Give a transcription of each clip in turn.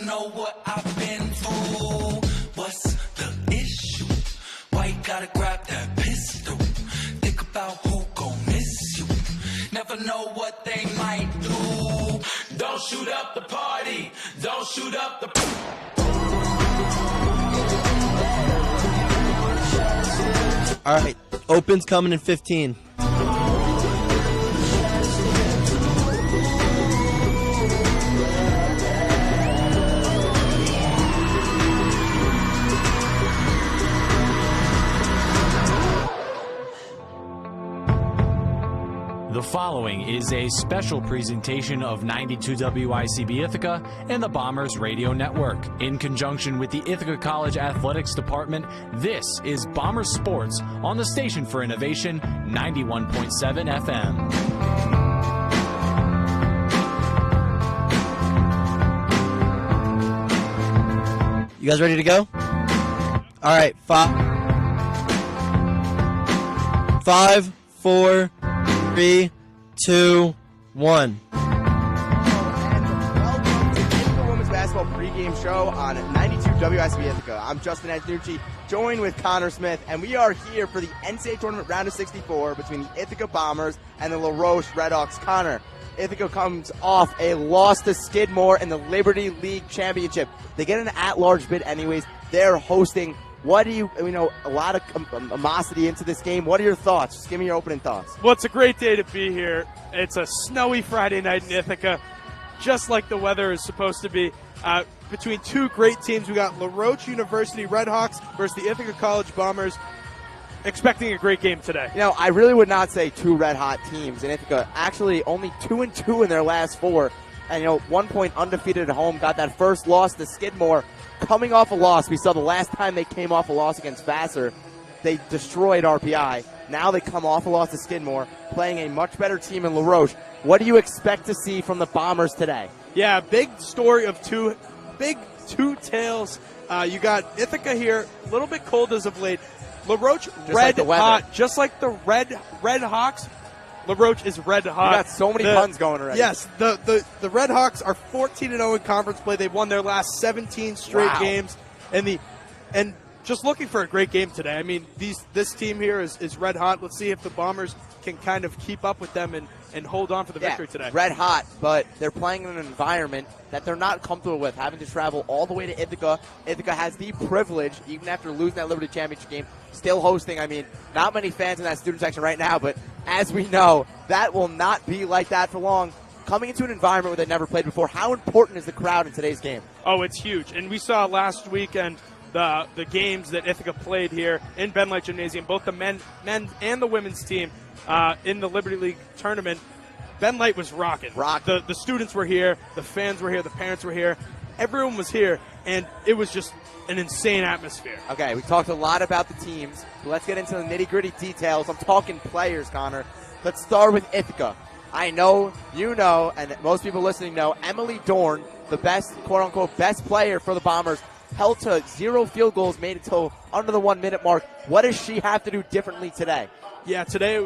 know what I've been through. What's the issue? Why you gotta grab that pistol? Think about who gon' miss you. Never know what they might do. Don't shoot up the party. Don't shoot up the All right, Open's coming in 15. The following is a special presentation of 92 WICB Ithaca and the Bombers Radio Network. In conjunction with the Ithaca College Athletics Department, this is Bombers Sports on the Station for Innovation, 91.7 FM. You guys ready to go? All right, 5, 4, 3, 2, 1. And welcome to the Ithaca Women's Basketball pregame show on 92 WICB Ithaca. I'm Justin Antonucci, joined with Connor Smith, and we are here for the NCAA tournament round of 64 between the Ithaca Bombers and the Roche Redhawks. Connor, Ithaca comes off a loss to Skidmore in the Liberty League Championship. They get an at-large bid anyways. They're hosting. What do you know, a lot of animosity into this game. What are your thoughts? Just give me your opening thoughts. Well, it's a great day to be here. It's a snowy Friday night in Ithaca, just like the weather is supposed to be. Between two great teams, we got Roche University Redhawks versus the Ithaca College Bombers. Expecting a great game today. You know, I really would not say two red-hot teams in Ithaca. Actually, only 2-2 in their last four. And, 1 point undefeated at home. Got that first loss to Skidmore. Coming off a loss, we saw the last time they came off a loss against Vassar, they destroyed RPI. Now they come off a loss to Skidmore, playing a much better team in Roche. What do you expect to see from the Bombers today? Yeah, big story of two tales. You got Ithaca here, a little bit cold as of late. LaRoche red hot, just like the Red Hawks. LaRoche is red hot. You got so many puns going already. Yes, the Red Hawks are 14-0 in conference play. They've won their last 17 straight games, and just looking for a great game today. I mean, this team here is red hot. Let's see if the Bombers can kind of keep up with them and hold on for the victory today. Red hot, but they're playing in an environment that they're not comfortable with, having to travel all the way to Ithaca. Ithaca has the privilege, even after losing that Liberty Championship game, still hosting. I mean, not many fans in that student section right now, but as we know, that will not be like that for long. Coming into an environment where they've never played before, how important is the crowd in today's game? Oh, it's huge. And we saw last weekend the games that Ithaca played here in Ben Light Gymnasium, both the men and the women's team in the Liberty League tournament. Ben Light was rocking. The students were here, the fans were here, the parents were here. Everyone was here, and it was just an insane atmosphere. Okay, we talked a lot about the teams. Let's get into the nitty-gritty details. I'm talking players, Connor. Let's start with Ithaca. I know, you know, and most people listening know, Emily Dorn, the best, quote-unquote, best player for the Bombers, held to 0 field goals made until under the 1 minute mark. What does she have to do differently today? Yeah, today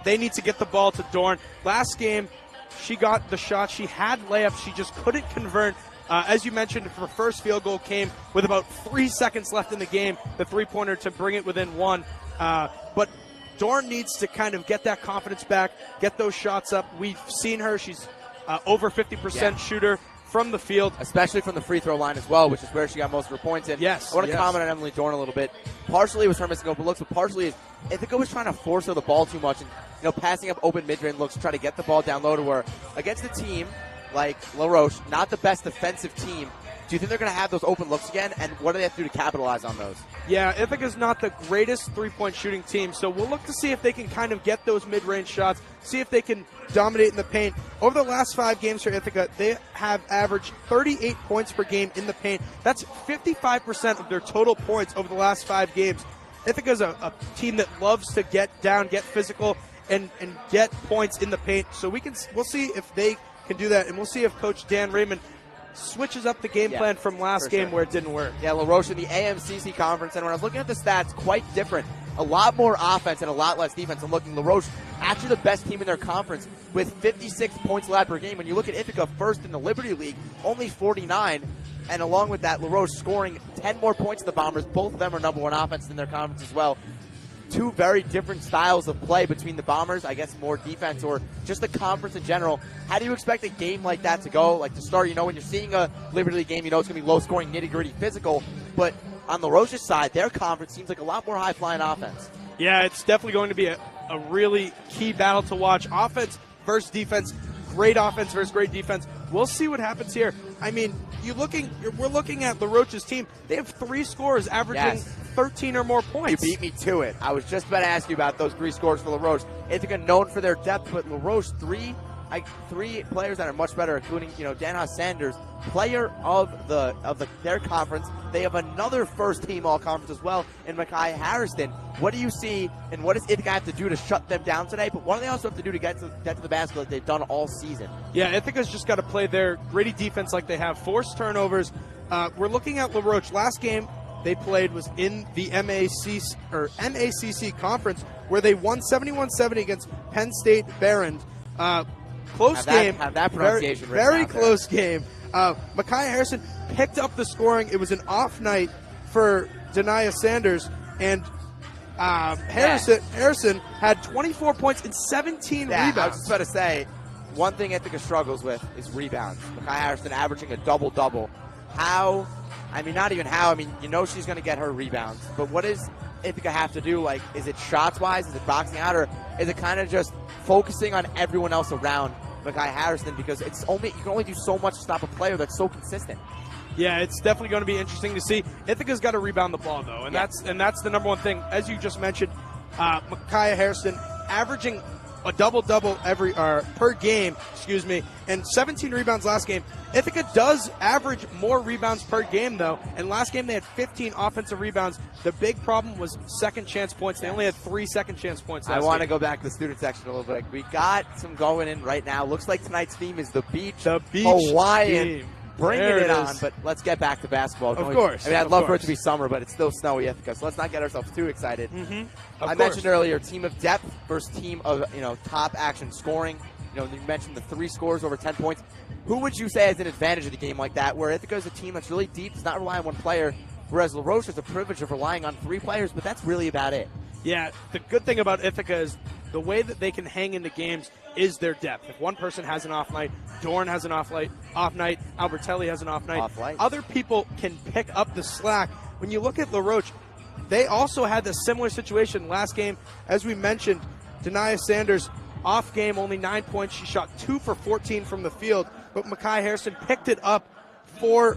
they need to get the ball to Dorn. Last game, she got the shot. She had layups. She just couldn't convert. As you mentioned, her first field goal came with about 3 seconds left in the game, the three-pointer to bring it within one. But Dorn needs to kind of get that confidence back, get those shots up. We've seen her. She's over 50% shooter from the field. Especially from the free throw line as well, which is where she got most of her points in. Yes. I want to comment on Emily Dorn a little bit. Partially it was her missing open looks, but partially is Ithaca was trying to force her the ball too much and passing up open mid-range looks to try to get the ball down low to her. Against a team like Roche, not the best defensive team, do you think they're going to have those open looks again, and what do they have to do to capitalize on those? Yeah, Ithaca's not the greatest three-point shooting team, so we'll look to see if they can kind of get those mid-range shots, see if they can dominate in the paint. Over the last 5 games for Ithaca, they have averaged 38 points per game in the paint. That's 55% of their total points over the last 5 games. Ithaca's a team that loves to get down, get physical, and get points in the paint. So we'll see if they can do that, and we'll see if Coach Dan Raymond switches up the game plan from last game where it didn't work. Yeah, LaRoche in the AMCC conference, and when I was looking at the stats, quite different. a lot more offense and a lot less defense. And looking, LaRoche, actually the best team in their conference with 56 points allowed per game. When you look at Ithaca, first in the Liberty League, only 49. And along with that, LaRoche scoring 10 more points to the Bombers. Both of them are number one offense in their conference as well. Two very different styles of play between the Bombers, I guess more defense or just the conference in general. How do you expect a game like that to go? Like to start, when you're seeing a Liberty League game, it's going to be low-scoring, nitty-gritty, physical. But on the Roche's side, their conference seems like a lot more high-flying offense. Yeah, it's definitely going to be a really key battle to watch. Offense versus defense, great offense versus great defense. We'll see what happens here. I mean, we're looking at LaRoche's team. They have 3 scorers averaging 13 or more points. You beat me to it. I was just about to ask you about those 3 scores for LaRoche. Ithaca known for their depth, but LaRoche, three players that are much better, including Danha Sanders, player of their conference. They have another first-team all-conference as well in Mekhi Harrison. What do you see, and what does Ithaca have to do to shut them down today? But what do they also have to do to get to the basket like they've done all season? Yeah, Ithaca's just got to play their gritty defense like they have. Forced turnovers. We're looking at LaRoche. Last game they played was in the MACC conference, where they won 71-70 against Penn State Barron. Close game. Have that pronunciation very close game. Mekhi Harrison picked up the scoring. It was an off night for Danha Sanders, and Harrison had 24 points and 17 rebounds. I was just about to say, one thing Ithaca struggles with is rebounds. Mekhi Harrison averaging a double-double. How? I mean, not even how. I mean, she's going to get her rebounds. But what does Ithaca have to do? Like, is it shots-wise? Is it boxing out? Or is it kind of just focusing on everyone else around Mekhi Harrison? Because you can only do so much to stop a player that's so consistent. Yeah, it's definitely going to be interesting to see. Ithaca's got to rebound the ball, though, and that's the number one thing. As you just mentioned, Mekhi Harrison averaging a double-double per game, and 17 rebounds last game. Ithaca does average more rebounds per game, though, and last game they had 15 offensive rebounds. The big problem was second-chance points. They only had 3 second-chance points last game. I want to go back to the student section a little bit. We got some going in right now. Looks like tonight's theme is the beach Hawaiian. Theme. Bringing it on, but let's get back to basketball. Of course. I mean, I'd love for it to be summer, but it's still snowy Ithaca, so let's not get ourselves too excited. I mentioned earlier, team of depth versus team of top action scoring. You mentioned the 3 scores over 10 points. Who would you say has an advantage of the game like that, where Ithaca is a team that's really deep, does not rely on one player, whereas LaRoche has the privilege of relying on 3 players, but that's really about it. Yeah, the good thing about Ithaca is the way that they can hang in the games is their depth. If one person has an off night, Dorn has an off night, Albertelli has an off night, other people can pick up the slack. When you look at LaRoche, they also had a similar situation last game. As we mentioned, Danha Sanders, off game, only 9 points. She shot 2 for 14 from the field, but Mekhi Harrison picked it up for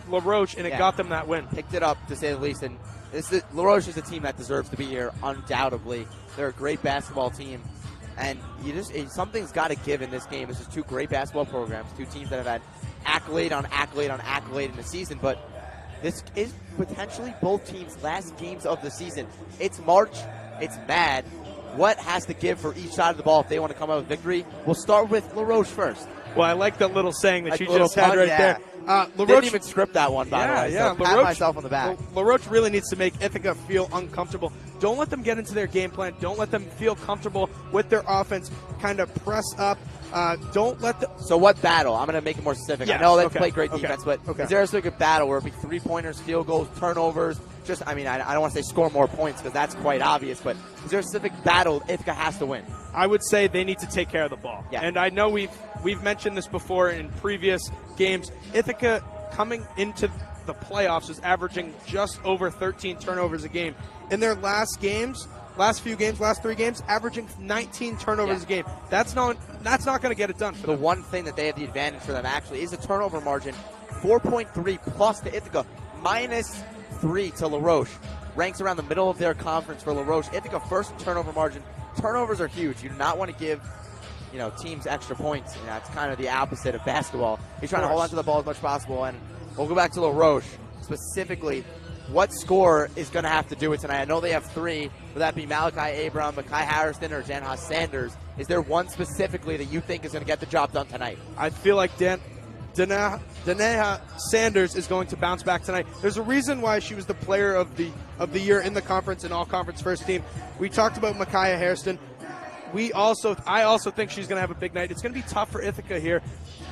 LaRoche, and it got them that win. Picked it up, to say the least, and LaRoche is a team that deserves to be here, undoubtedly. They're a great basketball team, and something's got to give in this game. This is 2 great basketball programs, 2 teams that have had accolade on accolade on accolade in the season, but this is potentially both teams' last games of the season. It's March. It's mad. What has to give for each side of the ball if they want to come out with victory? We'll start with LaRoche first. Well, I like that little saying that you just had right there. LaRoche didn't even script that one, by the way. Yeah, so pat myself on the back. LaRoche really needs to make Ithaca feel uncomfortable. Don't let them get into their game plan. Don't let them feel comfortable with their offense. Kind of press up. Don't let them. So what battle? I'm going to make it more specific. Yes, I know they play great defense, but is there a specific battle where it would be 3-pointers, field goals, turnovers? I don't want to say score more points because that's quite obvious, but is there a specific battle Ithaca has to win? I would say they need to take care of the ball. Yeah. And I know we've mentioned this before in previous games. Ithaca coming into the playoffs is averaging just over 13 turnovers a game. In their last 3 games, averaging 19 turnovers a game. That's not going to get it done for them. The one thing that they have the advantage for them actually is the turnover margin. 4.3 plus to Ithaca, -3 to LaRoche. Ranks around the middle of their conference for LaRoche. Ithaca first turnover margin. Turnovers are huge. You do not want to give teams extra points. It's kind of the opposite of basketball. You're trying to hold on to the ball as much as possible. And we'll go back to LaRoche specifically. What score is going to have to do it tonight? I know they have 3. Would that be Malachi Abram, Mekhi Harrison, or Danha Sanders? Is there one specifically that you think is going to get the job done tonight? I feel like Danha Sanders is going to bounce back tonight. There's a reason why she was the player of of the year in the conference and all-conference first team. We talked about Micaiah Hairston. I also think she's going to have a big night. It's going to be tough for Ithaca here.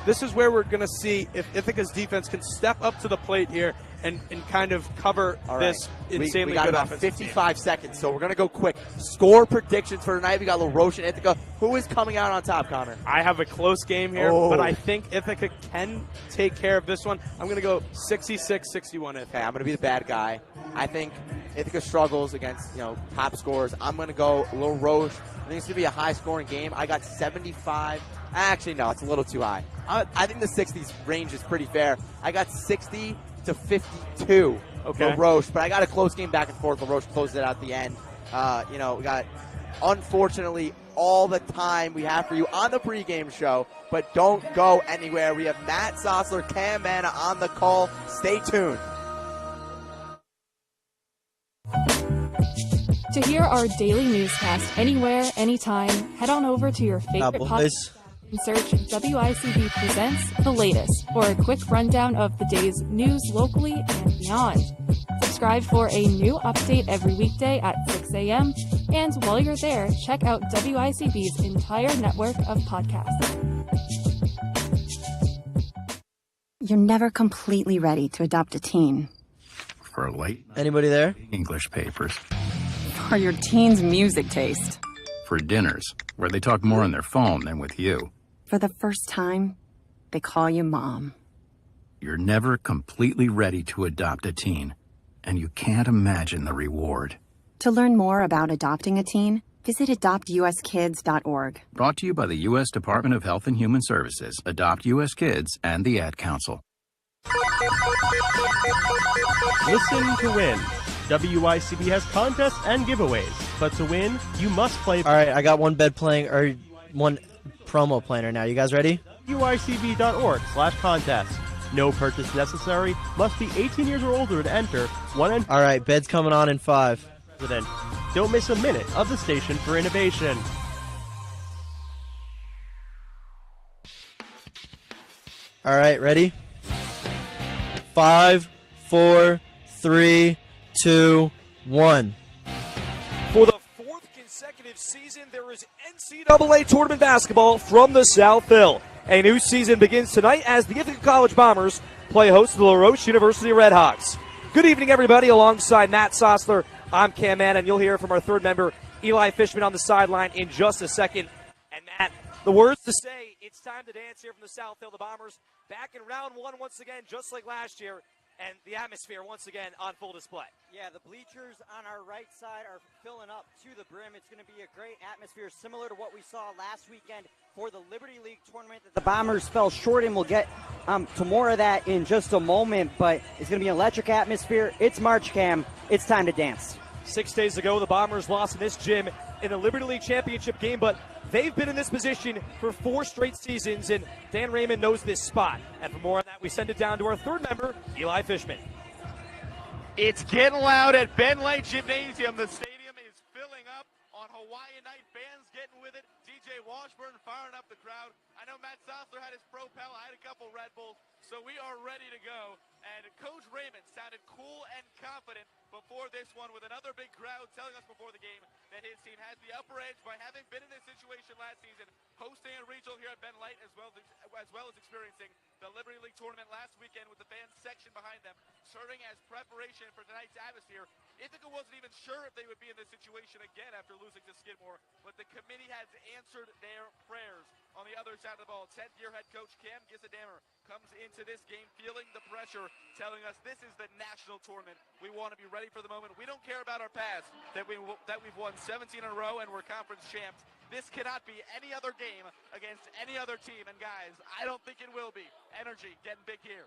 This is where we're going to see if Ithaca's defense can step up to the plate here and kind of cover this insanely we got good about offense. 55 seconds, so we're going to go quick. Score predictions for tonight. We got Roche and Ithaca. Who is coming out on top, Connor? I have a close game here, but I think Ithaca can take care of this one. I'm going to go 66-61 Ithaca. Okay, I'm going to be the bad guy. I think Ithaca struggles against, top scorers. I'm going to go a little Roche. I think it's going to be a high-scoring game. I got 75. Actually, no, it's a little too high. I think the 60s range is pretty fair. I got 60 to 52 for Roche, but I got a close game back and forth. Roche closed it out at the end. We got, unfortunately, all the time we have for you on the pregame show, but don't go anywhere. We have Matt Sossler, Cam Manna on the call. Stay tuned. To hear our daily newscast anywhere, anytime, head on over to your favorite podcast and search WICB Presents The Latest for a quick rundown of the day's news locally and beyond. Subscribe for a new update every weekday at 6 a.m. And while you're there, check out WICB's entire network of podcasts. You're never completely ready to adopt a teen. For a late Anybody there? English papers. For your teen's music taste. For dinners, where they talk more on their phone than with you. For the first time, they call you mom. You're never completely ready to adopt a teen, and you can't imagine the reward. To learn more about adopting a teen, visit adoptuskids.org. Brought to you by the U.S. Department of Health and Human Services, Adopt U.S. Kids, and the Ad Council. Listen to win. WICB has contests and giveaways, but to win, you must play. All right, I got one bed playing, or one promo planner now. You guys ready? WICB.org/contest. No purchase necessary. Must be 18 years or older to enter. All right, bed's coming on in 5. Don't miss a minute of the Station for Innovation. All right, ready? 5, 4, 3, 2, 1. For the fourth consecutive season, there is NCAA tournament basketball from the South Hill. A new season begins tonight as the Ithaca College Bombers play host to the Roche University Redhawks. Good evening, everybody. Alongside Matt Sossler, I'm Cam Manna, and you'll hear from our third member, Eli Fishman, on the sideline in just a second. And Matt, the words to say, it's time to dance here from the South Hill. The Bombers back in round one once again, just like last year. And the atmosphere, once again, on full display. Yeah, the bleachers on our right side are filling up to the brim. It's going to be a great atmosphere, similar to what we saw last weekend for the Liberty League tournament that the Bombers fell short in. We'll get to more of that in just a moment, but it's going to be an electric atmosphere. It's March, Cam. It's time to dance. 6 days ago, the Bombers lost in this gym in the Liberty League championship game, but they've been in this position for 4 straight seasons, and Dan Raymond knows this spot. And for more on that, we send it down to our third member, Eli Fishman. It's getting loud at Ben Lake Gymnasium. The stadium is filling up on Hawaiian night. Bands getting with it. DJ Washburn firing up the crowd. I know Matt Sossler had his Propel. I had a couple Red Bulls, so we are ready to go. And Coach Raymond sounded cool and confident before this one, with another big crowd telling us before the game that his team has the upper edge by having been in this situation last season, hosting a regional here at Ben Light, as well as experiencing the Liberty League tournament last weekend with the fans section behind them, serving as preparation for tonight's atmosphere. Ithaca wasn't even sure if they would be in this situation again after losing to Skidmore, but the committee has answered their prayers. On the other side of the ball, 10th-year head coach Cam Gissadammer comes into this game feeling the pressure, telling us this is the national tournament. We want to be ready for the moment. We don't care about our past, that we've won 17 in a row and we're conference champs. This cannot be any other game against any other team. And guys, I don't think it will be. Energy getting big here.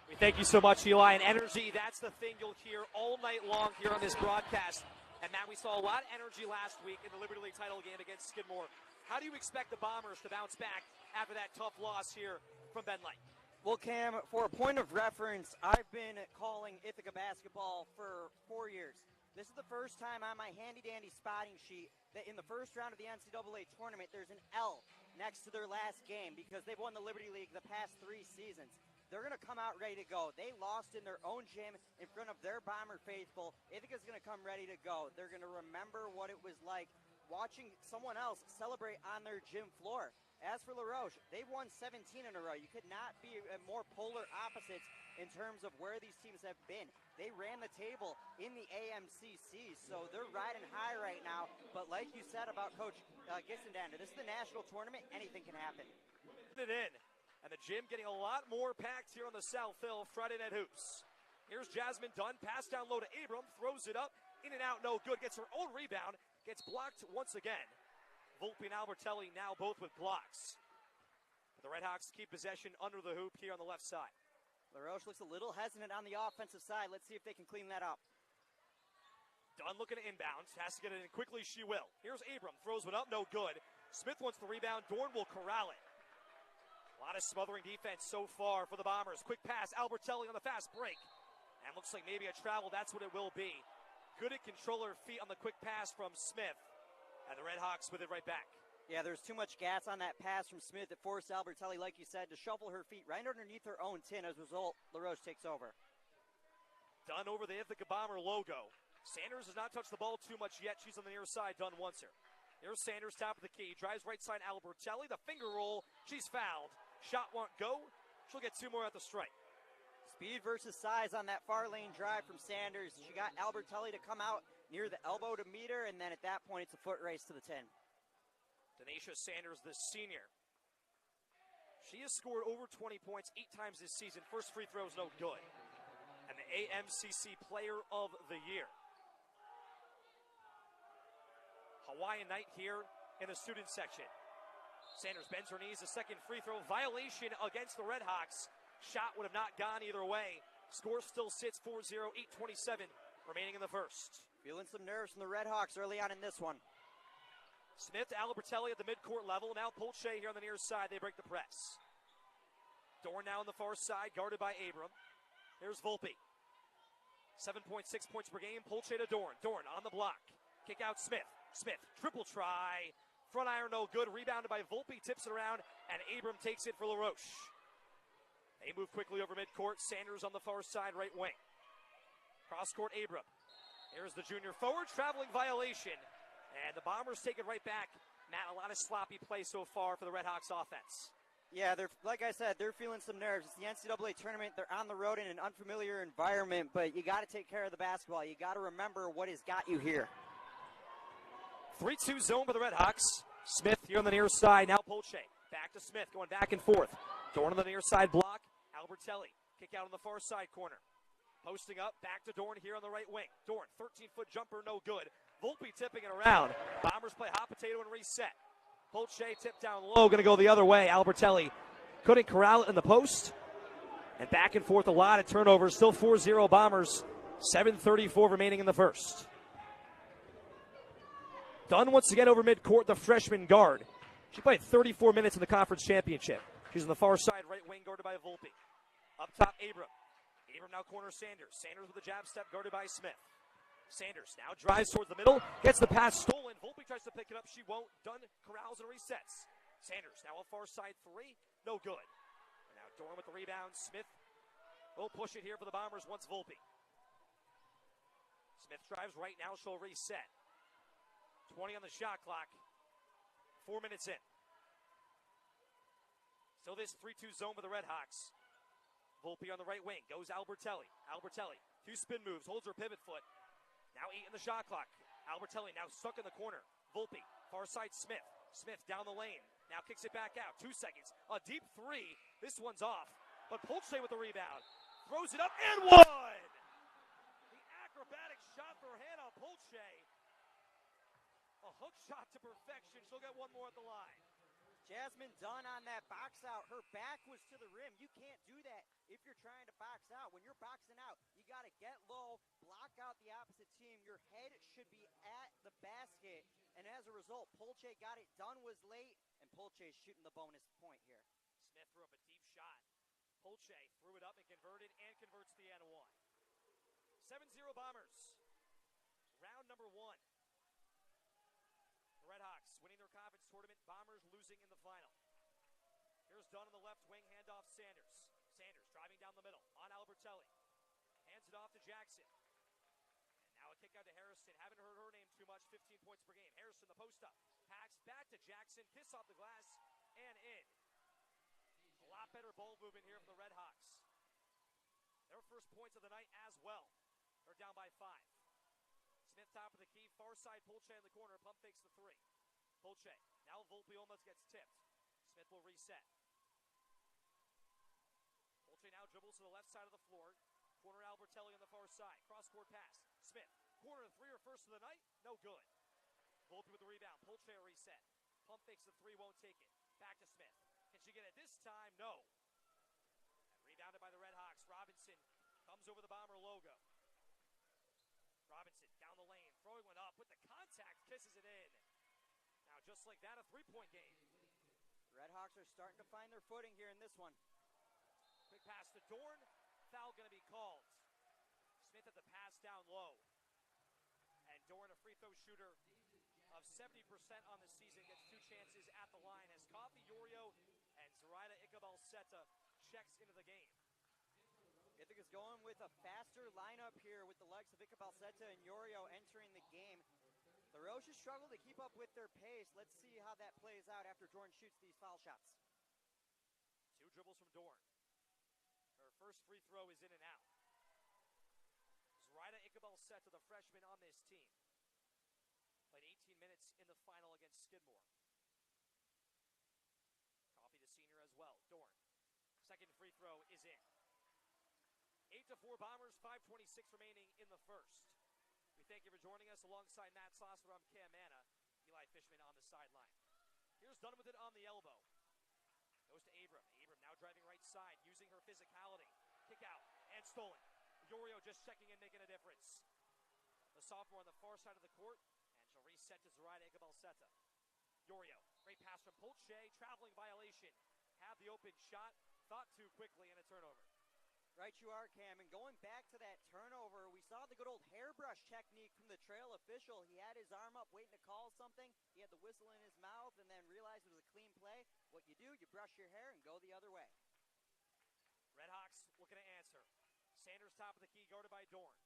We thank you so much, Eli. And energy, that's the thing you'll hear all night long here on this broadcast. And Matt, we saw a lot of energy last week in the Liberty League title game against Skidmore. How do you expect the Bombers to bounce back after that tough loss here from Ben Light? Well, Cam, for a point of reference, I've been calling Ithaca basketball for 4 years. This is the first time on my handy-dandy spotting sheet that in the first round of the NCAA tournament, there's an L next to their last game because they've won the Liberty League the past 3 seasons. they're going to come out ready to go. They lost in their own gym in front of their Bomber faithful. Ithaca's going to come ready to go. They're going to remember what it was like watching someone else celebrate on their gym floor. As for La Roche, they've won 17 in a row. You could not be more polar opposites in terms of where these teams have been. They ran the table in the AMCC, so they're riding high right now. But like you said about Coach Gissendander, this is the national tournament. Anything can happen. It in, and the gym getting a lot more packed here on the South Hill Friday Night Hoops. Here's Jasmine Dunn, pass down low to Abram, throws it up, in and out, no good, gets her own rebound, gets blocked once again. Volpe and Albertelli now both with blocks. The Redhawks keep possession under the hoop here on the left side. La Roche looks a little hesitant on the offensive side. Let's see if they can clean that up. Dunn looking to inbound, has to get it in quickly, she will. Here's Abram, throws one up, no good. Smith wants the rebound, Dorn will corral it. A lot of smothering defense so far for the Bombers. Quick pass, Albertelli on the fast break. And looks like maybe a travel, that's what it will be. Good at control her feet on the quick pass from Smith. And the Redhawks with it right back. Yeah, there's too much gas on that pass from Smith that forced Albertelli, like you said, to shuffle her feet right underneath her own tin. As a result, La Roche takes over. Dunn over the Ithaca Bomber logo. Sanders has not touched the ball too much yet. She's on the near side. Dunn wants her. Here's Sanders, top of the key. Drives right side Albertelli. The finger roll. She's fouled. Shot won't go. She'll get two more at the strike. Speed versus size on that far lane drive from Sanders. She got Albertelli to come out near the elbow to meet her, and then at that point, it's a foot race to the 10. Denacia Sanders, the senior. She has scored over 20 points 8 times this season. First free throw is no good. And the AMCC Player of the Year. Hawaiian Night here in the student section. Sanders bends her knees, a second free throw. Violation against the Redhawks. Shot would have not gone either way. Score still sits 4-0, 8:27 remaining in the first. Feeling some nerves from the Redhawks early on in this one. Smith to Albertelli at the midcourt level. Now Polche here on the near side. They break the press. Dorn now on the far side, guarded by Abram. Here's Volpe. 7.6 points per game. Polche to Dorn. Dorn on the block. Kick out Smith. Smith, triple try. Front iron no good. Rebounded by Volpe. Tips it around, and Abram takes it for La Roche. They move quickly over midcourt. Sanders on the far side, right wing. Cross court, Abram. Here's the junior forward. Traveling violation. And the Bombers take it right back. Matt, a lot of sloppy play so far for the Redhawks offense. Yeah, they're like I said, they're feeling some nerves. It's the NCAA tournament. They're on the road in an unfamiliar environment, but you got to take care of the basketball. You got to remember what has got you here. 3-2 zone for the Redhawks. Smith here on the near side. Now Polche. Back to Smith, going back and forth. Dorn on the near side block. Albertelli. Kick out on the far side corner. Posting up. Back to Dorn here on the right wing. Dorn, 13-foot jumper, no good. Volpe tipping it around. Bombers play hot potato and reset. Polche tipped down low, going to go the other way. Albertelli couldn't corral it in the post. And back and forth a lot of turnovers. Still 4-0 Bombers. 7:34 remaining in the first. Dunn wants to get over midcourt, the freshman guard. She played 34 minutes in the conference championship. She's on the far side, right wing, guarded by Volpe. Up top, Abram. Abram now corner Sanders. Sanders with a jab step, guarded by Smith. Sanders now drives towards the middle, gets the pass stolen. Volpe tries to pick it up. She won't. Dunn corrals and resets. Sanders now a far side three. No good. And now Dorn with the rebound. Smith will push it here for the Bombers once Volpe. Smith drives right now. She'll reset. 20 on the shot clock. 4 minutes in. Still this 3-2 zone for the Redhawks. Volpe on the right wing. Goes Albertelli. Albertelli. 2 spin moves. Holds her pivot foot. Now 8 in the shot clock. Albertelli now stuck in the corner. Volpe. Far side Smith. Smith down the lane. Now kicks it back out. 2 seconds. A deep three. This one's off. But Polche with the rebound. Throws it up and one! The acrobatic shot for Hannah Polche. A hook shot to perfection. She'll get one more at the line. Jasmine Dunn on that box out. Her back was to the rim. You can't do that if you're trying to box out. When you're boxing out, you got to get low, block out the opposite team. Your head should be at the basket. And as a result, Polche got it. Dunn was late, and Polche's shooting the bonus point here. Smith threw up a deep shot. Polche threw it up and converted, and converts the N1. 7-0 Bombers. Round number 1. The Redhawks winning their conference tournament. Bombers losing in the final. Here's Dunn on the left wing, handoff Sanders. Sanders driving down the middle on Albertelli. Hands it off to Jackson. And now a kick out to Harrison. Haven't heard her name too much. 15 points per game. Harrison, the post up. Packs back to Jackson. Kiss off the glass and in. A lot better ball movement here from the Red Hawks. Their first points of the night as well. They're down by 5. Smith top of the key. Far side, Polche in the corner. Pump fakes the 3. Polche. Now Volpe almost gets tipped. Smith will reset. Polche now dribbles to the left side of the floor. Corner Albertelli on the far side. Cross-court pass. Smith. Corner 3 or first of the night. No good. Volpe with the rebound. Polche a reset. Pump fakes the 3. Won't take it. Back to Smith. Can she get it this time? No. And rebounded by the Red Hawks. Robinson comes over the Bomber logo. Robinson down the lane. Throwing one up with the contact. Kisses it in. Now just like that, a 3-point game. Red Hawks are starting to find their footing here in this one. Quick pass to Dorn. Foul going to be called. Smith at the pass down low. And Dorn, a free throw shooter of 70% on the season, gets 2 chances at the line as Coffee Yorio and Zoraida Ikabalseta checks into the game. Ithaca's going with a faster lineup here with the likes of Ikabalseta and Yorio entering the game. The Roches struggle to keep up with their pace. Let's see how that plays out after Dorn shoots these foul shots. 2 dribbles from Dorn. Her first free throw is in and out. Zoraida Ikabalseta, the freshman on this team, played 18 minutes in the final against Skidmore. Coffee, the senior as well. Dorn. Second free throw is in. 8-4 Bombers, 5:26 remaining in the first. We thank you for joining us alongside Matt Slossler. I'm Cam Manna. Eli Fishman on the sideline. Here's done with it on the elbow. Goes to Abram. Abram now driving right side, using her physicality. Kick out and stolen. Yorio just checking in, making a difference. The sophomore on the far side of the court. And she'll reset to Zoraida Ikabalseta. Yorio, great pass from Polche, traveling violation. Have the open shot, thought too quickly, and a turnover. Right you are, Cam, and going back to that turnover, we saw the good old hairbrush technique from the trail official. He had his arm up waiting to call something. He had the whistle in his mouth and then realized it was a clean play. What you do, you brush your hair and go the other way. Red Hawks looking to answer. Sanders top of the key, guarded by Dorn.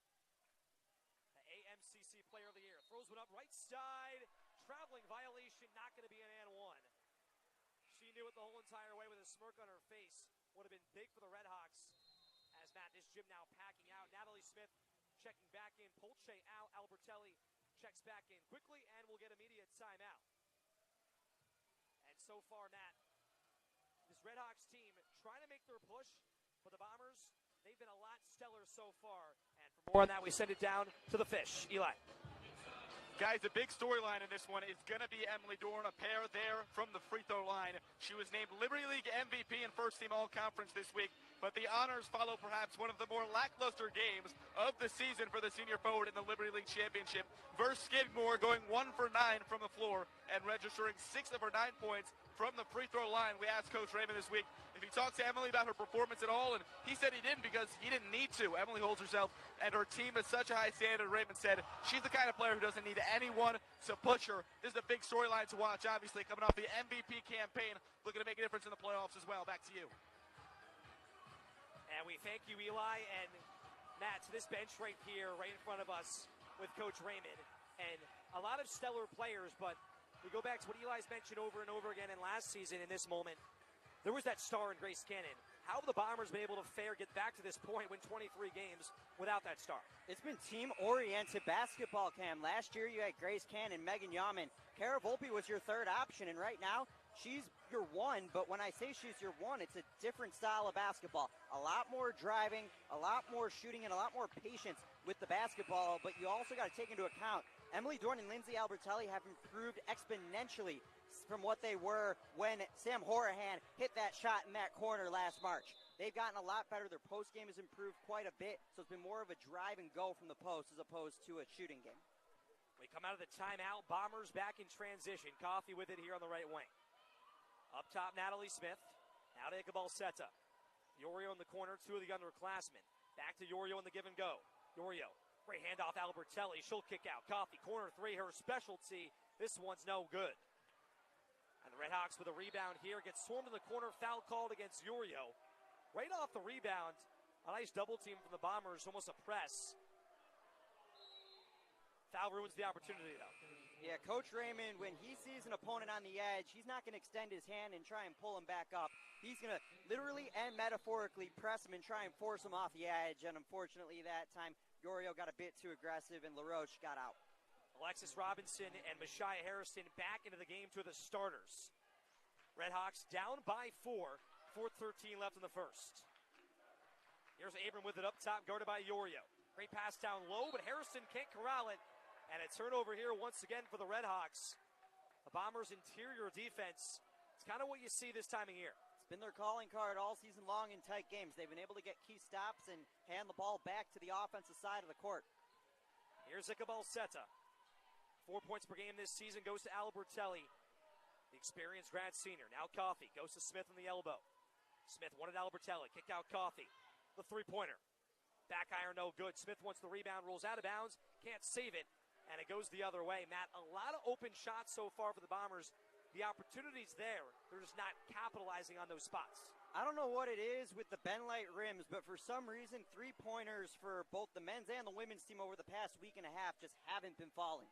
The AMCC Player of the Year. Throws one up right side. Traveling violation, not going to be an and 1. She knew it the whole entire way with a smirk on her face. Would have been big for the Red Hawks. As Matt, this gym now packing out. Natalie Smith checking back in. Polche out. Albertelli checks back in quickly and will get immediate timeout. And so far, Matt, this Red Hawks team trying to make their push, but the Bombers, they've been a lot stellar so far. And for more on that, we send it down to the Fish. Eli. Guys, the big storyline in this one is going to be Emily Dorn, a pair there from the free throw line. She was named Liberty League MVP and first team all-conference this week, but the honors follow perhaps one of the more lackluster games of the season for the senior forward in the Liberty League Championship versus Skidmore, going 1 for 9 from the floor and registering 6 of her 9 points from the free throw line. We asked Coach Raymond this week if he talked to Emily about her performance at all, and he said he didn't because he didn't need to. Emily holds herself and her team at such a high standard. Raymond said she's the kind of player who doesn't need anyone to push her. This is a big storyline to watch, obviously, coming off the MVP campaign, looking to make a difference in the playoffs as well. Back to you. And we thank you, Eli, and Matt, to this bench right here, right in front of us with Coach Raymond. And a lot of stellar players, but we go back to what Eli's mentioned over and over again in last season in this moment. There was that star in Grace Cannon. How have the Bombers been able to get back to this point, win 23 games without that star? It's been team-oriented basketball, Cam. Last year you had Grace Cannon, Megan Yaman. Kara Volpe was your third option, and right now she's your one, but when I say she's your one, it's a different style of basketball. A lot more driving, a lot more shooting, and a lot more patience with the basketball, but you also got to take into account Emily Dorn and Lindsay Albertelli have improved exponentially from what they were when Sam Horahan hit that shot in that corner last March. They've gotten a lot better. Their post game has improved quite a bit, so it's been more of a drive and go from the post as opposed to a shooting game. We come out of the timeout. Bombers back in transition. Coffee with it here on the right wing. Up top, Natalie Smith. Now to Ikabalseta. Yorio in the corner, 2 of the underclassmen. Back to Yorio in the give and go. Yorio, great handoff, Albertelli. She'll kick out. Coffee, corner 3, her specialty. This one's no good. And the Red Hawks with a rebound here. Gets swarmed in the corner. Foul called against Yorio. right off the rebound. A nice double team from the Bombers, almost a press. Foul ruins the opportunity, though. Yeah, Coach Raymond, when he sees an opponent on the edge, he's not going to extend his hand and try and pull him back up. He's going to literally and metaphorically press him and try and force him off the edge. And unfortunately, that time, Yorio got a bit too aggressive and LaRoche got out. Alexis Robinson and Mashia Harrison back into the game to the starters. Redhawks down by 4, 4:13 left in the first. Here's Abram with it up top, guarded by Yorio. Great pass down low, but Harrison can't corral it. And a turnover here once again for the Redhawks. The Bombers' interior defense, it's kind of what you see this time of year. It's been their calling card all season long in tight games. They've been able to get key stops and hand the ball back to the offensive side of the court. Here's Ichabal Seta. 4 points per game this season goes to Albertelli, the experienced grad senior. Now Coffey goes to Smith on the elbow. Smith wanted Albertelli, kicked out Coffey. The three-pointer. Back iron no good. Smith wants the rebound, rolls out of bounds, can't save it, and it goes the other way. Matt, a lot of open shots so far for the Bombers. The opportunity's there. They're just not capitalizing on those spots. I don't know what it is with the Ben Light rims, but for some reason, three-pointers for both the men's and the women's team over the past week and a half just haven't been falling.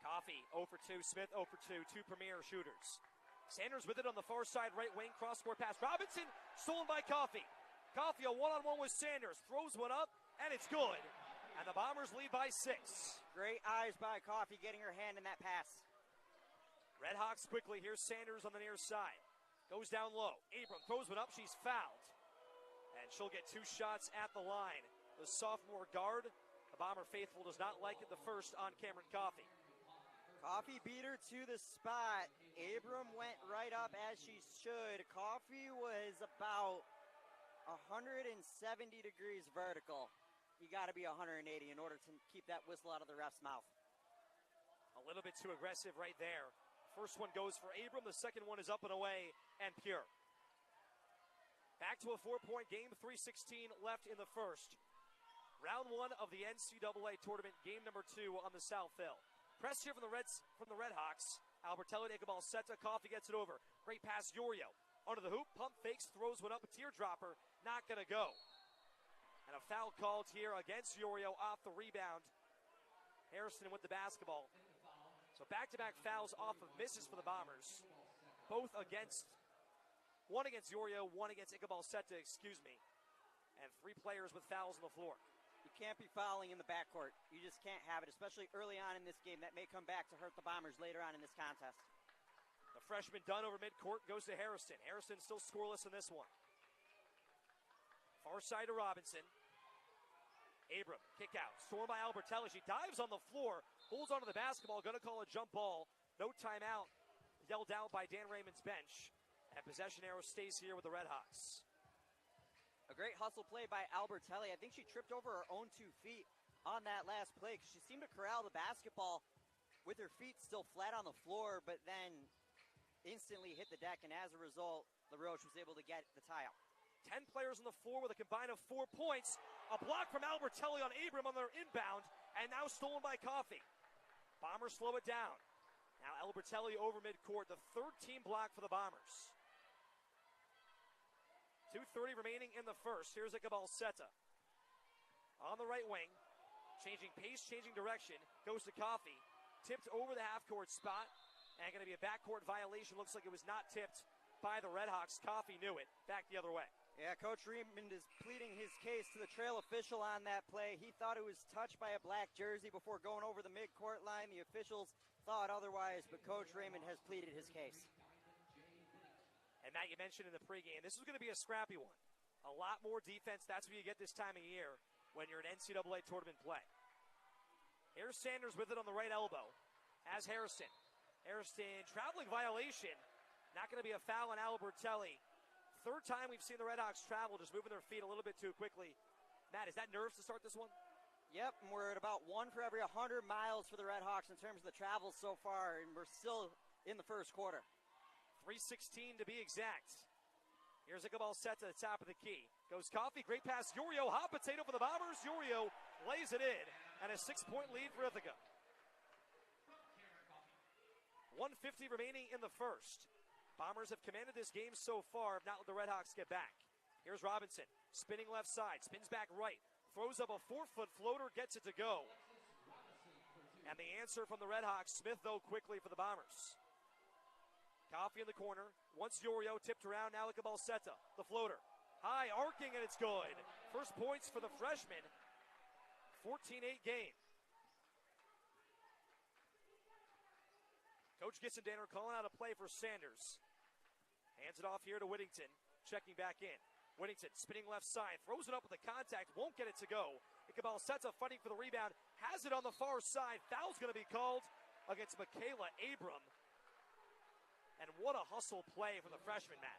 Coffey 0 for 2, Smith 0 for 2, two premier shooters. Sanders with it on the far side, right wing, cross-court pass. Robinson, stolen by Coffey. Coffey a one-on-one with Sanders, throws one up, and it's good. And the Bombers lead by 6. Great eyes by Coffey getting her hand in that pass. Redhawks quickly, here's Sanders on the near side. Goes down low. Abram throws one up, she's fouled. And she'll get 2 shots at the line. The sophomore guard, the Bomber faithful, does not like it the first on Cameron Coffey. Coffey beat her to the spot. Abram went right up as she should. Coffey was about 170 degrees vertical. You got to be 180 in order to keep that whistle out of the ref's mouth. A little bit too aggressive right there. First one goes for Abram. The second one is up and away and pure. Back to a 4-point game. 3:16 left in the first. Round 1 of the NCAA tournament, game number 2 on the South Hill. Press here from the Redhawks. Albertelli to Ichabal Seta. Coffey gets it over. Great pass, Yorio. Under the hoop, pump fakes, throws one up, a teardropper. Not going to go. And a foul called here against Yorio off the rebound. Harrison with the basketball. So back-to-back fouls off of misses for the Bombers. Both one against Yorio, one against Ichabal Seta, and 3 players with fouls on the floor. You can't be fouling in the backcourt. You just can't have it, especially early on in this game. That may come back to hurt the Bombers later on in this contest. The freshman done over midcourt goes to Harrison. Harrison still scoreless in this one. Far side to Robinson. Abram, kick out. Stormed by Albertelli. She dives on the floor, holds onto the basketball, going to call a jump ball. No timeout. Yelled out by Dan Raymond's bench. And possession arrow stays here with the Redhawks. A great hustle play by Albertelli. I think she tripped over her own 2 feet on that last play because she seemed to corral the basketball with her feet still flat on the floor, but then instantly hit the deck, and as a result, LaRoche was able to get the tie-up. 10 players on the floor with a combined of 4 points. A block from Albertelli on Abram on their inbound, and now stolen by Coffey. Bombers slow it down. Now Albertelli over midcourt, the 3rd team block for the Bombers. 2:30 remaining in the first. Here's Ichabal Seta. On the right wing, changing pace, changing direction, goes to Coffey. Tipped over the half-court spot, and going to be a backcourt violation. Looks like it was not tipped by the Redhawks. Coffey knew it. Back the other way. Yeah, Coach Raymond is pleading his case to the trail official on that play. He thought it was touched by a black jersey before going over the midcourt line. The officials thought otherwise, but Coach Raymond has pleaded his case. And Matt, you mentioned in the pregame, this is going to be a scrappy one. A lot more defense. That's what you get this time of year when you're in NCAA tournament play. Here's Sanders with it on the right elbow. As Harrison. Harrison, traveling violation. Not going to be a foul on Albertelli. 3rd time we've seen the Redhawks travel, just moving their feet a little bit too quickly. Matt, is that nerves to start this one? Yep, and we're at about 1 for every 100 miles for the Redhawks in terms of the travel so far, and we're still in the first quarter. 3:16 to be exact. Here's Ichabal Seta at the top of the key. Goes Coffey, great pass. Yorio, hot potato for the Bombers. Yorio lays it in, and a 6-point lead for Ithaca. 1:50 remaining in the first. Bombers have commanded this game so far, if not let the Redhawks get back. Here's Robinson, spinning left side, spins back right, throws up a 4-foot floater, gets it to go. And the answer from the Redhawks, Smith, though, quickly for the Bombers. Coffee in the corner. Once Yorio tipped around, now Balsetta. The floater. High, arcing, and it's good. First points for the freshman. 14-8 game. Coach Gissendaner calling out a play for Sanders. Hands it off here to Whittington. Checking back in. Whittington spinning left side. Throws it up with the contact. Won't get it to go. Balsetta fighting for the rebound. Has it on the far side. Foul's going to be called against Michaela Abram. And what a hustle play from the freshman, Matt.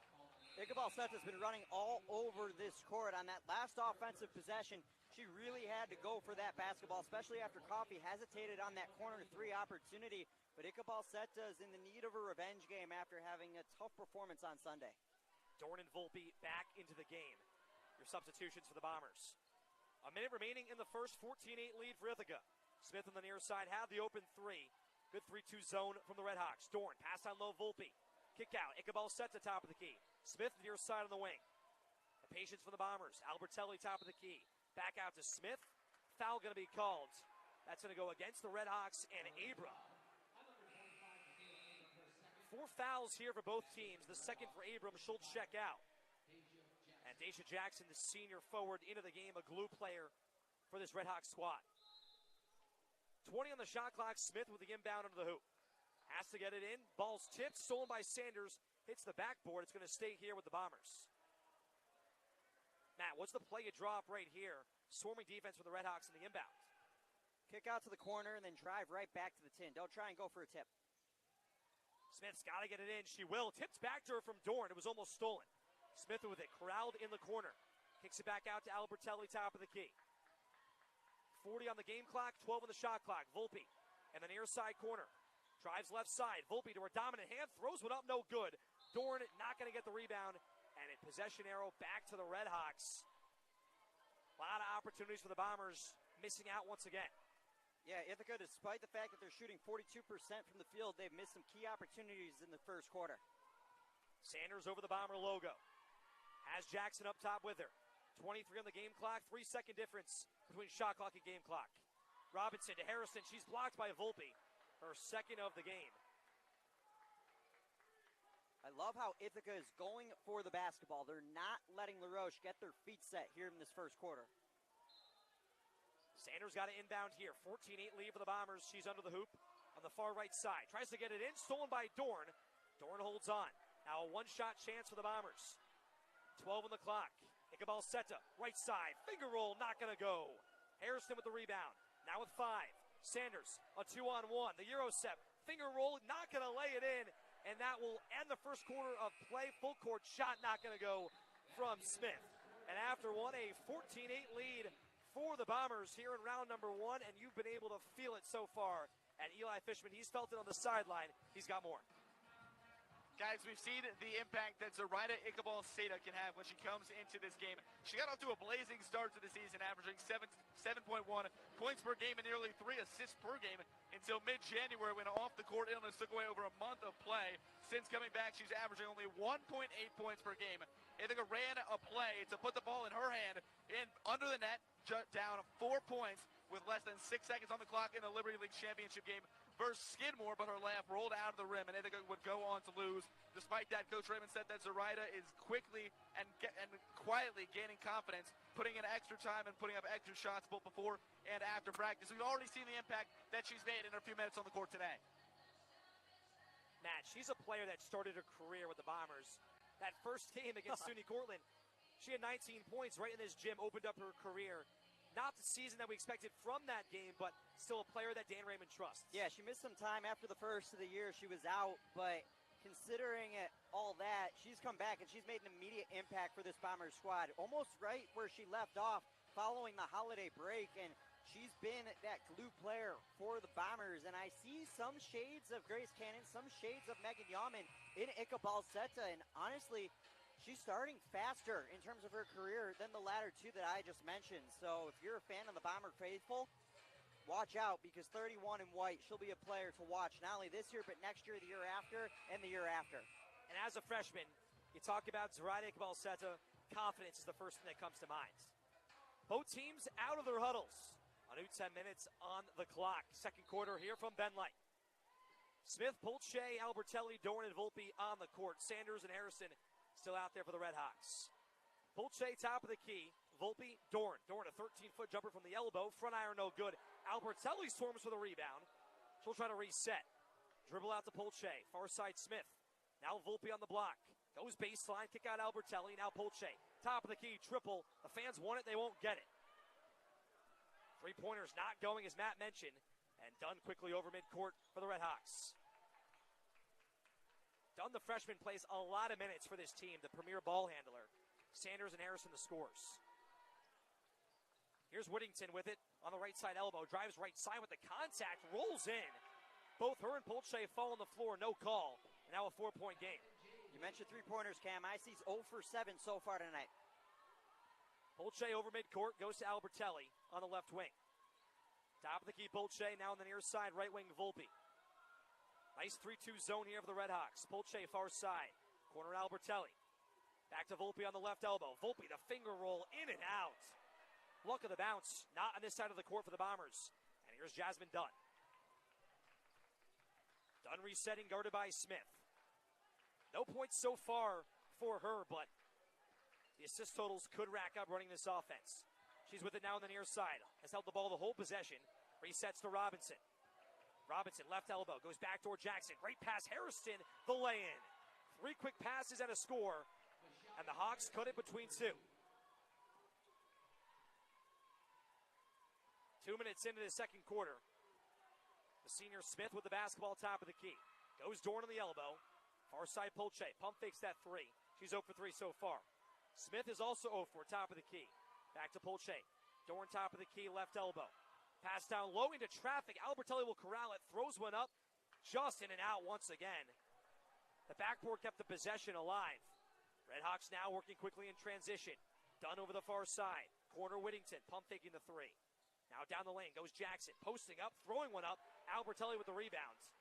Balsetta has been running all over this court. On that last offensive possession, she really had to go for that basketball, especially after Coffey hesitated on that corner 3 opportunity. But Balsetta is in the need of a revenge game after having a tough performance on Sunday. Dorn and Volpe back into the game. Your substitutions for the Bombers. A minute remaining in the first, 14-8 lead for Ithaca. Smith on the near side had the open 3. Good 3-2 zone from the Redhawks. Dorn, pass on low, Volpe. Kick out, Balsetta top of the key. Smith near side on the wing. The patience for the Bombers. Albertelli top of the key. Back out to Smith. Foul going to be called. That's going to go against the Redhawks and Abram. 4 fouls here for both teams. The second for Abram. She'll check out. And Daisha Jackson, the senior forward, into the game, a glue player for this Redhawks squad. 20 on the shot clock. Smith with the inbound under the hoop. Has to get it in. Ball's tipped, stolen by Sanders. Hits the backboard. It's going to stay here with the Bombers. Matt, what's the play you draw up right here? Swarming defense for the Redhawks in the inbound. Kick out to the corner and then drive right back to the tin. Don't try and go for a tip. Smith's got to get it in. She will. Tips back to her from Dorn. It was almost stolen. Smith with it, corralled in the corner. Kicks it back out to Albertelli, top of the key. 40 on the game clock, 12 on the shot clock. Volpe in the near side corner. Drives left side. Volpe to her dominant hand. Throws one up, no good. Dorn not going to get the rebound. And a possession arrow back to the Redhawks. A lot of opportunities for the Bombers. Missing out once again. Yeah, Ithaca, despite the fact that they're shooting 42% from the field, they've missed some key opportunities in the first quarter. Sanders over the Bomber logo. Has Jackson up top with her. 23 on the game clock. 3-second difference between shot clock and game clock. Robinson to Harrison. She's blocked by Volpe. Her second of the game. I love how Ithaca is going for the basketball. They're not letting LaRoche get their feet set here in this first quarter. Sanders got it inbound here. 14-8 lead for the Bombers. She's under the hoop on the far right side. Tries to get it in. Stolen by Dorn. Dorn holds on. Now a one-shot chance for the Bombers. 12 on the clock. Balsetta, right side. Finger roll, not going to go. Harrison with the rebound. Now with 5. Sanders, a 2-on-1. The Euro step. Finger roll, not going to lay it in. And that will end the first quarter of play. Full court shot, not going to go from Smith. And after one, a 14-8 lead for the Bombers here in round number 1. And you've been able to feel it so far. And Eli Fishman, he's felt it on the sideline. He's got more. Guys, we've seen the impact that Zoraida Balsetta can have when she comes into this game. She got off to a blazing start to the season, averaging 7.1 points per game and nearly 3 assists per game until mid-January when off-the-court illness took away over a month of play. Since coming back, she's averaging only 1.8 points per game. Ithaca ran a play to put the ball in her hand and under the net, down 4 points with less than 6 seconds on the clock in the Liberty League Championship game versus Skidmore, but her layup rolled out of the rim, and Ithaca would go on to lose. Despite that, Coach Raymond said that Zoraida is quickly and quietly gaining confidence, putting in extra time and putting up extra shots both before and after practice. We've already seen the impact that she's made in her few minutes on the court today. Matt, she's a player that started her career with the Bombers. That first game against SUNY Cortland, she had 19 points right in this gym, opened up her career. Not the season that we expected from that game, but still a player that Dan Raymond trusts. Yeah, she missed some time after the first of the year. She was out, but considering all that, she's come back and she's made an immediate impact for this Bombers squad. Almost right where she left off following the holiday break, and she's been that glue player for the Bombers. And I see some shades of Grace Cannon, some shades of Megan Yaman in Balsetta, and honestly, she's starting faster in terms of her career than the latter two that I just mentioned. So if you're a fan of the Bomber faithful, watch out, because 31 in white, she'll be a player to watch not only this year, but next year, the year after, and the year after. And as a freshman, you talk about Zoraida Balsetta, confidence is the first thing that comes to mind. Both teams out of their huddles. A new 10 minutes on the clock. Second quarter here from Ben Light. Smith, Polche, Albertelli, Dorn, and Volpe on the court. Sanders and Harrison still out there for the Redhawks. Polche top of the key. Volpe, Dorn. Dorn, a 13-foot jumper from the elbow. Front iron no good. Albertelli swarms for the rebound. She'll try to reset. Dribble out to Polche. Far side Smith. Now Volpe on the block. Goes baseline. Kick out Albertelli. Now Polche. Top of the key. Triple. The fans want it. They won't get it. Three-pointers not going, as Matt mentioned. And Dunn quickly over midcourt for the Redhawks. Dunn, the freshman, plays a lot of minutes for this team, the premier ball handler. Sanders and Harrison, the scores. Here's Whittington with it on the right side elbow. Drives right side with the contact. Rolls in. Both her and Polche fall on the floor. No call. And now a 4-point game. You mentioned three-pointers, Cam. IC's 0 for 7 so far tonight. Polche over midcourt. Goes to Albertelli on the left wing. Top of the key, Polche. Now on the near side, right wing, Volpe. Nice 3-2 zone here for the Redhawks. Polche far side. Corner Albertelli. Back to Volpe on the left elbow. Volpe, the finger roll, in and out. Luck of the bounce. Not on this side of the court for the Bombers. And here's Jasmine Dunn. Dunn resetting, guarded by Smith. No points so far for her, but the assist totals could rack up running this offense. She's with it now on the near side. Has held the ball the whole possession. Resets to Robinson. Robinson, left elbow, goes back toward Jackson. Great pass, Harrison, the lay-in. 3 quick passes and a score, and the Hawks cut it between 2. 2 minutes into the second quarter. The senior Smith with the basketball top of the key. Goes Dorn on the elbow. Far side Polche. Pump fakes that 3. She's 0 for 3 so far. Smith is also 0 for top of the key. Back to Polche. Dorn top of the key, left elbow. Pass down low into traffic. Albertelli will corral it. Throws one up. Just in and out once again. The backboard kept the possession alive. Redhawks now working quickly in transition. Dunn over the far side. Corner Whittington. Pump faking the 3. Now down the lane goes Jackson. Posting up. Throwing one up. Albertelli with the rebounds.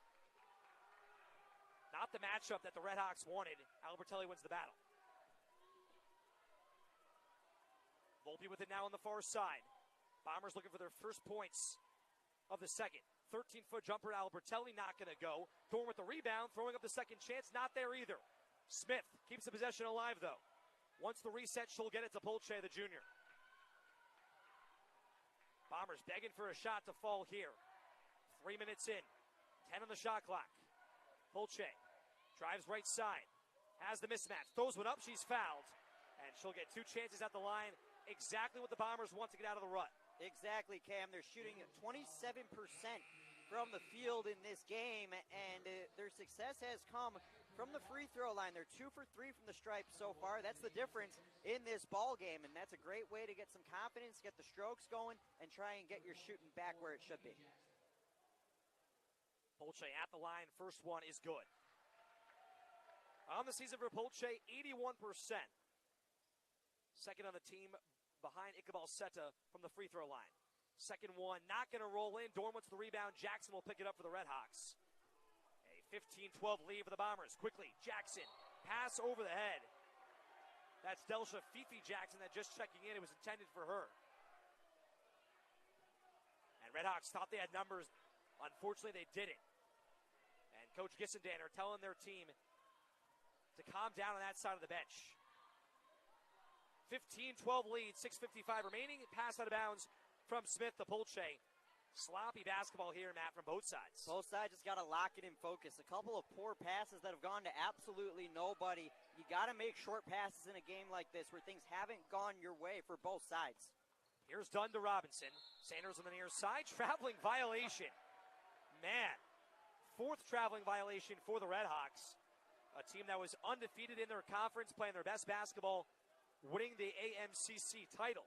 Not the matchup that the Redhawks wanted. Albertelli wins the battle. Volpe with it now on the far side. Bombers looking for their first points of the second. 13-foot jumper, Albertelli not going to go. Dorn with the rebound, throwing up the second chance, not there either. Smith keeps the possession alive, though. Once the reset, she'll get it to Polche, the junior. Bombers begging for a shot to fall here. 3 minutes in, 10 on the shot clock. Polche drives right side, has the mismatch, throws one up, she's fouled. And she'll get 2 chances at the line. Exactly what the Bombers want to get out of the rut. Exactly, Cam. They're shooting 27% from the field in this game, and their success has come from the free throw line. They're 2 for 3 from the stripe so far. That's the difference in this ball game, and that's a great way to get some confidence, get the strokes going, and try and get your shooting back where it should be. Polche at the line. First one is good. On the season for Polche, 81%. Second on the team behind Iqbal Seta from the free throw line. Second one, not going to roll in. Dorn wants the rebound. Jackson will pick it up for the Redhawks. A 15-12 lead for the Bombers. Quickly, Jackson, pass over the head. That's Delsha Fifi Jackson that just checking in. It was intended for her. And Redhawks thought they had numbers. Unfortunately, they didn't. And Coach Gissendaner telling their team to calm down on that side of the bench. 15-12 lead, 6:55 remaining. Pass out of bounds from Smith to Polche. Sloppy basketball here, Matt, from both sides. Both sides just got to lock it in focus. A couple of poor passes that have gone to absolutely nobody. You got to make short passes in a game like this where things haven't gone your way for both sides. Here's Dunn to Robinson. Sanders on the near side. Traveling violation. Man, 4th traveling violation for the Redhawks. A team that was undefeated in their conference, playing their best basketball, winning the AMCC title.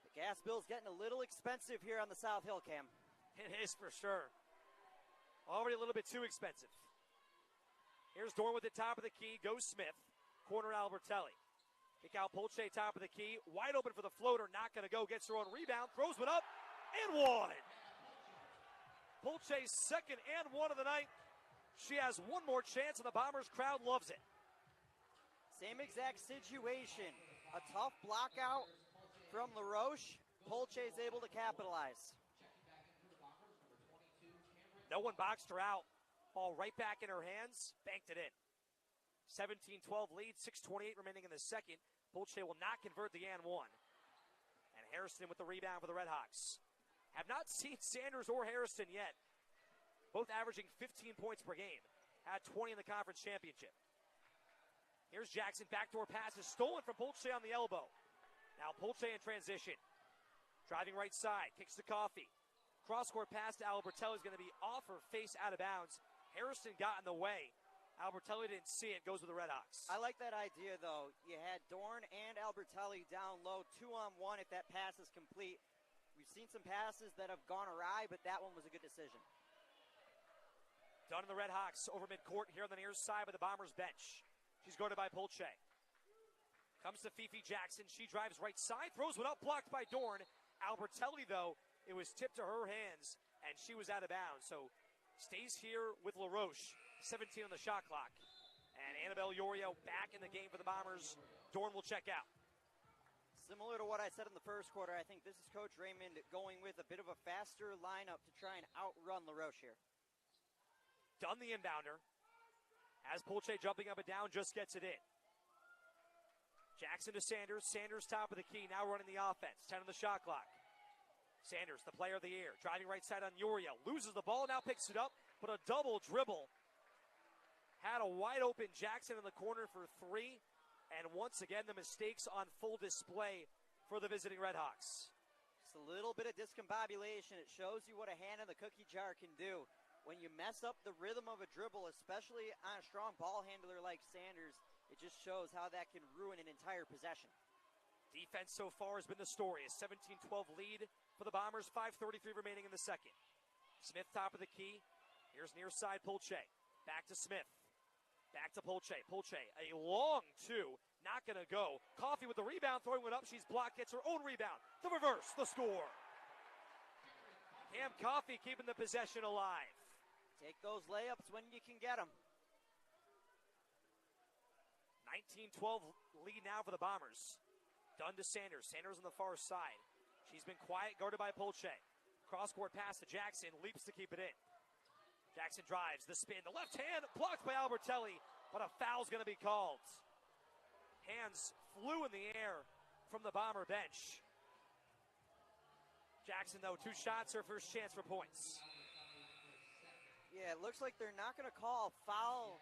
The gas bill's getting a little expensive here on the South Hill, Cam. It is for sure. Already a little bit too expensive. Here's Dorn with the top of the key. Goes Smith. Corner Albertelli. Kick out Polche, top of the key. Wide open for the floater. Not going to go. Gets her own rebound. Throws one up. And one. Polche's second and one of the night. She has one more chance, and the Bombers crowd loves it. Same exact situation. A tough block out from LaRoche. Polche is able to capitalize. No one boxed her out. Ball right back in her hands. Banked it in. 17-12 lead, 6:28 remaining in the second. Polche will not convert the and one. And Harrison with the rebound for the Redhawks. Have not seen Sanders or Harrison yet. Both averaging 15 points per game. Had 20 in the conference championship. Here's Jackson. Backdoor pass is stolen from Polche on the elbow. Now Polche in transition. Driving right side. Kicks to Coffee. Cross-court pass to Albertelli is going to be off her face out of bounds. Harrison got in the way. Albertelli didn't see it. Goes with the Redhawks. I like that idea, though. You had Dorn and Albertelli down low, 2-on-1 if that pass is complete. We've seen some passes that have gone awry, but that one was a good decision. Done in the Redhawks over midcourt here on the near side by the Bombers bench. She's guarded by Polche. Comes to Fifi Jackson. She drives right side, throws one up, blocked by Dorn. Albertelli, though, it was tipped to her hands, and she was out of bounds. So stays here with LaRoche, 17 on the shot clock. And Annabelle Yorio back in the game for the Bombers. Dorn will check out. Similar to what I said in the first quarter, I think this is Coach Raymond going with a bit of a faster lineup to try and outrun LaRoche here. Done the inbounder. As Polche jumping up and down, just gets it in. Jackson to Sanders. Sanders top of the key, now running the offense. 10 on the shot clock. Sanders, the player of the year, driving right side on Yorio. Loses the ball, now picks it up, but a double dribble. Had a wide open Jackson in the corner for three. And once again, the mistakes on full display for the visiting Redhawks. Just a little bit of discombobulation. It shows you what a hand in the cookie jar can do. When you mess up the rhythm of a dribble, especially on a strong ball handler like Sanders, it just shows how that can ruin an entire possession. Defense so far has been the story. A 17-12 lead for the Bombers, 5:33 remaining in the second. Smith top of the key. Here's near side Polche. Back to Smith. Back to Polche. Polche, a long two. Not going to go. Coffee with the rebound, throwing one up. She's blocked, gets her own rebound. The reverse, the score. Cam Coffee keeping the possession alive. Take those layups when you can get them. 19-12 lead now for the Bombers. Done to Sanders. Sanders on the far side. She's been quiet, guarded by Polche. Cross-court pass to Jackson. Leaps to keep it in. Jackson drives, the spin. The left hand blocked by Albertelli, but a foul's going to be called. Hands flew in the air from the Bomber bench. Jackson, though, 2 shots, her first chance for points. Yeah, it looks like they're not going to call a foul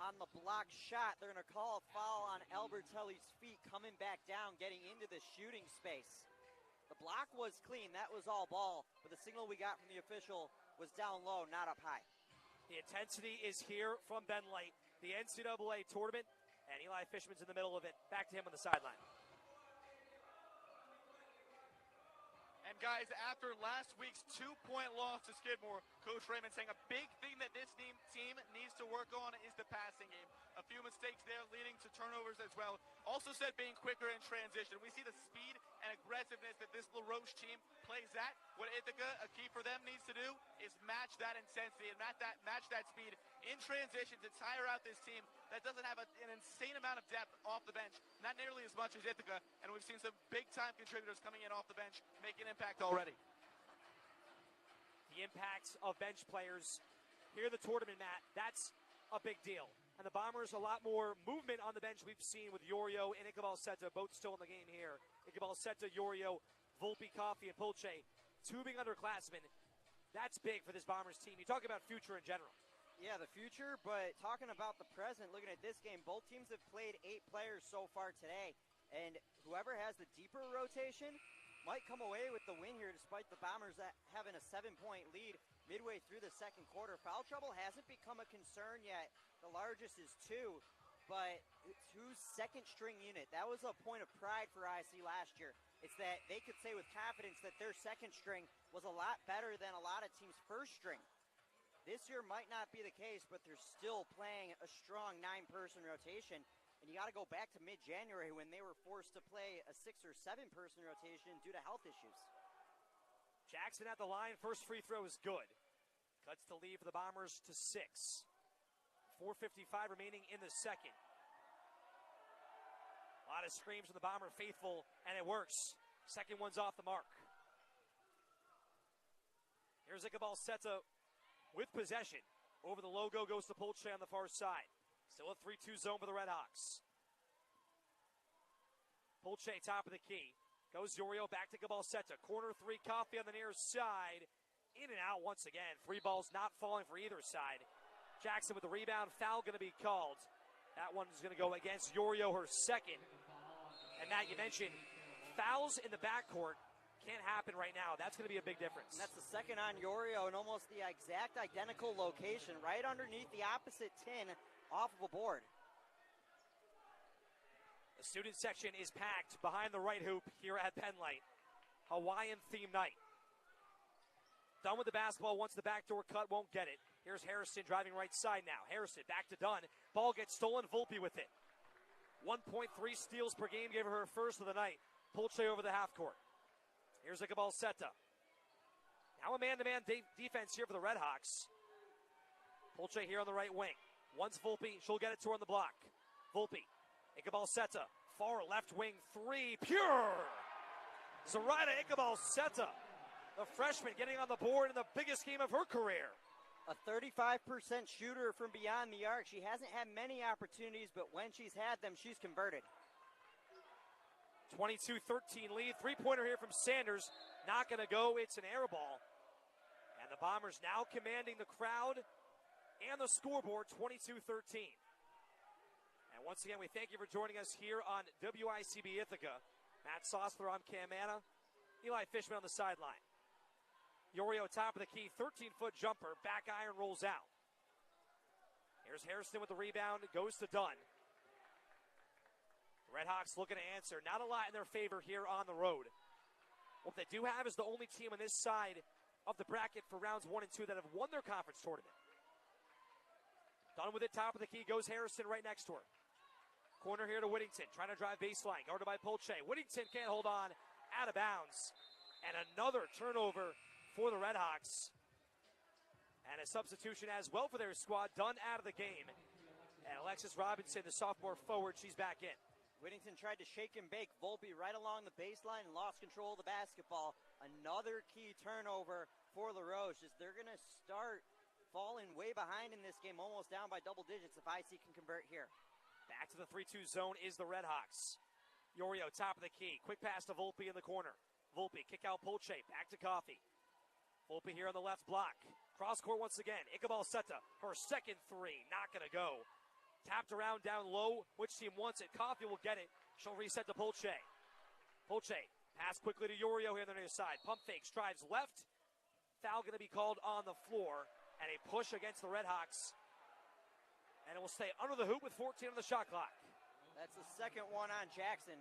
on the block shot. They're going to call a foul on Albertelli's feet coming back down, getting into the shooting space. The block was clean. That was all ball, but the signal we got from the official was down low, not up high. The intensity is here from Ben Light, the NCAA tournament, and Eli Fishman's in the middle of it. Back to him on the sideline. And guys, after last week's 2-point loss to Skidmore, Coach Raymond saying a big thing that this team needs to work on is the passing game. A few mistakes there leading to turnovers as well. Also said being quicker in transition. We see the speed and aggressiveness that this LaRoche team plays at. What Ithaca, a key for them, needs to do is match that intensity and match that speed in transition to tire out this team that doesn't have an insane amount of depth off the bench. Not nearly as much as Ithaca, and we've seen some big-time contributors coming in off the bench making impact already. The impact of bench players here in the tournament, Matt, that's a big deal. And the Bombers, a lot more movement on the bench we've seen with Yorio and Icabal-Seta, both still in the game here. Icabal-Seta, Yorio, Volpe, Coffee, and Polche, 2 being underclassmen. That's big for this Bombers team. You talk about future in general. Yeah, the future, but talking about the present, looking at this game, both teams have played 8 players so far today. And whoever has the deeper rotation might come away with the win here despite the Bombers having a 7-point lead midway through the second quarter. Foul trouble hasn't become a concern yet. The largest is 2, but 2's second-string unit. That was a point of pride for IC last year. It's that they could say with confidence that their second string was a lot better than a lot of teams' first string. This year might not be the case, but they're still playing a strong 9-person rotation. And you got to go back to mid-January when they were forced to play a 6 or 7-person rotation due to health issues. Jackson at the line. First free throw is good. Cuts the lead for the Bombers to 6. 4:55 remaining in the second. lot of screams from the Bomber faithful, and it works. Second one's off the mark. Here's Iqbal Seta with possession. Over the logo goes to Polche on the far side. Still a 3-2 zone for the Redhawks. Polche top of the key. Goes Yorio back to Iqbal Seta. Corner three, Coffee on the near side. In and out once again. Three balls not falling for either side. Jackson with the rebound. Foul going to be called. That one's going to go against Yorio, her second. And Matt, you mentioned fouls in the backcourt can't happen right now. That's going to be a big difference. And that's the second on Yorio in almost the exact identical location, right underneath the opposite tin off of a board. The student section is packed behind the right hoop here at Penlight. Hawaiian theme night. Dunn with the basketball, wants the backdoor cut, won't get it. Here's Harrison driving right side now. Harrison back to Dunn. Ball gets stolen, Volpe with it. 1.3 steals per game, gave her her first of the night. Polche over the half court. Here's Iqbal Seta. Now a man-to-man defense here for the Redhawks. Polche here on the right wing. Once Volpe, she'll get it to her on the block. Volpe, Iqbal Seta, far left wing three, pure! Zoraida Iqbal Seta, the freshman getting on the board in the biggest game of her career. A 35% shooter from beyond the arc. She hasn't had many opportunities, but when she's had them, she's converted. 22-13 lead. Three-pointer here from Sanders. Not going to go. It's an air ball. And the Bombers now commanding the crowd and the scoreboard, 22-13. And once again, we thank you for joining us here on WICB Ithaca. Matt Sossler, I'm Cam Anna. Eli Fishman on the sideline. Yorio top of the key, 13-foot jumper. Back iron rolls out. Here's Harrison with the rebound. It goes to Dunn. The Redhawks looking to answer. Not a lot in their favor here on the road. What they do have is the only team on this side of the bracket for rounds 1 and 2 that have won their conference tournament. Dunn with it, top of the key, goes Harrison right next to her. Corner here to Whittington, trying to drive baseline, guarded by Polche. Whittington can't hold on, out of bounds. And another turnover for the Redhawks. And a substitution as well for their squad, Dunn out of the game. And Alexis Robinson, the sophomore forward, she's back in. Whittington tried to shake and bake Volpe right along the baseline and lost control of the basketball. Another key turnover for La Roche as they're going to start falling way behind in this game, almost down by double digits if IC can convert here. Back to the 3-2 zone is the Redhawks. Yorio, top of the key. Quick pass to Volpe in the corner. Volpe, kick out Polche, back to Coffee. Volpe here on the left block. Cross court once again. Iqbal Seta, her second three, not going to go. Tapped around down low. Which team wants it? Coffee will get it. She'll reset to Polche. Polche, pass quickly to Yorio here on the near side. Pump fakes, drives left. Foul going to be called on the floor. And a push against the Redhawks. And it will stay under the hoop with 14 on the shot clock. That's the second one on Jackson.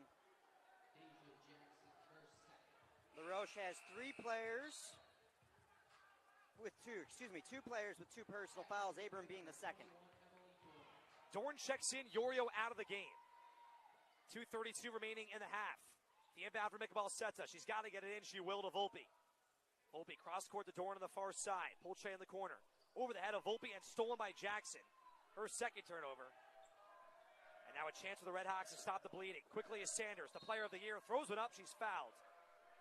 La Roche has two players with two personal fouls, Abram being the second. Dorn checks in, Yorio out of the game. 2:32 remaining in the half. The inbound from Iqbal Seta. She's got to get it in. She will to Volpe. Volpe cross court to Dorn on the far side. Polche in the corner. Over the head of Volpe and stolen by Jackson. Her second turnover. And now a chance for the Redhawks to stop the bleeding. Quickly as Sanders, the player of the year, throws it up. She's fouled.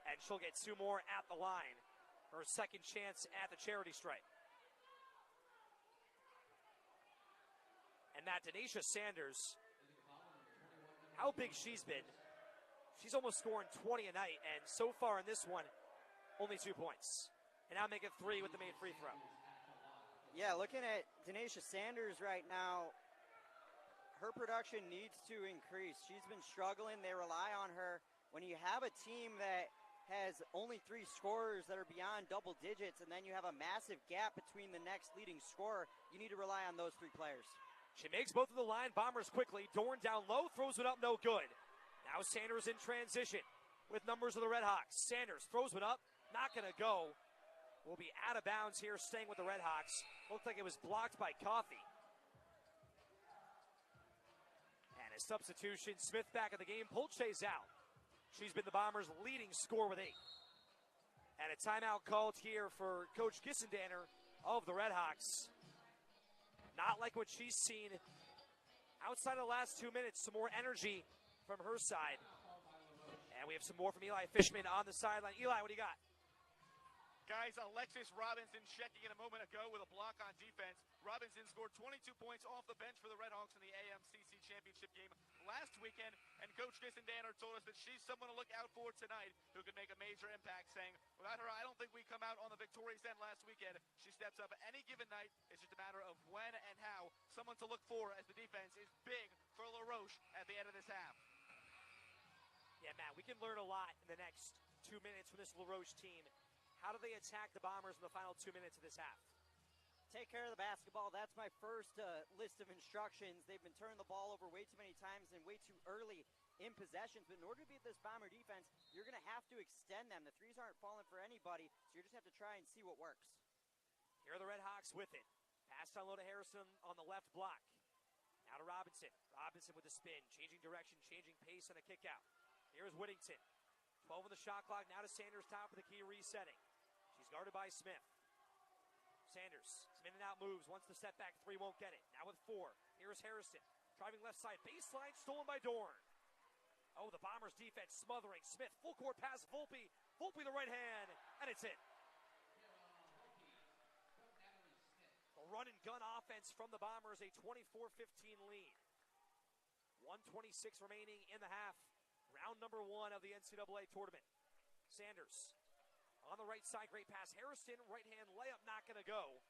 And she'll get two more at the line. Her second chance at the charity stripe. And that Denisha Sanders, how big she's been. She's almost scoring 20 a night, and so far in this one, only 2 points. And now make it 3 with the main free throw. Yeah, looking at Denisha Sanders right now, her production needs to increase. She's been struggling. They rely on her. When you have a team that has only 3 scorers that are beyond double digits, and then you have a massive gap between the next leading scorer, you need to rely on those 3 players. She makes both of the line. Bombers quickly. Dorn down low, throws it up, no good. Now Sanders in transition with numbers of the Redhawks. Sanders throws it up, not going to go. Will be out of bounds here, staying with the Redhawks. Looked like it was blocked by Coffee. And a substitution. Smith back in the game. Polche's out. She's been the Bombers' leading scorer with 8. And a timeout called here for Coach Gissendaner of the Redhawks. Not like what she's seen outside of the last 2 minutes. Some more energy from her side. And we have some more from Eli Fishman on the sideline. Eli, what do you got? Guys, Alexis Robinson checking in a moment ago with a block on defense. Robinson scored 22 points off the bench for the Redhawks in the AMCC championship game last weekend, and Coach Kristen Danner told us that she's someone to look out for tonight who could make a major impact, saying, without her, I don't think we come out on the victorious end last weekend. She steps up any given night. It's just a matter of when and how. Someone to look for as the defense is big for LaRoche at the end of this half. Yeah, Matt, we can learn a lot in the next 2 minutes from this LaRoche team. How do they attack the Bombers in the final 2 minutes of this half? Take care of the basketball. That's my first list of instructions. They've been turning the ball over way too many times and way too early in possessions. But in order to beat this Bomber defense, you're going to have to extend them. The threes aren't falling for anybody, so you just have to try and see what works. Here are the Redhawks with it. Pass down low to Harrison on the left block. Now to Robinson. Robinson with the spin, changing direction, changing pace, and a kick out. Here's Whittington. 12 on the shot clock. Now to Sanders, top of the key, resetting. She's guarded by Smith. Sanders, some in and out moves. Once the step back three, won't get it. Now with 4. Here's Harrison. Driving left side. Baseline stolen by Dorn. Oh, the Bombers defense smothering. Smith, full court pass. Volpe. Volpe the right hand. And it's in. A run and gun offense from the Bombers. A 24-15 lead. 1:26 remaining in the half. Round number 1 of the NCAA tournament. Sanders. On the right side, great pass. Harrison, right-hand layup, not going to go.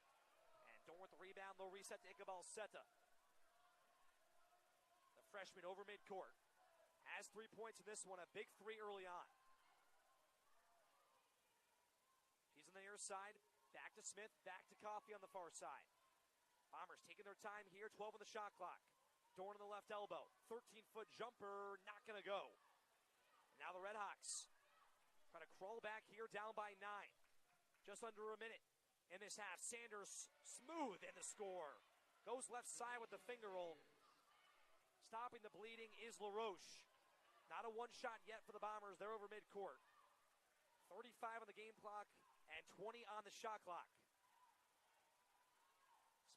And Dorn with the rebound, low reset to Iqbal Seta. The freshman over midcourt. Has 3 points in this one, a big 3 early on. She's on the near side. Back to Smith, back to Coffey on the far side. Bombers taking their time here, 12 on the shot clock. Dorn on the left elbow. 13-foot jumper, not going to go. And now the Redhawks. Trying to crawl back here, down by 9. Just under a minute in this half. Sanders smooth in the score. Goes left side with the finger roll. Stopping the bleeding is LaRoche. Not a one-shot yet for the Bombers. They're over midcourt. 35 on the game clock and 20 on the shot clock.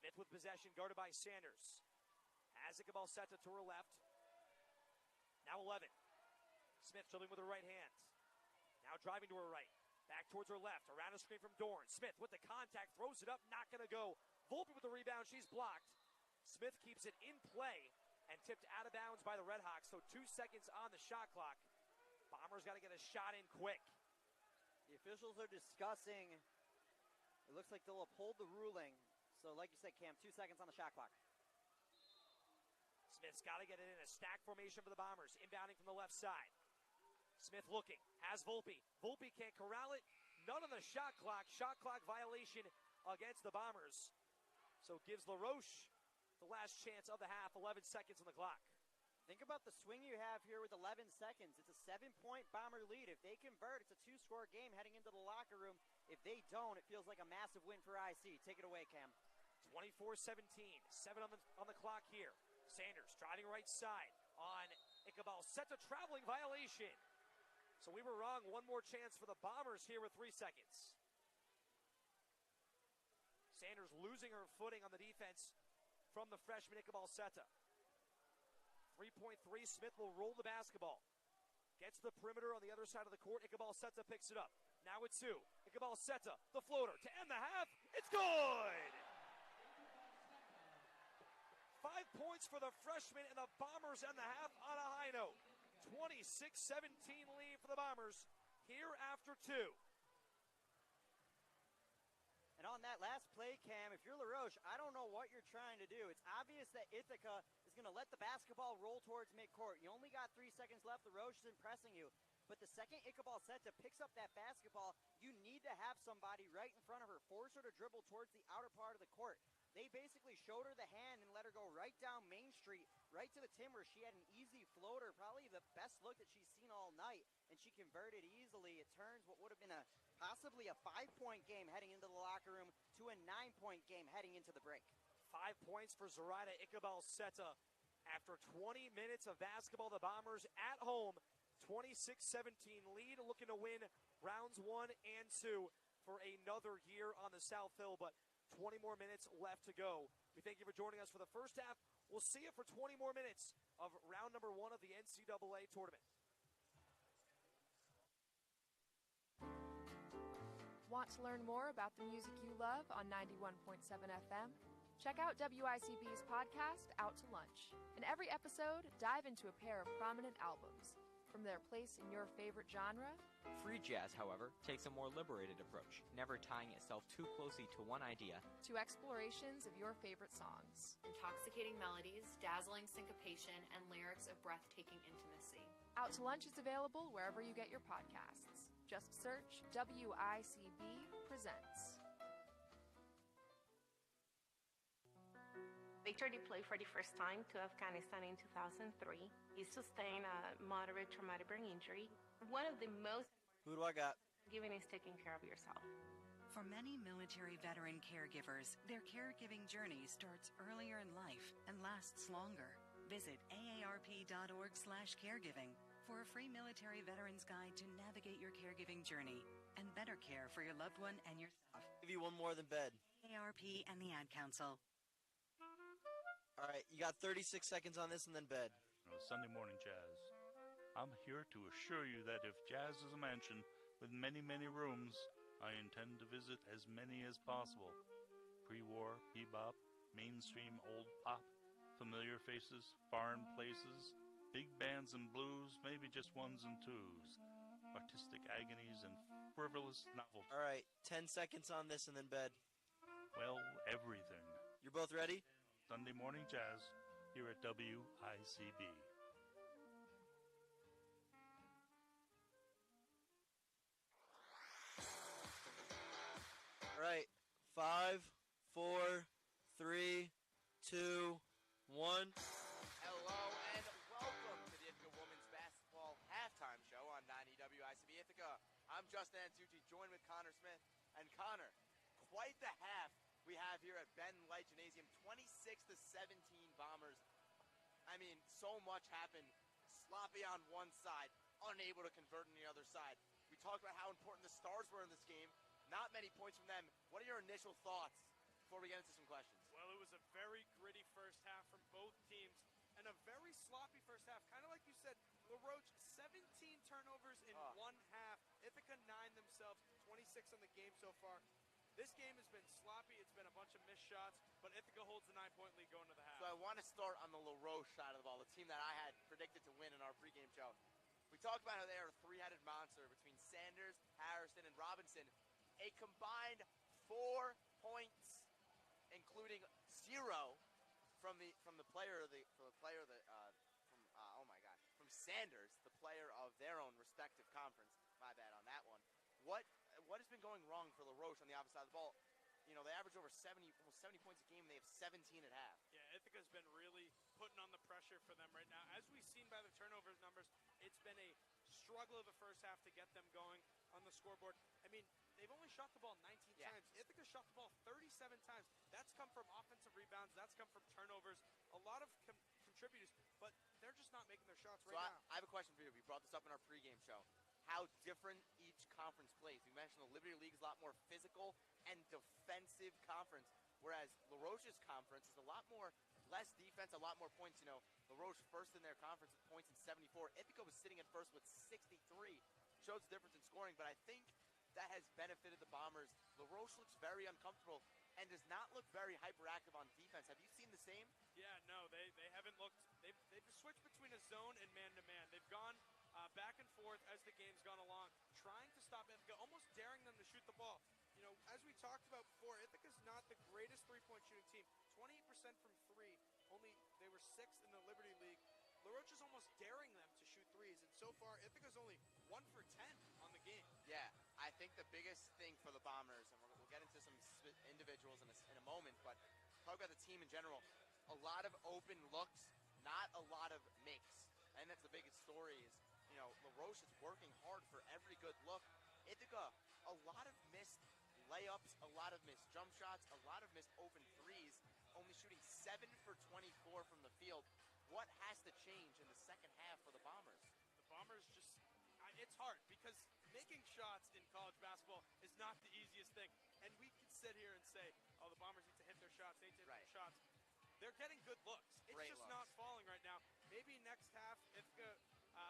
Smith with possession, guarded by Sanders. Has Iqbal Seta to her left. Now 11. Smith dribbling with her right hand. Now driving to her right. Back towards her left. Around a screen from Dorn. Smith with the contact. Throws it up. Not going to go. Volpe with the rebound. She's blocked. Smith keeps it in play and tipped out of bounds by the Redhawks. So 2 seconds on the shot clock. Bombers got to get a shot in quick. The officials are discussing. It looks like they'll uphold the ruling. So like you said, Cam, 2 seconds on the shot clock. Smith's got to get it in a stack formation for the Bombers. Inbounding from the left side. Smith looking, has Volpe. Volpe can't corral it. None on the shot clock. Shot clock violation against the Bombers. So gives LaRoche the last chance of the half. 11 seconds on the clock. Think about the swing you have here with 11 seconds. It's a 7-point Bomber lead. If they convert, it's a 2-score game heading into the locker room. If they don't, it feels like a massive win for IC. Take it away, Cam. 24-17. 7 on the clock here. Sanders driving right side on Iqbal Seta, traveling violation. So we were wrong. One more chance for the Bombers here with 3 seconds. Sanders losing her footing on the defense from the freshman Iqbal Seta. 3.3, Smith will roll the basketball. Gets the perimeter on the other side of the court. Iqbal Seta picks it up. Now it's 2. Iqbal Seta, the floater to end the half. It's good! 5 points for the freshman, and the Bombers end the half on a high note. 26-17 lead for the Bombers here after 2. And on that last play, Cam, if you're LaRoche, I don't know what you're trying to do. It's obvious that Ithaca is going to let the basketball roll towards midcourt. You only got 3 seconds left. LaRoche is impressing you. But the second Iqbal Seta picks up that basketball, you need to have somebody right in front of her. Force her to dribble towards the outer part of the court. They basically showed her the hand and let her go right down Main Street, right to the timber. She had an easy floater, probably the best look that she's seen all night, and she converted easily. It turns what would have been possibly a 5-point game heading into the locker room to a 9-point game heading into the break. 5 points for Zoraida Iqbal Seta. After 20 minutes of basketball, the Bombers at home, 26-17 lead, looking to win rounds 1 and 2 for another year on the South Hill. But 20 more minutes left to go. We thank you for joining us for the first half. We'll see you for 20 more minutes of round number 1 of the NCAA tournament. Want to learn more about the music you love on 91.7 FM? Check out WICB's podcast, Out to Lunch. In every episode, dive into a pair of prominent albums. From their place in your favorite genre, Free jazz, however, takes a more liberated approach, never tying itself too closely to one idea, to explorations of your favorite songs. Intoxicating melodies, dazzling syncopation, and lyrics of breathtaking intimacy. Out to Lunch is available wherever you get your podcasts. Just search WICB Presents. Victor deployed for the first time to Afghanistan in 2003. He sustained a moderate traumatic brain injury. One of the most Who do I got? giving is taking care of yourself. For many military veteran caregivers, their caregiving journey starts earlier in life and lasts longer. Visit aarp.org/caregiving for a free military veterans guide to navigate your caregiving journey and better care for your loved one and yourself. Give you one more than bed. AARP and the Ad Council. All right, you got 36 seconds on this and then bed. Sunday Morning Jazz. I'm here to assure you that if jazz is a mansion with many, many rooms, I intend to visit as many as possible. Pre-war, bebop, mainstream old pop, familiar faces, foreign places, big bands and blues, maybe just ones and twos, artistic agonies and frivolous novelties. All right, 10 seconds on this and then bed. Well, everything. You're both ready? Sunday Morning Jazz here at WICB. All right, 5, 4, 3, 2, 1. Hello and welcome to the Ithaca Women's Basketball Halftime Show on 90 WICB Ithaca. I'm Justin Antucci, joined with Connor Smith. And Connor, quite the half we have here at Ben Light Gymnasium, 26-17 Bombers. I mean, so much happened. Sloppy on one side, unable to convert on the other side. We talked about how important the Stars were in this game. Not many points from them. What are your initial thoughts before we get into some questions? Well, it was a very gritty first half from both teams and a very sloppy first half. Kind of like you said, LaRoche, 17 turnovers in one half. Ithaca 9 themselves, 26 on the game so far. This game has been sloppy. It's been a bunch of missed shots, but Ithaca holds the 9-point lead going to the half. So I want to start on the LaRoche side of the ball, the team that I had predicted to win in our pregame show. We talked about how they are a three-headed monster between Sanders, Harrison, and Robinson. A combined 4 points, including 0 from Sanders, the player of their own respective conference. My bad on that one. What has been going wrong for LaRoche on the opposite side of the ball? You know, they average over almost 70 points a game, and they have 17 at half. Yeah, Ithaca's been really putting on the pressure for them right now. As we've seen by the turnover numbers, it's been a struggle of the first half to get them going on the scoreboard. I mean, they've only shot the ball 19 times. Ithaca shot the ball 37 times. That's come from offensive rebounds. That's come from turnovers. A lot of contributors, but they're just not making their shots right now. I have a question for you. We brought this up in our pregame show. How different each conference plays. We mentioned the Liberty League is a lot more physical and defensive conference, whereas LaRoche's conference is a lot more less defense, a lot more points. You know, LaRoche first in their conference with points in 74. Ithaca was sitting at first with 63. Shows the difference in scoring, but I think that has benefited the Bombers. LaRoche looks very uncomfortable and does not look very hyperactive on defense. Have you seen the same? Yeah, no, they haven't looked. They've switched between a zone and man-to-man. They've gone back and forth as the game's gone along, trying to stop Ithaca, almost daring them to shoot the ball. You know, as we talked about before, Ithaca's not the greatest three-point shooting team. 28% from three. They were 6th in the Liberty League. LaRoche is almost daring them to shoot threes, and so far, Ithaca's only 1 for 10 on the game. Yeah, I think the biggest thing for the Bombers, and we'll get into some individuals in a moment, but talk about the team in general. A lot of open looks, not a lot of makes. And that's the biggest story is, you know, LaRoche is working hard for every good look. Ithaca, a lot of missed layups, a lot of missed jump shots, a lot of missed open threes, only shooting 7 for 24 from the field. What has to change in the second half for the Bombers? The Bombers just, it's hard because making shots in college basketball is not the easiest thing. And we can say sit here and say, oh, the Bombers need to hit their shots, they need to hit Right. their shots. They're getting good looks. It's Great just looks. not falling right now. Maybe next half, Ithaca,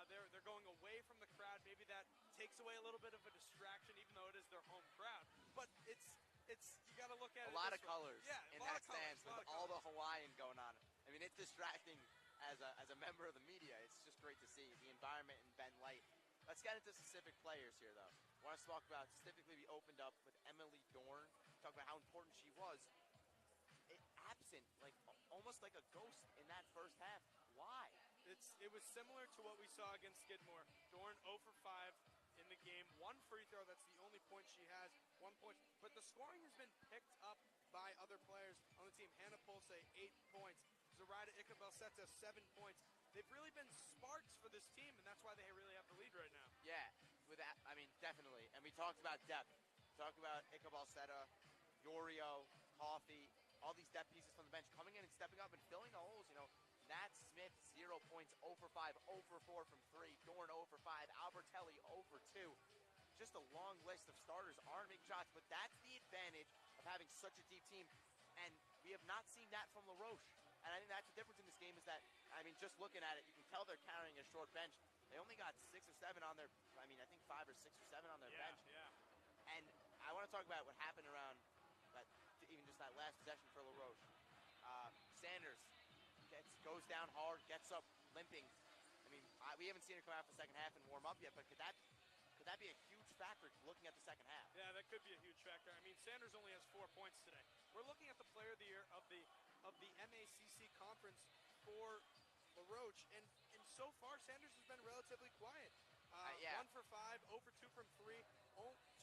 they're going away from the crowd. Maybe that takes away a little bit of a distraction, even though it is their home crowd. But it's you got to look at A it lot this of way. colors Yeah, in a lot that of colors, stands a lot with of all the colors. Hawaiian going on. I mean, it's distracting as a member of the media. It's just great to see the environment in Ben Light. Let's get into specific players here, though. I want to talk about, specifically, we opened up with Emily Dorn, talk about how important she was. Absent, like almost like a ghost in that first half. Why? It was similar to what we saw against Skidmore. Dorn 0 for 5 in the game. 1 free throw, that's the only point she has. 1 point. But the scoring has been picked up by other players on the team. Hannah Pulse, 8 points. Zoraida Icabelseta, 7 points. They've really been sparks for this team, and that's why they really have the lead right now. Yeah, with that, I mean, definitely. And we talked about depth. Talked about Icabelseta, Yorio, Coffee, all these depth pieces from the bench coming in and stepping up and filling the holes. You know, Nat Smith, 0 points, 0 for 5, 0 for 4 from 3. Dorn, 0 for 5. Albertelli, 0 for 2. Just a long list of starters aren't making shots, but that's the advantage of having such a deep team. And we have not seen that from LaRoche. And I think that's the difference in this game is that, I mean, just looking at it, you can tell they're carrying a short bench. They only got 6 or 7 on their, I mean, I think 5 or 6 or 7 on their bench. Yeah. And I want to talk about what happened around that, even just that last possession for LaRoche. Sanders goes down hard, gets up limping. I mean, we haven't seen her come out for the second half and warm up yet, but could that be a huge factor looking at the second half? Yeah, that could be a huge factor. I mean, Sanders only has 4 points today. We're looking at the player of the year of the MACC conference for LaRoche, and so far Sanders has been relatively quiet. 1 for 5, 0 for 2 from 3,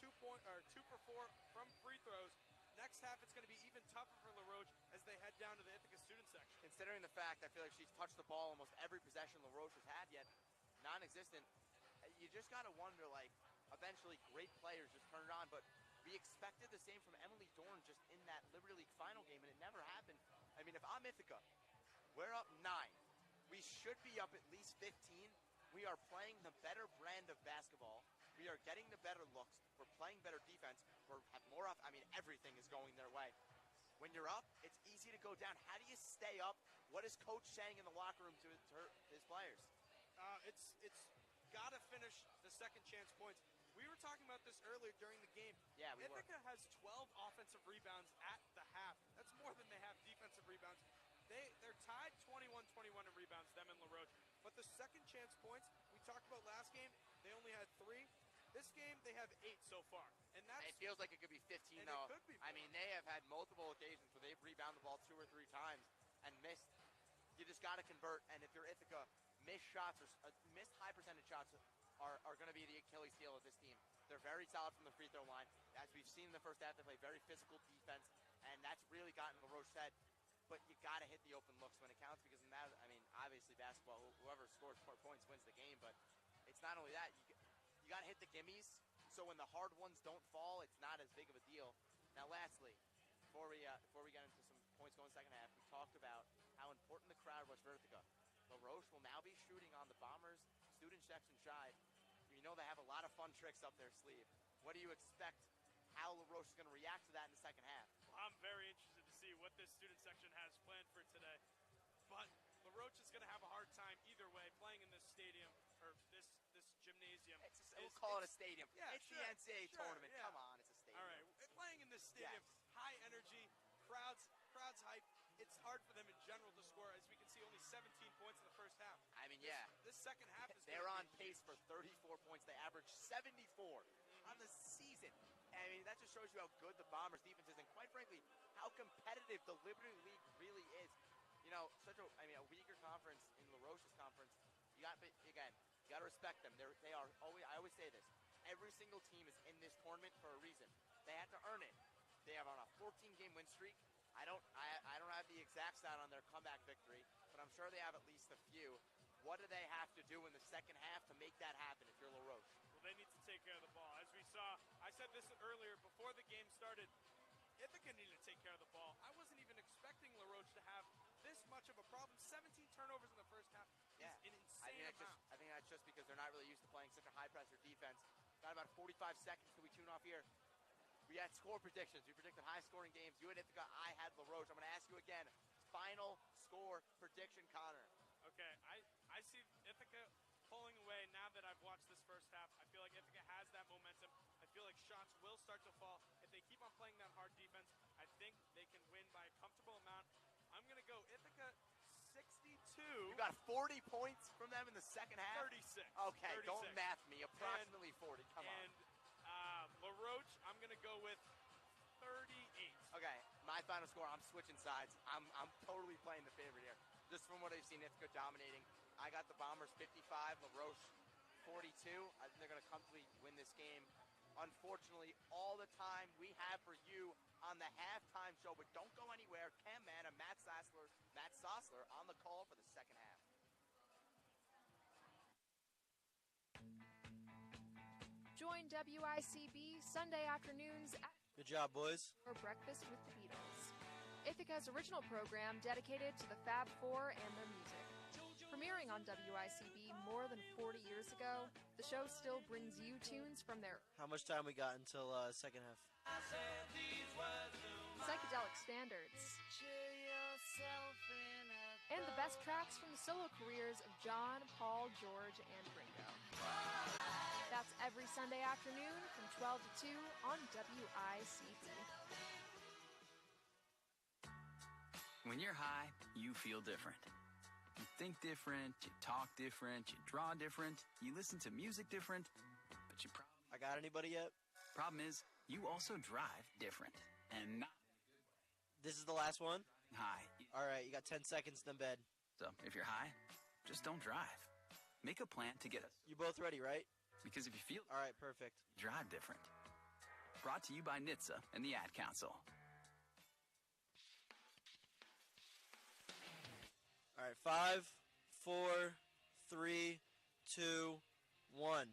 2 for 4 from free throws. Next half, it's going to be even tougher for LaRoche as they head down to the Ithaca student section. Considering the fact, I feel like she's touched the ball almost every possession LaRoche has had yet, non-existent. You just got to wonder, like, eventually great players just turn it on, but we expected the same from Emily Dorn just in that Liberty League final game, and it never happened. I mean, if I'm Ithaca, we're up 9. We should be up at least 15. We are playing the better brand of basketball. We are getting the better looks. We're playing better defense. We're have more off. I mean, everything is going their way. When you're up, it's easy to go down. How do you stay up? What is Coach saying in the locker room to his players? It's got to finish the second chance points. We were talking about this earlier during the game. Yeah, we were. Ithaca has 12 offensive rebounds at the half. That's more than they have defensive rebounds. They're tied 21-21 in rebounds, them and LaRoche. But the second chance points, we talked about last game, they only had 3. This game, they have 8 so far. And that's, it feels like it could be 15, and though. It could be I mean, they have had multiple occasions where they've rebounded the ball 2 or 3 times and missed. You just got to convert. And if you're Ithaca, missed shots or missed high percentage shots are going to be the Achilles heel of this team. They're very solid from the free throw line. As we've seen in the first half, they play very physical defense, and that's really gotten LaRoche's head. But you got to hit the open looks when it counts because in that, I mean, obviously basketball, whoever scores more points wins the game. But it's not only that, you got to hit the gimmies. So when the hard ones don't fall, it's not as big of a deal. Now, lastly, before we get into some points going second half, we talked about how important the crowd was for Ithaca. LaRoche will now be shooting on the Bombers' student section side. You know they have a lot of fun tricks up their sleeve. What do you expect? How LaRoche is going to react to that in the second half? Well, I'm very interested to see what this student section has planned for today. But LaRoche is going to have a hard time either way playing in this stadium or this gymnasium. We'll call it a stadium. Yeah, it's the NCAA tournament. Yeah. Come on, it's a stadium. All right, playing in this stadium, high energy, crowds hype. It's hard for them in general to score. As we can see, only 17 points in the first half. I mean, This second half is they're on pace for 34 points. They average 74 on the season. I mean, that just shows you how good the Bombers' defense is, and quite frankly, how competitive the Liberty League really is. You know, a weaker conference in LaRoche's conference. You got to respect them. They are always. I always say this. Every single team is in this tournament for a reason. They have to earn it. They have on a 14-game win streak. I don't have the exact stat on their comeback victory, but I'm sure they have at least a few. What do they have to do in the second half to make that happen if you're LaRoche? Well, they need to take care of the ball. As we saw, I said this earlier before the game started, Ithaca needed to take care of the ball. I wasn't even expecting LaRoche to have this much of a problem. 17 turnovers in the first half is an insane amount. I think that's just because they're not really used to playing such a high-pressure defense. Got about 45 seconds till we tune off here. We had score predictions. We predicted high-scoring games. You had Ithaca, I had LaRoche. I'm going to ask you again. Final score prediction, Connor. Okay, I see Ithaca pulling away now that I've watched this first half. I feel like Ithaca has that momentum. I feel like shots will start to fall. If they keep on playing that hard defense, I think they can win by a comfortable amount. I'm going to go Ithaca 62. You got 40 points from them in the second half? 36. Okay, 36. don't math me. Approximately 40. Come on. And LaRoche, I'm going to go with 38. Okay, my final score, I'm switching sides. I'm totally playing the favorite here. Just from what I've seen, Ithaca dominating. I got the Bombers 55, LaRoche 42. I think they're going to comfortably win this game. Unfortunately, all the time we have for you on the halftime show, but don't go anywhere. Cam Manna, Matt Sossler on the call for the second half. Join WICB Sunday afternoons Good job, boys. for Breakfast with the Beatles. Ithaca's original program dedicated to the Fab Four and their music. Premiering on WICB more than 40 years ago, the show still brings you tunes from their How much time we got until second half? psychedelic standards and the best tracks from the solo careers of John, Paul, George, and Ringo. That's every Sunday afternoon from 12 to 2 on WICB. When you're high, you feel different. You think different, you talk different, you draw different, you listen to music different, but you I got anybody yet? Problem is, you also drive different. And not This is the last one? high. All right, you got 10 seconds in bed. So, if you're high, just don't drive. Make a plan to get us. You both ready, right? Because if you feel all right, perfect. Drive different. Brought to you by NHTSA and the Ad Council. All right, 5, 4, 3, 2, 1.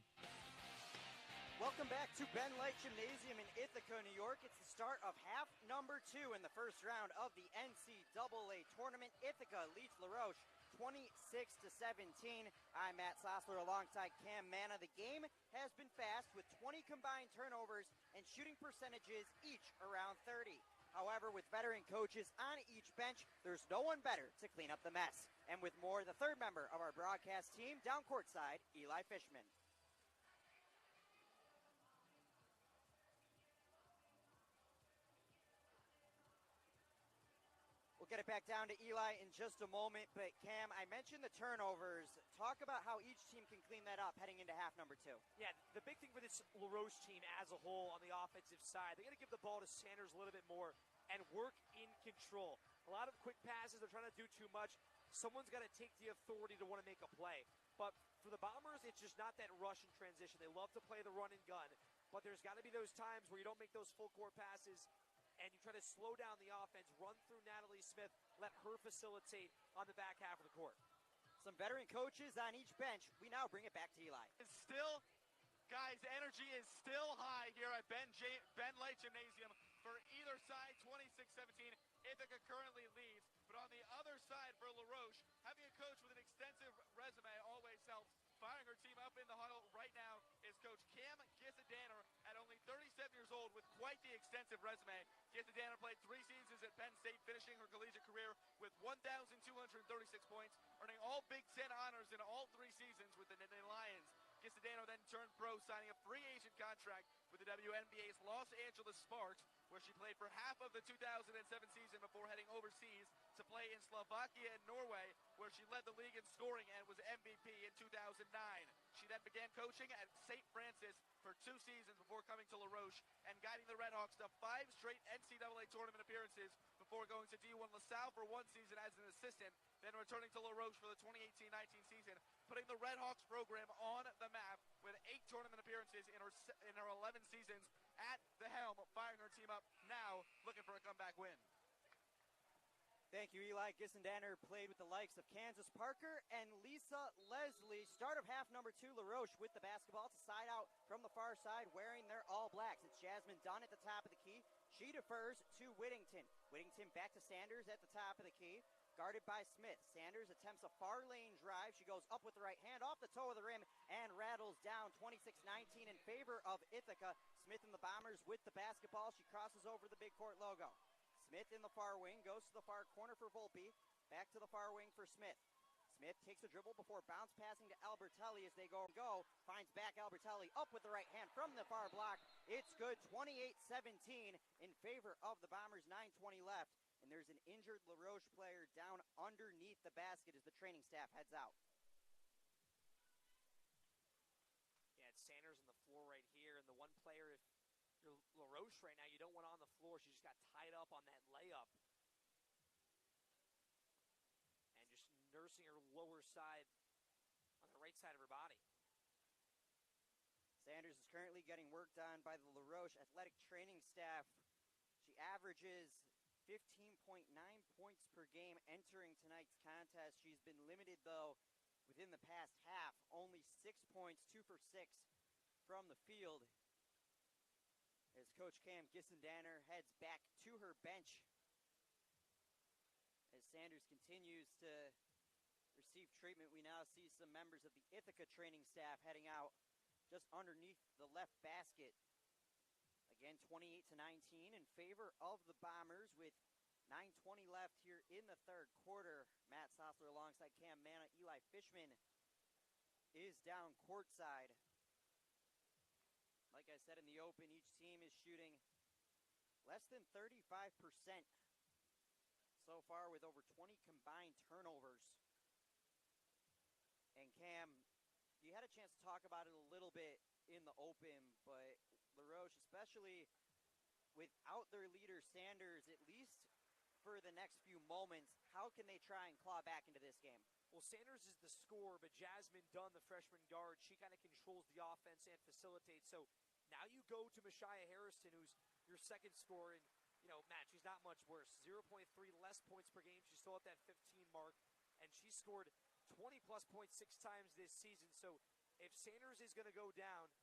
Welcome back to Ben Light Gymnasium in Ithaca, New York. It's the start of half number 2 in the first round of the NCAA tournament. Ithaca leads LaRoche 26-17. I'm Matt Sossler alongside Cam Manna. The game has been fast with 20 combined turnovers and shooting percentages each around 30. However, with veteran coaches on each bench, there's no one better to clean up the mess. And with more, the third member of our broadcast team down courtside, Eli Fishman. We'll get it back down to Eli in just a moment, but Cam, I mentioned the turnovers. Talk about how each team can clean that up heading into half number 2. Yeah, the big thing for this LaRoche team as a whole on the offensive side, they got to give the ball to Sanders a little bit more and work in control. A lot of quick passes, they're trying to do too much. Someone's got to take the authority to want to make a play. But for the Bombers, it's just not that rush and transition. They love to play the run and gun, but there's got to be those times where you don't make those full court passes and you try to slow down the offense, run through Natalie Smith, let her facilitate on the back half of the court. Some veteran coaches on each bench. We now bring it back to Eli. It's still, guys, energy is still high here at Ben Light Gymnasium for either side, 26-17. Ithaca currently leads, but on the other side for LaRoche, having a coach with an extensive resume always helps. Firing her team up in the huddle right now is Coach Cam Gisadaner at only 37 years old with quite the extensive resume. Gisadaner played 3 seasons at Penn State, finishing her collegiate career with 1,236 points, earning all Big Ten honors in all 3 seasons with the Lions. Gisadaner then turned pro, signing a free agent contract with the WNBA's Los Angeles Sparks, where she played for half of the 2007 season before heading overseas to play in Slovakia and Norway, where she led the league in scoring and was MVP in 2009. She then began coaching at St. Francis for 2 seasons before coming to LaRoche and guiding the Redhawks to 5 straight NCAA tournament appearances before going to D1 LaSalle for 1 season as an assistant, then returning to LaRoche for the 2018-19 season, putting the Redhawks program on the map with 8 tournament appearances in her 11 seasons at the helm, firing her team up now, looking for a comeback win. Thank you, Eli. Gissendaner played with the likes of Kansas Parker and Lisa Leslie. Start of half number 2, LaRoche with the basketball. It's a side out from the far side wearing their all blacks. It's Jasmine Dunn at the top of the key. She defers to Whittington. Whittington back to Sanders at the top of the key. Guarded by Smith. Sanders attempts a far lane drive. She goes up with the right hand off the toe of the rim and rattles down 26-19 in favor of Ithaca. Smith and the Bombers with the basketball. She crosses over the midcourt logo. Smith in the far wing, goes to the far corner for Volpe. Back to the far wing for Smith. Smith takes a dribble before bounce passing to Albertelli as they go. Finds back Albertelli up with the right hand from the far block. It's good, 28-17 in favor of the Bombers, 9:20 left. And there's an injured LaRoche player down underneath the basket as the training staff heads out. Yeah, it's Sanders on the floor right here. And the one player, if you're LaRoche right now, you don't want on the floor. She just got tied up on that layup. And just nursing her lower side on the right side of her body. Sanders is currently getting worked on by the LaRoche athletic training staff. She averages 15.9 points per game entering tonight's contest. She's been limited, though, within the past half. Only 6 points, 2 for 6 from the field. As Coach Cam Gissendanner heads back to her bench. As Sanders continues to receive treatment, we now see some members of the Ithaca training staff heading out just underneath the left basket. Again, 28-19 in favor of the Bombers with 9:20 left here in the third quarter. Matt Sossler alongside Cam Manna. Eli Fishman is down courtside. Like I said in the open, each team is shooting less than 35% so far with over 20 combined turnovers. And Cam, you had a chance to talk about it a little bit in the open, but LaRoche, especially without their leader Sanders, at least for the next few moments, how can they try and claw back into this game? Well, Sanders is the scorer, but Jasmine Dunn, the freshman guard, she kind of controls the offense and facilitates. So now you go to Mashia Harrison, who's your second scorer, and, you know, Matt, she's not much worse. 0.3 less points per game. She's still at that 15 mark, and she scored 20-plus points 6 times this season. So if Sanders is going to go down,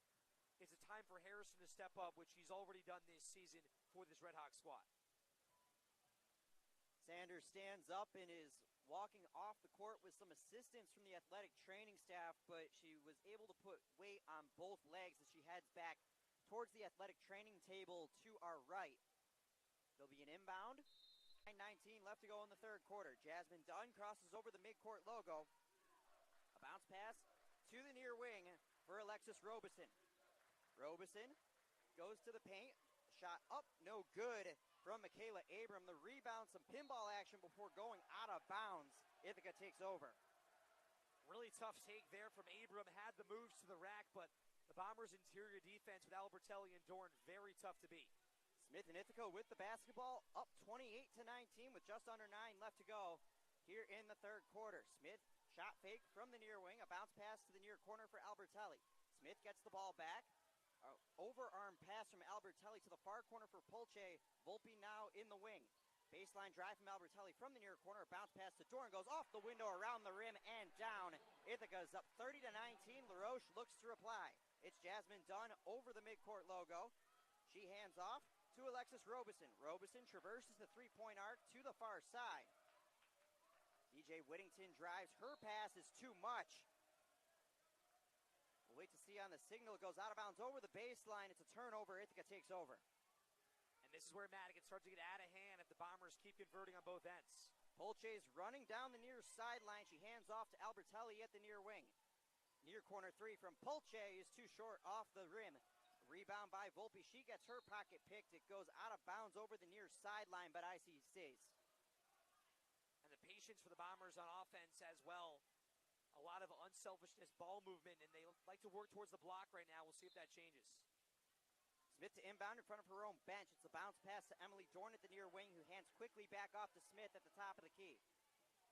it's a time for Harrison to step up, which he's already done this season for this Red Hawk squad. Sanders stands up and is walking off the court with some assistance from the athletic training staff, but she was able to put weight on both legs as she heads back towards the athletic training table to our right. There'll be an inbound. 9:19 left to go in the third quarter. Jasmine Dunn crosses over the midcourt logo. A bounce pass to the near wing for Alexis Robeson. Robeson goes to the paint. Shot up, no good from Michaela Abram. The rebound, some pinball action before going out of bounds. Ithaca takes over. Really tough take there from Abram. Had the moves to the rack, but the Bombers' interior defense with Albertelli and Dorn, very tough to beat. Smith and Ithaca with the basketball, up 28-19 with just under 9 left to go here in the third quarter. Smith, shot fake from the near wing, a bounce pass to the near corner for Albertelli. Smith gets the ball back. Overarm pass from Albertelli to the far corner for Polce. Volpe now in the wing. Baseline drive from Albertelli from the near corner. Bounce pass to Dorn, goes off the window, around the rim, and down. Ithaca's up 30-19. LaRoche looks to reply. It's Jasmine Dunn over the midcourt logo. She hands off to Alexis Robeson. Robeson traverses the three-point arc to the far side. DJ Whittington drives. Her pass is too much. We'll wait to see on the signal. It goes out of bounds over the baseline. It's a turnover. Ithaca takes over. And this is where Madigan starts to get out of hand if the Bombers keep converting on both ends. Polce's running down the near sideline. She hands off to Albertelli at the near wing. Near corner three from Polce is too short off the rim. Rebound by Volpe. She gets her pocket picked. It goes out of bounds over the near sideline, but IC stays. And the patience for the Bombers on offense as well. A lot of unselfishness, ball movement, and they like to work towards the block right now. We'll see if that changes. Smith to inbound in front of her own bench. It's a bounce pass to Emily Dorn at the near wing, who hands quickly back off to Smith at the top of the key.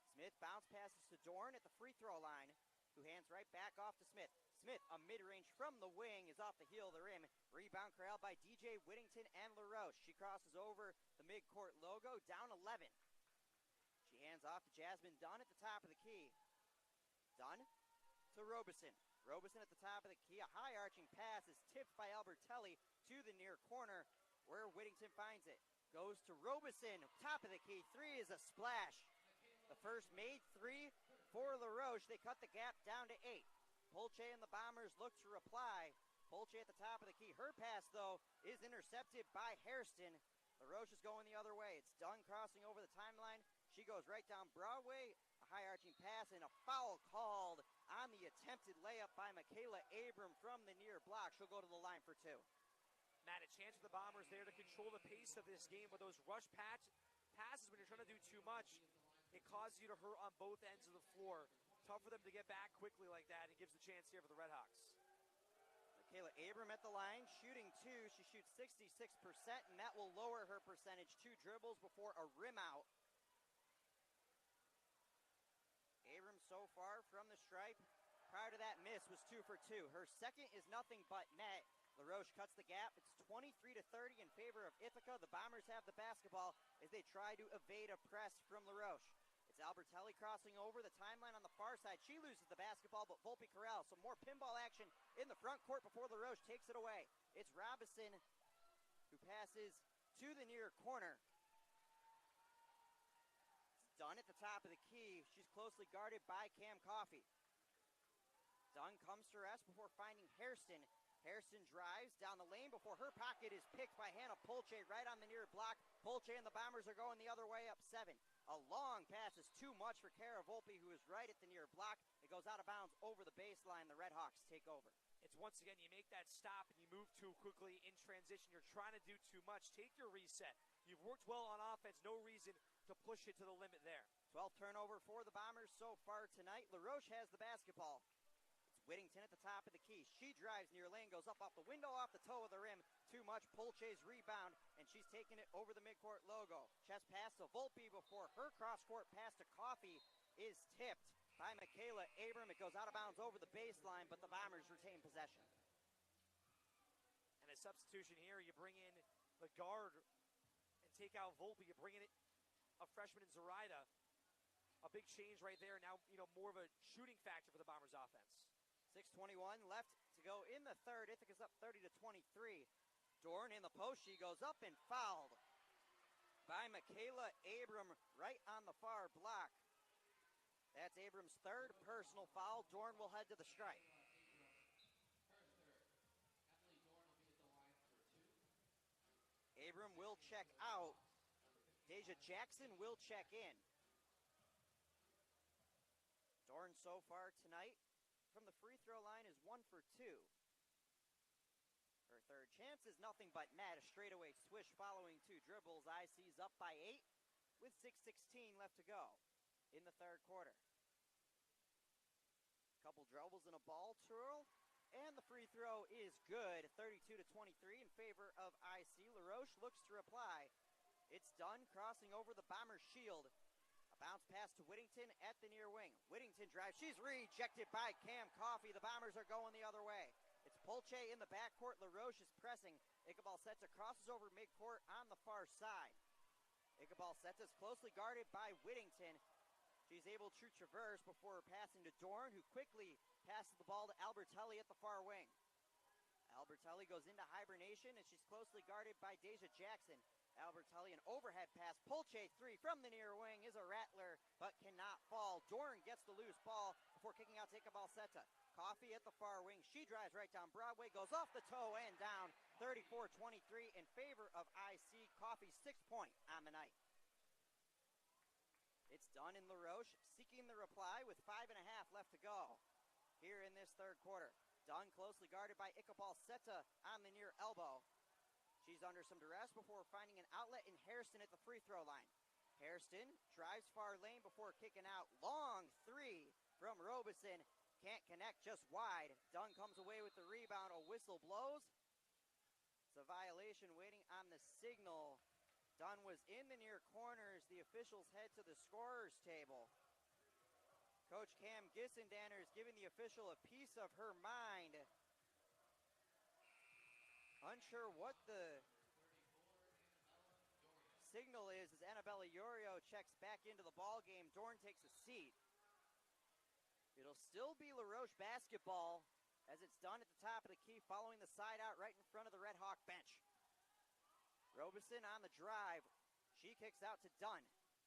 Smith bounce passes to Dorn at the free throw line, who hands right back off to Smith. Smith, a mid-range from the wing, is off the heel of the rim. Rebound corralled by DJ Whittington and LaRoche. She crosses over the midcourt logo, down 11. She hands off to Jasmine Dunn at the top of the key. Dunn to Robeson. Robeson at the top of the key. A high arching pass is tipped by Albertelli to the near corner where Whittington finds it. Goes to Robeson, top of the key. Three is a splash. The first made three for LaRoche. They cut the gap down to 8. Polche and the Bombers look to reply. Polche at the top of the key. Her pass, though, is intercepted by Hairston. LaRoche is going the other way. It's Dunn crossing over the timeline. She goes right down Broadway. A high arching pass and a foul called on the attempted layup by Michaela Abram from the near block. She'll go to the line for two. Matt, a chance for the Bombers there to control the pace of this game, but those rush passes, when you're trying to do too much, it causes you to hurt on both ends of the floor. Tough for them to get back quickly like that. It gives the chance here for the Redhawks. Michaela Abram at the line, shooting two. She shoots 66%, and that will lower her percentage. 2 dribbles before a rim out. Abram so far from the stripe, prior to that miss, was 2 for 2. Her second is nothing but net. LaRoche cuts the gap. It's 23-30 in favor of Ithaca. The Bombers have the basketball as they try to evade a press from LaRoche. It's Albertelli crossing over the timeline on the far side. She loses the basketball, but Volpe corrals. Some more pinball action in the front court before LaRoche takes it away. It's Robinson who passes to the near corner. It's Dunn at the top of the key. She's closely guarded by Cam Coffey. Dunn comes to rest before finding Hairston. Hairston drives down the lane before her pocket is picked by Hannah Polche right on the near block. Polche and the Bombers are going the other way, up 7. A long pass is too much for Kara Volpe, who is right at the near block. It goes out of bounds over the baseline. The Redhawks take over. It's once again, you make that stop and you move too quickly in transition. You're trying to do too much. Take your reset. You've worked well on offense. No reason to push it to the limit there. 12th turnover for the Bombers so far tonight. LaRoche has the basketball. Whittington at the top of the key. She drives near lane, goes up off the window, off the toe of the rim. Too much. Polche's rebound, and she's taking it over the midcourt logo. Chest pass to Volpe before her cross-court pass to Coffey is tipped by Michaela Abram. It goes out of bounds over the baseline, but the Bombers retain possession. And a substitution here, you bring in the guard and take out Volpe. You bring in a freshman in Zoraida. A big change right there. Now, more of a shooting factor for the Bombers offense. 6:21 left to go in the third. Ithaca's up 30-23. Dorn in the post. She goes up and fouled by Michaela Abram right on the far block. That's Abram's third personal foul. Dorn will head to the stripe. Abram will check out. Deja Jackson will check in. Dorn so far tonight from the free throw line is 1 for 2. Her third chance is nothing but net. A straightaway swish following 2 dribbles. IC's up by 8 with 6:16 left to go in the third quarter. Couple dribbles and a ball twirl, and the free throw is good. 32-23 in favor of IC. LaRoche looks to reply. It's done, crossing over the Bombers' shield. A bounce pass to Whittington at the near wing. Whittington drives. She's rejected by Cam Coffey. The Bombers are going the other way. It's Polche in the backcourt. LaRoche is pressing. Ichabal-Seta crosses over midcourt on the far side. Ichabal-Seta is closely guarded by Whittington. She's able to traverse before passing to Dorn, who quickly passes the ball to Albertelli at the far wing. Albertelli goes into hibernation, and she's closely guarded by Deja Jackson. Albertelli, an overhead pass. Polche 3 from the near wing is a rattler, but cannot fall. Dorn gets the loose ball before kicking out to Ichabal-Seta. Coffey at the far wing. She drives right down Broadway, goes off the toe and down. 34-23 in favor of IC. Coffey's 6th point on the night. It's Dunn and LaRoche seeking the reply with 5.5 left to go here in this third quarter. Dunn closely guarded by Ichabal-Seta on the near elbow. She's under some duress before finding an outlet in Hairston at the free throw line. Hairston drives far lane before kicking out. Long 3 from Robeson. Can't connect, just wide. Dunn comes away with the rebound. A whistle blows. It's a violation waiting on the signal. Dunn was in the near corners. The officials head to the scorer's table. Coach Cam Gissendaner is giving the official a piece of her mind. Unsure what the signal is as Annabella Iorio checks back into the ball game. Dorn takes a seat. It'll still be LaRoche basketball as it's done at the top of the key following the side out right in front of the Red Hawk bench. Robeson on the drive. She kicks out to Dunn.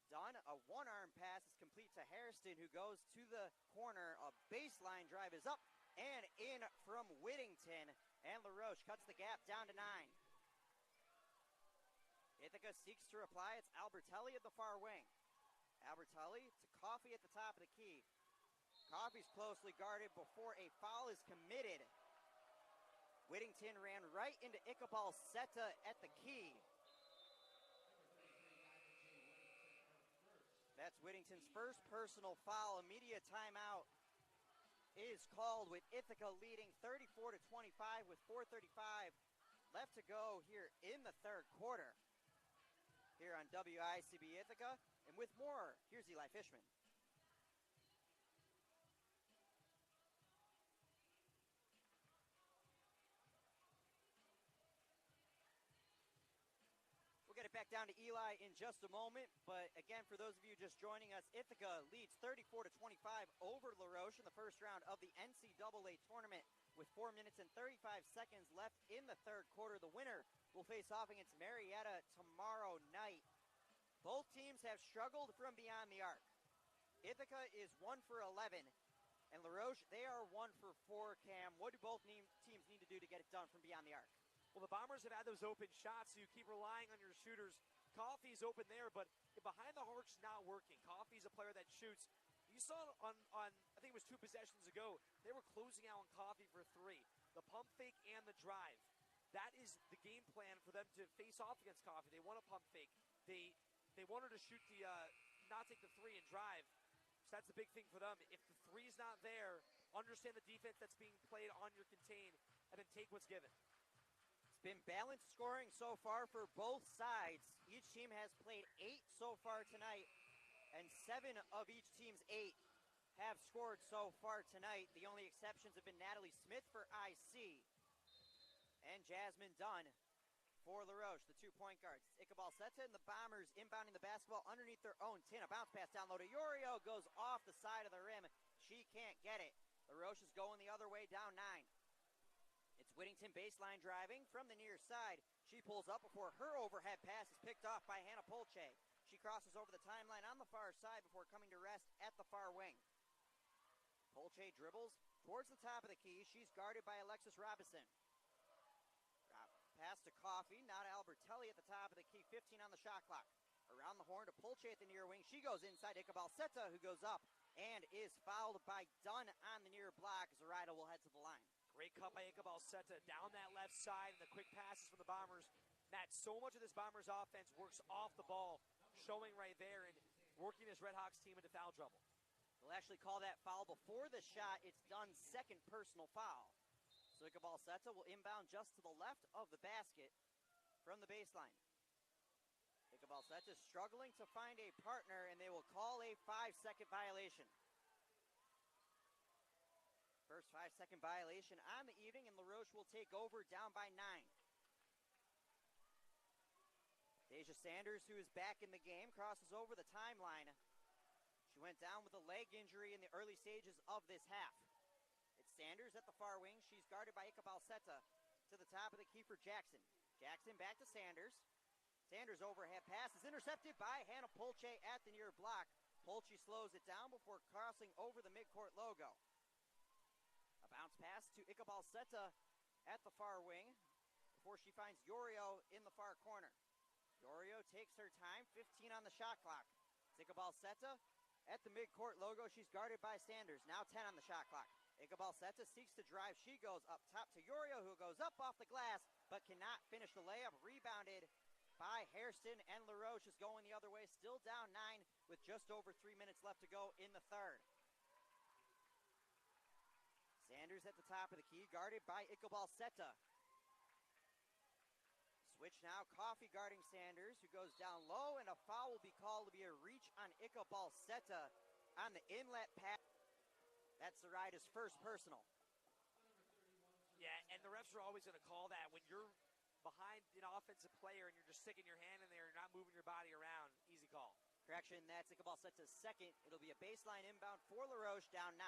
Dunn, a one-arm pass is complete to Hairston, who goes to the corner. A baseline drive is up and in from Whittington, and LaRoche cuts the gap down to 9. Ithaca seeks to reply. It's Albertelli at the far wing. Albertelli to Coffey at the top of the key. Coffey's closely guarded before a foul is committed. Whittington ran right into Iqbal Seta at the key. That's Whittington's first personal foul. Immediate timeout is called with Ithaca leading 34-25 with 4:35 left to go here in the third quarter. Here on WICB Ithaca. And with more, here's Eli Fishman. We'll get it back down to Eli in just a moment, but again, for those of you just joining us, Ithaca leads 34-25 over LaRoche in the first round of the NCAA tournament with 4 minutes and 35 seconds left in the third quarter. The winner will face off against Marietta tomorrow night. Both teams have struggled from beyond the arc. Ithaca is 1 for 11, and LaRoche, they are 1 for 4, Cam. What do both teams need to do to get it done from beyond the arc? Well, the Bombers have had those open shots, so you keep relying on your shooters. Coffey's open there, but behind the arc's not working. Coffey's a player that shoots. You saw on I think it was 2 possessions ago, they were closing out on Coffey for 3. The pump fake and the drive. That is the game plan for them to face off against Coffey. They want a pump fake. They want her to shoot not take the 3 and drive. So that's the big thing for them. If the 3's not there, understand the defense that's being played on your contain, and then take what's given. It's been balanced scoring so far for both sides. Each team has played 8 so far tonight, and 7 of each team's 8 have scored so far tonight. The only exceptions have been Natalie Smith for IC and Jasmine Dunn for LaRoche, the 2-point guards. Iqbal Seta and the Bombers inbounding the basketball underneath their own 10. A bounce pass down low to Yorio, goes off the side of the rim. She can't get it. LaRoche is going the other way, down 9. It's Whittington baseline driving from the near side. She pulls up before her overhead pass is picked off by Hannah Polche. She crosses over the timeline on the far side before coming to rest at the far wing. Polche dribbles towards the top of the key. She's guarded by Alexis Robinson. Pass to Coffey, now to Albertelli at the top of the key, 15 on the shot clock. Around the horn to Polche at the near wing. She goes inside Iqbal Seta, who goes up and is fouled by Dunn on the near block. Zoraida will head to the line. Great cut by Iqbal Seta down that left side, and the quick passes from the Bombers. Matt, so much of this Bombers offense works off the ball, showing right there and working this Red Hawks team into foul trouble. They'll actually call that foul before the shot. It's Dunn's second personal foul. So Iqbal Seta will inbound just to the left of the basket from the baseline. Iqbal Seta struggling to find a partner, and they will call a 5-second violation. First 5-second violation on the evening, and LaRoche will take over down by 9. Deja Sanders, who is back in the game, crosses over the timeline. She went down with a leg injury in the early stages of this half. It's Sanders at the far wing. She's guarded by Iqbal Seta to the top of the key for Jackson. Jackson back to Sanders. Sanders overhead pass is intercepted by Hannah Polche at the near block. Polche slows it down before crossing over the midcourt logo. A bounce pass to Iqbal Seta at the far wing before she finds Yorio in the far corner. Yorio takes her time, 15 on the shot clock. It's Iqbal Seta at the midcourt logo. She's guarded by Sanders, now 10 on the shot clock. Iqbal Seta seeks to drive. She goes up top to Yorio, who goes up off the glass, but cannot finish the layup. Rebounded by Hairston, and LaRoche is going the other way, still down 9 with just over 3 minutes left to go in the third. Sanders at the top of the key, guarded by Iqbal Seta. Switch now, Coffey guarding Sanders, who goes down low, and a foul will be called to be a reach on Iqbal Seta on the inlet pass. That's Zoraida's first personal. Yeah, and the refs are always going to call that when you're behind an offensive player and you're just sticking your hand in there and not moving your body around. Easy call. Correction, that's Iqbal Seta's second. It'll be a baseline inbound for LaRoche, down 9.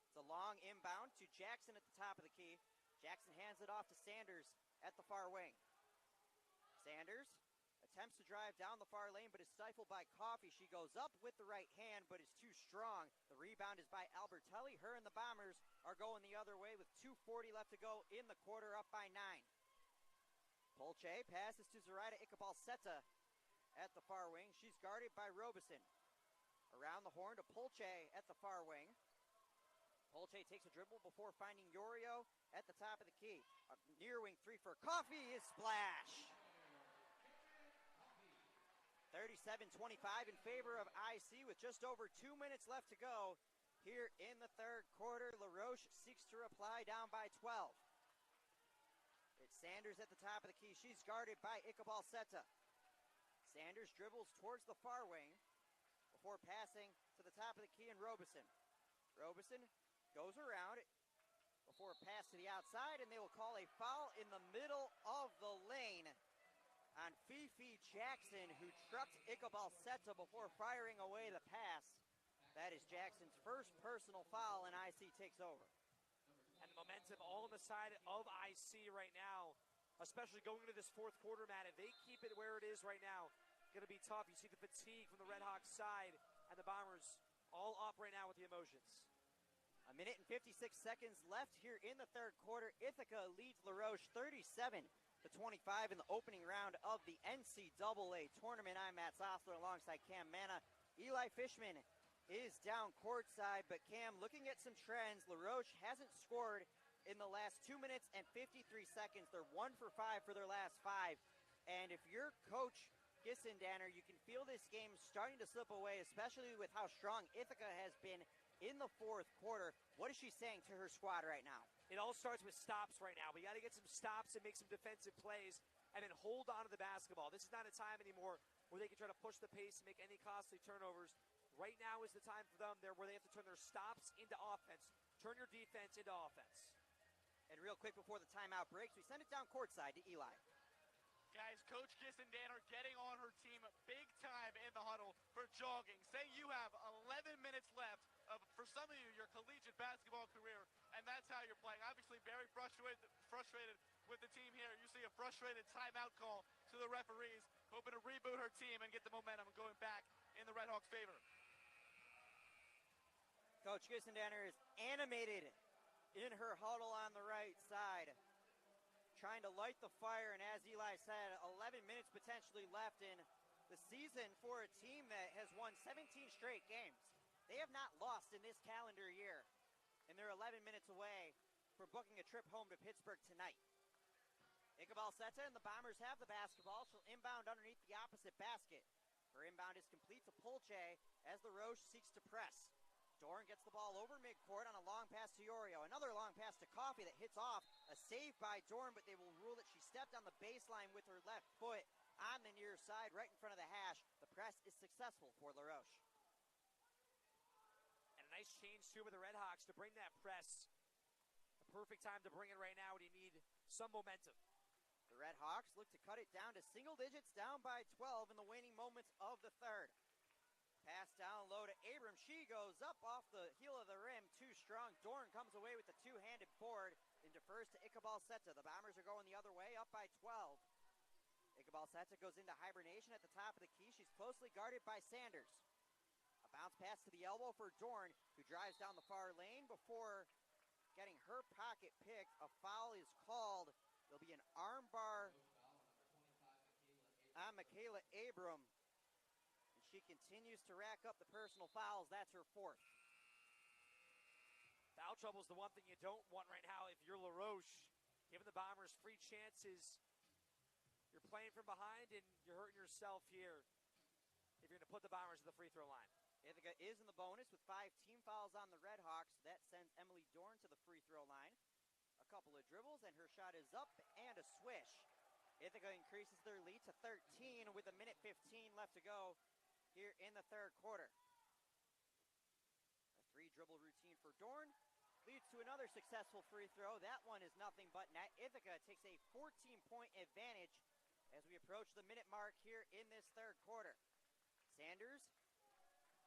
It's a long inbound to Jackson at the top of the key. Jackson hands it off to Sanders at the far wing. Sanders attempts to drive down the far lane, but is stifled by Coffee. She goes up with the right hand, but is too strong. The rebound is by Albertelli. Her and the Bombers are going the other way with 2:40 left to go in the quarter, up by 9. Polche passes to Zoraida Iqbal-Seta at the far wing. She's guarded by Robeson. Around the horn to Polche at the far wing. Polche takes a dribble before finding Yorio at the top of the key. A near wing three for Coffee is splash. 37-25 in favor of IC with just over 2 minutes left to go here in the third quarter. LaRoche seeks to reply, down by 12. It's Sanders at the top of the key. She's guarded by Iqbal-Seta. Sanders dribbles towards the far wing before passing to the top of the key and Robeson. Robeson goes around before a pass to the outside, and they will call a foul in the middle of the lane on Fifi Jackson, who trucked Iqbal-Seta before firing away the pass. That is Jackson's first personal foul, and IC takes over. And the momentum all on the side of IC right now, especially going into this fourth quarter, Matt. If they keep it where it is right now, going to be tough. You see the fatigue from the Red Hawks side, and the Bombers all up right now with the emotions. A minute and 56 seconds left here in the third quarter. Ithaca leads LaRoche 37-25 in the opening round of the NCAA tournament. I'm Matt Sossler alongside Cam Manna. Eli Fishman is down courtside, but Cam, looking at some trends, LaRoche hasn't scored in the last 2 minutes and 53 seconds. They're 1 for 5 for their last 5. And if you're Coach Gissendaner, you can feel this game starting to slip away, especially with how strong Ithaca has been in the fourth quarter. What is she saying to her squad right now? It all starts with stops right now. We got to get some stops and make some defensive plays and then hold on to the basketball. This is not a time anymore where they can try to push the pace and make any costly turnovers. Right now is the time for them there where they have to turn their stops into offense. Turn your defense into offense. And real quick before the timeout breaks, we send it down courtside to Eli. Guys, Coach Gissendaner getting on her team big time in the huddle for jogging. Say you have 11 minutes left of, for some of you, your collegiate basketball career, and that's how you're playing. Obviously very frustrated with the team here. You see a frustrated timeout call to the referees, hoping to reboot her team and get the momentum going back in the Red Hawks' favor. Coach Gissendaner is animated in her huddle on the right side, trying to light the fire, and as Eli said, 11 minutes potentially left in the season for a team that has won 17 straight games. They have not lost in this calendar year, and they're 11 minutes away from booking a trip home to Pittsburgh tonight. Iqbal-Seta and the Bombers have the basketball. She'll inbound underneath the opposite basket. Her inbound is complete to Polche as the Roche seeks to press. Dorn gets the ball over midcourt on a long pass to Yorio. Another long pass to Coffee that hits off. A save by Dorn, but they will rule that she stepped on the baseline with her left foot on the near side, right in front of the hash. The press is successful for LaRoche. And a nice change, too, with the Red Hawks to bring that press. The perfect time to bring it right now when you need some momentum. The Red Hawks look to cut it down to single digits, down by 12 in the waning moments of the third. Pass down low to Abrams. She goes up off the heel of the rim. Too strong. Dorn comes away with the two-handed board and defers to Iqbal-Seta. The Bombers are going the other way, up by 12. Iqbal-Seta goes into hibernation at the top of the key. She's closely guarded by Sanders. A bounce pass to the elbow for Dorn, who drives down the far lane before getting her pocket picked. A foul is called. There'll be an armbar on Michaela Abram. And she continues to rack up the personal fouls. That's her fourth. Foul trouble is the one thing you don't want right now if you're LaRoche. Giving the Bombers free chances. You're playing from behind and you're hurting yourself here if you're going to put the Bombers to the free throw line. Ithaca is in the bonus with 5 team fouls on the Red Hawks. That sends Emily Dorn to the free throw line. A couple of dribbles and her shot is up and a swish. Ithaca increases their lead to 13 with a minute 15 left to go here in the third quarter. A 3-dribble routine for Dorn leads to another successful free throw. That one is nothing but net. Ithaca takes a 14-point advantage as we approach the minute mark here in this third quarter. Sanders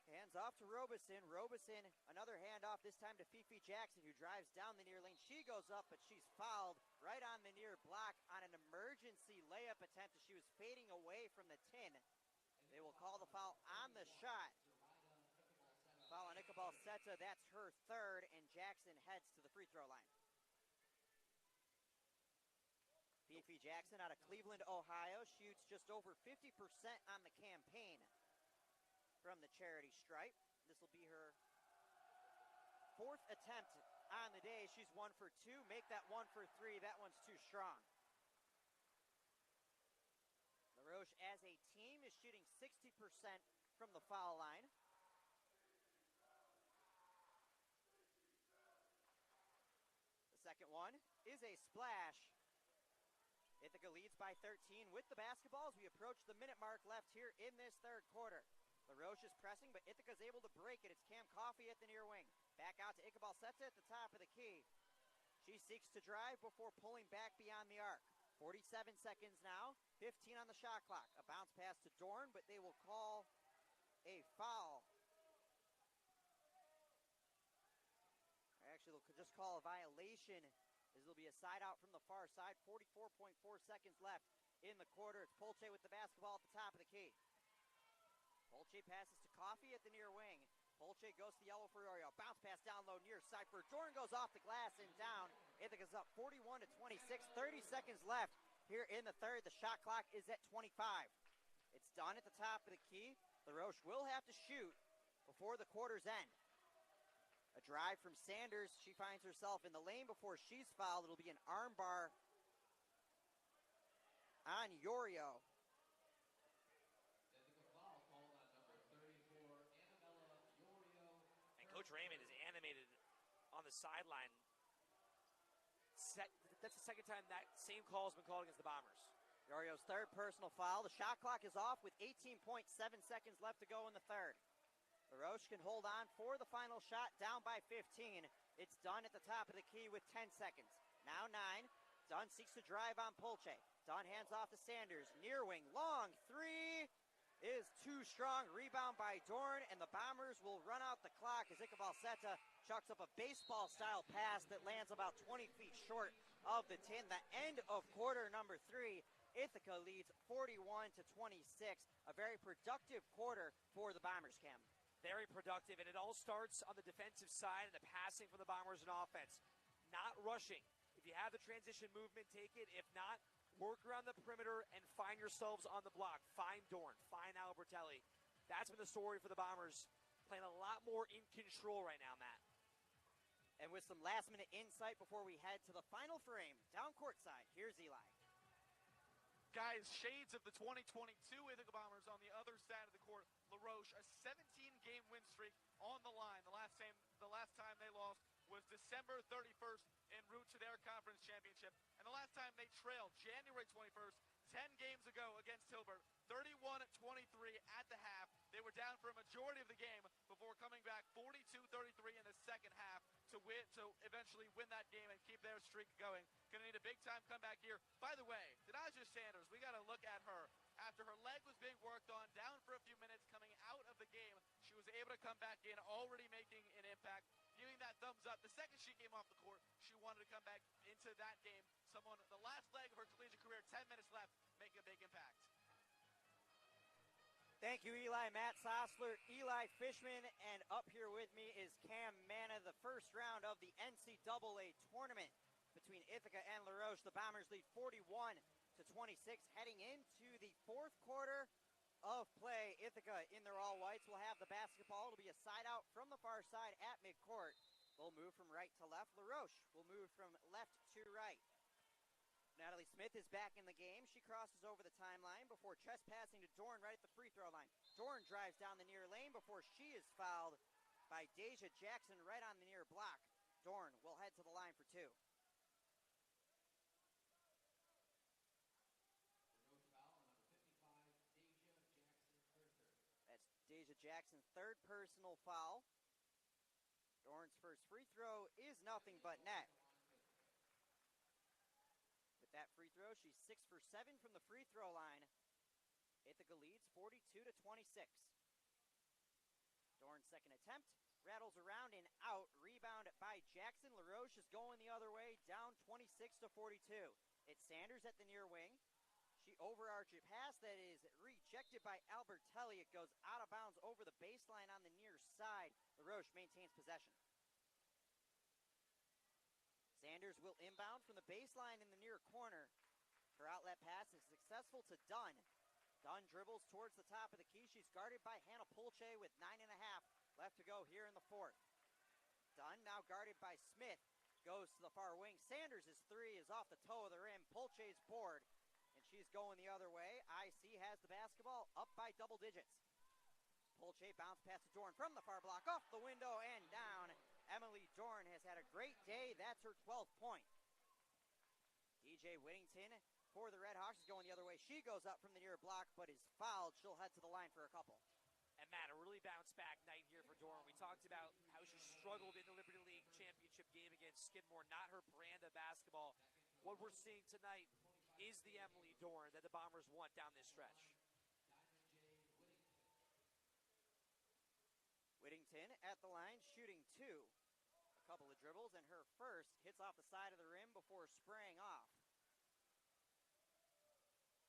Hands off to Robeson. Robeson, another handoff, this time to Fifi Jackson, who drives down the near lane. She goes up, but she's fouled right on the near block on an emergency layup attempt as she was fading away from the tin. They will call the foul on the shot. Foul on Ichabal Seta, that's her third, and Jackson heads to the free throw line. Fifi Jackson out of Cleveland, Ohio, shoots just over 50% on the campaign from the charity stripe. This will be her fourth attempt on the day. She's 1 for 2. Make that 1 for 3. That one's too strong. Roche as a team is shooting 60% from the foul line. The second one is a splash. Ithaca leads by 13 with the basketball as we approach the minute mark left here in this third quarter. LaRoche is pressing, but Ithaca's able to break it. It's Cam Coffey at the near wing. Back out to Ichabal Seta at the top of the key. She seeks to drive before pulling back beyond the arc. 47 seconds now, 15 on the shot clock. A bounce pass to Dorn, but they will call a foul. Actually, they'll just call a violation as there'll be a side out from the far side. 44.4 seconds left in the quarter. It's Polche with the basketball at the top of the key. Polche passes to Coffey at the near wing. Polche goes to the yellow for Iorio. Bounce pass down low near side for Dorn, goes off the glass and down. Ithaca's up 41-26. 30 seconds left here in the third. The shot clock is at 25. It's done at the top of the key. LaRoche will have to shoot before the quarter's end. A drive from Sanders. She finds herself in the lane before she's fouled. It'll be an arm bar on Iorio. And Coach Raymond is animated on the sideline. That's the second time that same call has been called against the Bombers. Iorio's third personal foul. The shot clock is off with 18.7 seconds left to go in the third. LaRoche can hold on for the final shot, down by 15. It's Dunn at the top of the key with 10 seconds. Now 9. Dunn seeks to drive on Polche. Dunn hands off to Sanders. Near wing, long three is too strong. Rebound by Dorn, and the Bombers will run out the clock as Ichabal Seta chucks up a baseball-style pass that lands about 20 feet short of the tin. The end of quarter number 3. Ithaca leads 41-26. A very productive quarter for the Bombers, Cam. Very productive, and it all starts on the defensive side and the passing from the Bombers in offense. Not rushing. If you have the transition movement, take it. If not, work around the perimeter and find yourselves on the block. Find Dorn. Find Albertelli. That's been the story for the Bombers. Playing a lot more in control right now, Matt. And with some last-minute insight before we head to the final frame, down courtside, here's Eli. Guys, shades of the 2022 Ithaca Bombers on the other side of the court. LaRoche, a 17-game win streak on the line. The last time they lost was December 31st en route to their conference championship. And the last time they trailed, January 21st, 10 games ago against Tilburg, 31-23 at the half. They were down for a majority of the game before coming back 42-33 in the second half to eventually win that game and keep their streak going. Going to need a big-time comeback here. By the way, Denaja Sanders, we got to look at her. After her leg was being worked on, down for a few minutes, coming out of the game, she was able to come back in, already making an impact, giving that thumbs up. The second she came off the court, she wanted to come back into that game. Someone, the last leg of her collegiate career, 10 minutes left, making a big impact. Thank you, Eli. Matt Sosler, Eli Fishman, and up here with me is Cam Manna. The first round of the NCAA tournament between Ithaca and LaRoche. The Bombers lead 41-26, heading into the fourth quarter of play. Ithaca in their all-whites will have the basketball. It'll be a side out from the far side at midcourt. They'll move from right to left. LaRoche will move from left to right. Natalie Smith is back in the game. She crosses over the timeline before trespassing to Dorn right at the free throw line. Dorn drives down the near lane before she is fouled by Deja Jackson right on the near block. Dorn will head to the line for two. That's Deja Jackson's third personal foul. Dorn's first free throw is nothing but net. With that free throw, she's 6 for 7 from the free throw line. Ithaca leads 42-26. Dorn's second attempt rattles around and out. Rebound by Jackson. LaRoche is going the other way, down 26-42. It's Sanders at the near wing. She overarches a pass that is rejected by Albertelli. It goes out of bounds over the baseline on the near side. LaRoche maintains possession. Sanders will inbound from the baseline in the near corner. Her outlet pass is successful to Dunn. Dunn dribbles towards the top of the key. She's guarded by Hannah Pulche with 9.5 left to go here in the fourth. Dunn now guarded by Smith. Goes to the far wing. Sanders' three is off the toe of the rim. Pulche's board, and she's going the other way. IC has the basketball up by double digits. Pulche bounce pass to Dorn from the far block, off the window and down. Emily Dorn has had a great day. That's her 12th point. DJ Whittington for the Redhawks is going the other way. She goes up from the near block, but is fouled. She'll head to the line for a couple. And Matt, a really bounce back night here for Dorn. We talked about how she struggled in the Liberty League championship game against Skidmore, not her brand of basketball. What we're seeing tonight is the Emily Dorn that the Bombers want down this stretch. Whittington at the line, shooting two. A couple of dribbles, and her first hits off the side of the rim before spraying off.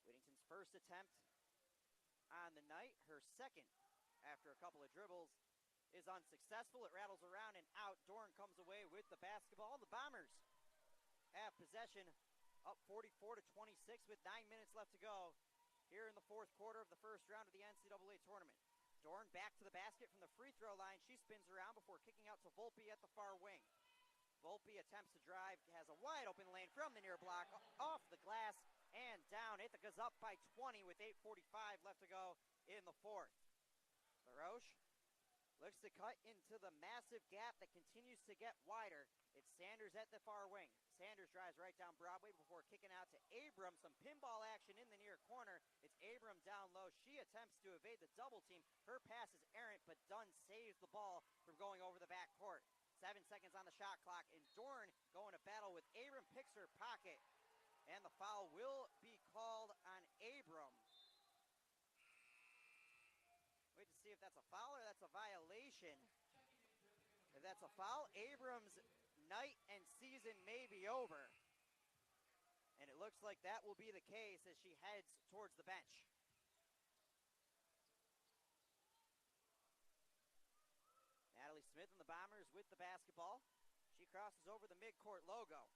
Whittington's first attempt on the night, her second after a couple of dribbles, is unsuccessful. It rattles around and out. Dorn comes away with the basketball. The Bombers have possession, up 44-26 with 9 minutes left to go here in the fourth quarter of the first round of the NCAA tournament. Dorn back to the basket from the free throw line. She spins around before kicking out to Volpe at the far wing. Volpe attempts to drive, has a wide open lane from the near block, off the glass and down. Ithaca's up by 20 with 8:45 left to go in the fourth. LaRoche looks to cut into the massive gap that continues to get wider. It's Sanders at the far wing. Sanders drives right down Broadway before kicking out to Abram. Some pinball action in the near corner. It's Abram down low. She attempts to evade the double team. Her pass is errant, but Dunn saves the ball from going over the back court. 7 seconds on the shot clock, and Dorn going to battle with Abram, picks her pocket, and the foul will be called on Abram. Wait to see if that's a foul or that's a violation. If that's a foul, Abram's night and season may be over. And it looks like that will be the case as she heads towards the bench. Natalie Smith and the Bombers with the basketball. She crosses over the midcourt logo.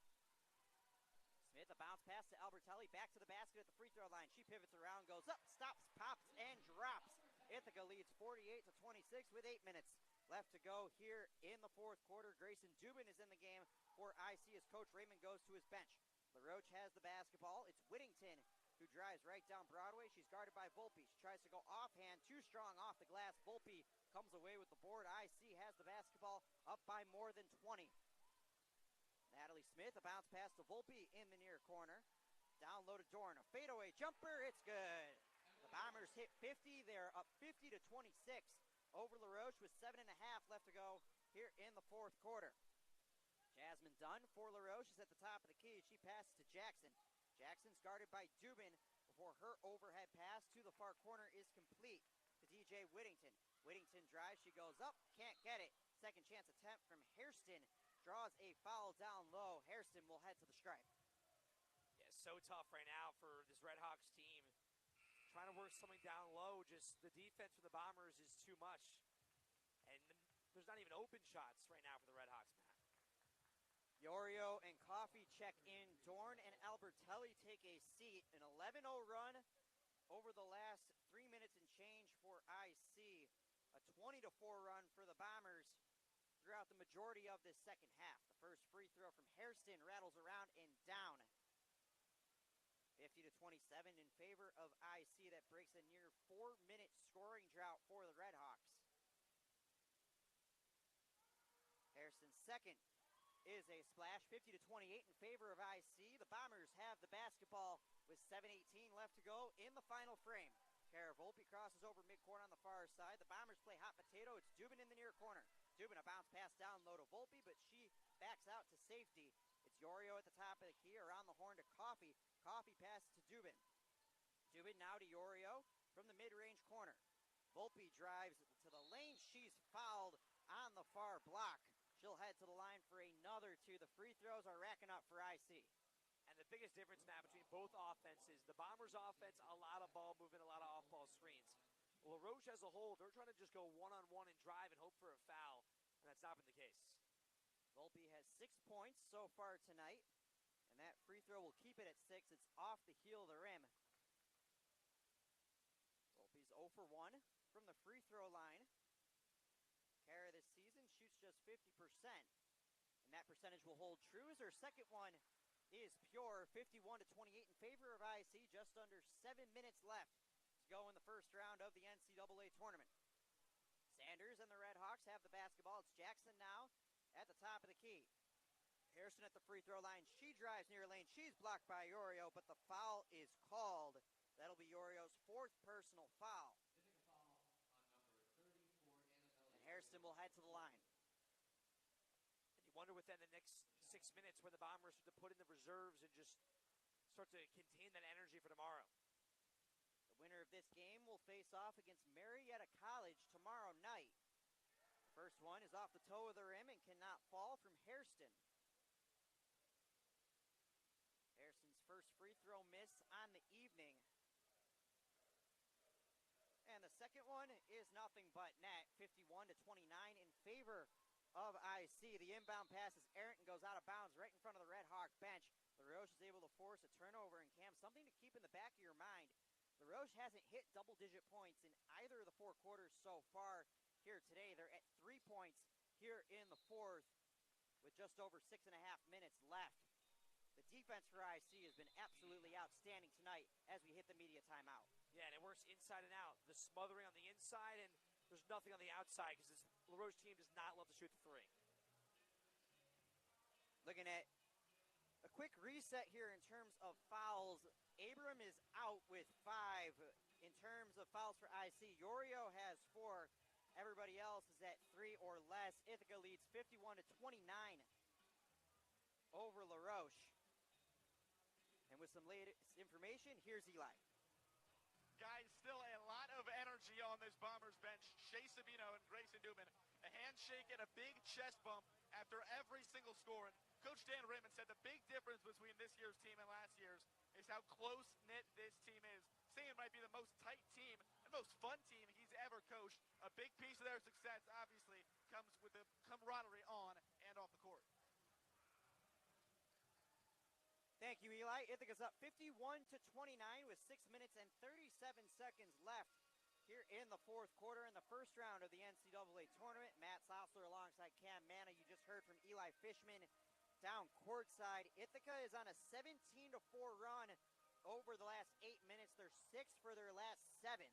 Smith, a bounce pass to Albertelli, back to the basket at the free throw line. She pivots around, goes up, stops, pops, and drops. Ithaca leads 48-26 with 8 minutes left to go here in the fourth quarter. Grayson Dubin is in the game for IC as Coach Raymond goes to his bench. LaRoche has the basketball. It's Whittington who drives right down Broadway. She's guarded by Volpe. She tries to go offhand, too strong off the glass. Volpe comes away with the board. IC has the basketball, up by more than 20. Natalie Smith, a bounce pass to Volpe in the near corner. Down low to Dorn, a fadeaway jumper, it's good. The Bombers hit 50, they're up 50-26 over LaRoche with 7.5 left to go here in the fourth quarter. Jasmine Dunn for LaRoche is at the top of the key. She passes to Jackson. Jackson's guarded by Dubin before her overhead pass to the far corner is complete to DJ Whittington. Whittington drives, she goes up, can't get it. Second chance attempt from Hairston. Draws a foul down low. Hairston will head to the stripe. Yeah, so tough right now for this Redhawks team. Trying to work something down low. Just the defense for the Bombers is too much. And there's not even open shots right now for the Redhawks, Matt. Yorio and Coffey check in. Dorn and Albertelli take a seat. An 11-0 run over the last 3 minutes and change for IC. A 20-4 run for the Bombers throughout the majority of this second half. The first free throw from Hairston rattles around and down. 50-27 in favor of IC. That breaks a near 4-minute scoring drought for the Redhawks. Hairston's second is a splash. 50-28 in favor of IC. The Bombers have the basketball with 7:18 left to go in the final frame. Kara Volpe crosses over midcourt on the far side. The Bombers play hot potato. It's Dubin in the near corner. Dubin, a bounce pass down low to Volpe, but she backs out to safety. It's Yorio at the top of the key, around the horn to Coffey. Coffey passes to Dubin. Dubin now to Yorio from the mid-range corner. Volpe drives to the lane. She's fouled on the far block. She'll head to the line for another two. The free throws are racking up for IC. And the biggest difference now between both offenses, the Bombers' offense, a lot of ball movement, a lot of off-ball screens. Well, Roche as a whole, they're trying to just go one-on-one and drive and hope for a foul, and that's not been the case. Volpe has 6 points so far tonight, and that free throw will keep it at 6. It's off the heel of the rim. Volpe's 0 for 1 from the free throw line. Kara this season shoots just 50%, and that percentage will hold true as her second one is pure. 51-28 in favor of IC. Just under 7 minutes left to go in the first round of the NCAA tournament. Sanders and the Red Hawks have the basketball. It's Jackson now at the top of the key. Harrison at the free throw line. She drives near lane. She's blocked by Yorio, but the foul is called. That'll be Yorio's 4th personal foul. And Harrison will head to the line. And you wonder within the next 6 minutes when the Bombers start to put in the reserves and just start to contain that energy for tomorrow. The winner of this game will face off against Marietta College tomorrow night. The first one is off the toe of the rim and cannot fall from Hairston. Hairston's first free throw miss on the evening. And the second one is nothing but net. 51-29 in favor of IC. The inbound pass is errant and goes out of bounds right in front of the Red Hawk bench. LaRoche is able to force a turnover, and Cam, something to keep in the back of your mind. LaRoche hasn't hit double-digit points in either of the 4 quarters so far here today. They're at 3 points here in the 4th with just over 6.5 minutes left. The defense for IC has been absolutely outstanding tonight as we hit the media timeout. Yeah, and it works inside and out. The smothering on the inside, and there's nothing on the outside because this LaRoche team does not love to shoot the 3. Looking at a quick reset here in terms of fouls. Abram is out with 5. In terms of fouls for IC, Yorio has 4. Everybody else is at 3 or less. Ithaca leads 51-29 over LaRoche. And with some latest information, here's Eli. Guys, still a lot of energy on this Bombers bench. Shea Sabino and Grayson Dubin, a handshake and a big chest bump after every single score. And Coach Dan Raymond said the big difference between this year's team and last year's is how close-knit this team is. Saying it might be the most tight team and most fun team he's ever coached. A big piece of their success, obviously, comes with the camaraderie on and off the court. Thank you, Eli. Ithaca's up 51-29 with 6 minutes and 37 seconds left here in the 4th quarter in the first round of the NCAA tournament. Matt Sossler alongside Cam Manna. You just heard from Eli Fishman down courtside. Ithaca is on a 17-4 run over the last 8 minutes. They're 6 for their last 7.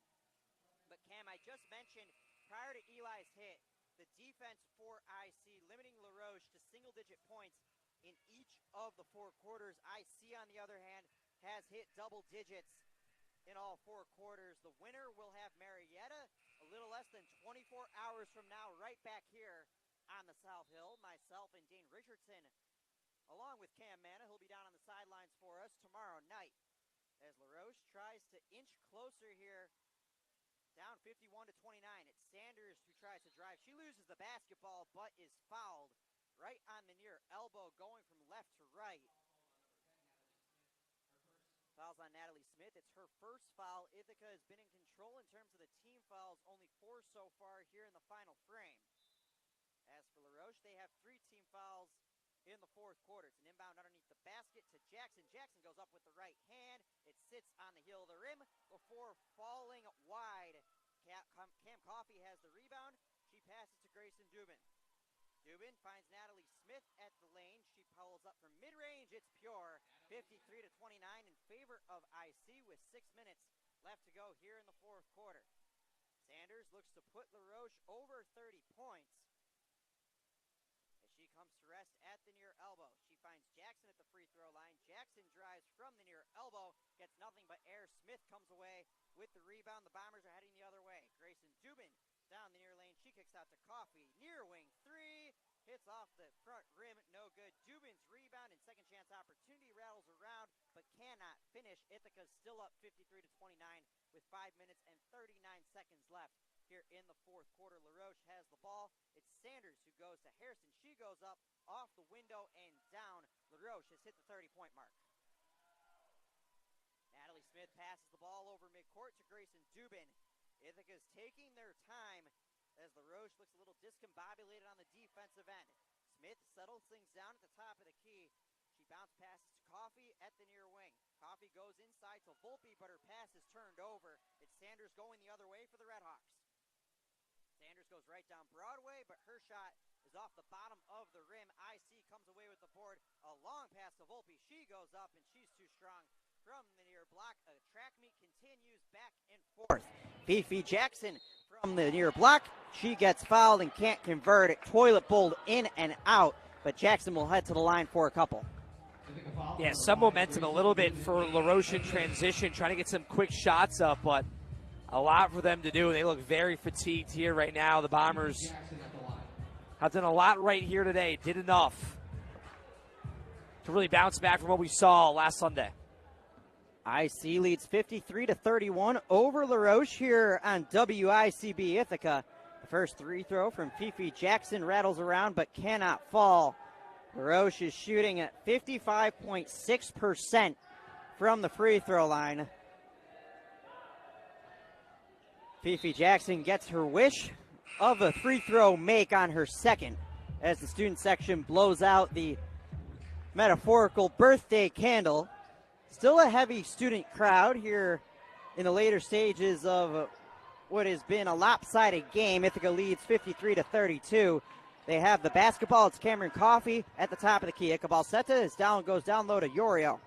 But Cam, I just mentioned prior to Eli's hit, the defense for IC limiting LaRoche to single-digit points in each of the 4 quarters. IC, on the other hand, has hit double digits in all 4 quarters. The winner will have Marietta a little less than 24 hours from now right back here on the South Hill. Myself and Dane Richardson, along with Cam Manna, who'll be down on the sidelines for us tomorrow night as LaRoche tries to inch closer here, down 51-29. It's Sanders who tries to drive. She loses the basketball but is fouled right on the near elbow, going from left to right. Fouls on Natalie Smith. It's her first foul. Ithaca has been in control in terms of the team fouls, only 4 so far here in the final frame. As for LaRoche, they have 3 team fouls in the 4th quarter. It's an inbound underneath the basket to Jackson. Jackson goes up with the right hand. It sits on the heel of the rim before falling wide. Cam Coffey has the rebound. She passes to Grayson Dubin. Dubin finds Natalie Smith at the lane. She pulls up from mid-range. It's pure. 53-29 in favor of IC with 6 minutes left to go here in the 4th quarter. Sanders looks to put LaRoche over 30 points as she comes to rest at the near elbow. She finds Jackson at the free throw line. Jackson drives from the near elbow, gets nothing but air. Smith comes away with the rebound. The Bombers are heading the other way. Grayson Dubin down the near lane. She kicks out to Coffey. Near wing 3. Hits off the front rim. No good. Dubin's rebound and second chance opportunity rattles around but cannot finish. Ithaca still up 53-29 with 5 minutes and 39 seconds left here in the fourth quarter. LaRoche has the ball. It's Sanders who goes to Harrison. She goes up off the window and down. LaRoche has hit the 30-point mark. Natalie Smith passes the ball over midcourt to Grayson Dubin. Ithaca's taking their time as LaRoche looks a little discombobulated on the defensive end. Smith settles things down at the top of the key. She bounce passes to Coffey at the near wing. Coffey goes inside to Volpe, but her pass is turned over. It's Sanders going the other way for the Redhawks. Sanders goes right down Broadway, but her shot is off the bottom of the rim. IC comes away with the board. A long pass to Volpe. She goes up, and she's too strong from the near block. A track meet continues back and forth. Fifi Jackson from the near block. She gets fouled and can't convert it. Toilet bowled in and out, but Jackson will head to the line for a couple. Yeah, some momentum a little bit for LaRoche in transition, trying to get some quick shots up, but a lot for them to do. They look very fatigued here right now. The Bombers have done a lot right here today. Did enough to really bounce back from what we saw last Sunday. IC leads 53-31 over LaRoche here on WICB Ithaca. The first free throw from Fifi Jackson rattles around but cannot fall. LaRoche is shooting at 55.6% from the free throw line. Fifi Jackson gets her wish of a free throw make on her second as the student section blows out the metaphorical birthday candle. Still a heavy student crowd here in the later stages of what has been a lopsided game. Ithaca leads 53-32. They have the basketball. It's Cameron Coffey at the top of the key. Ikabalseta is down, goes down low to Yorio.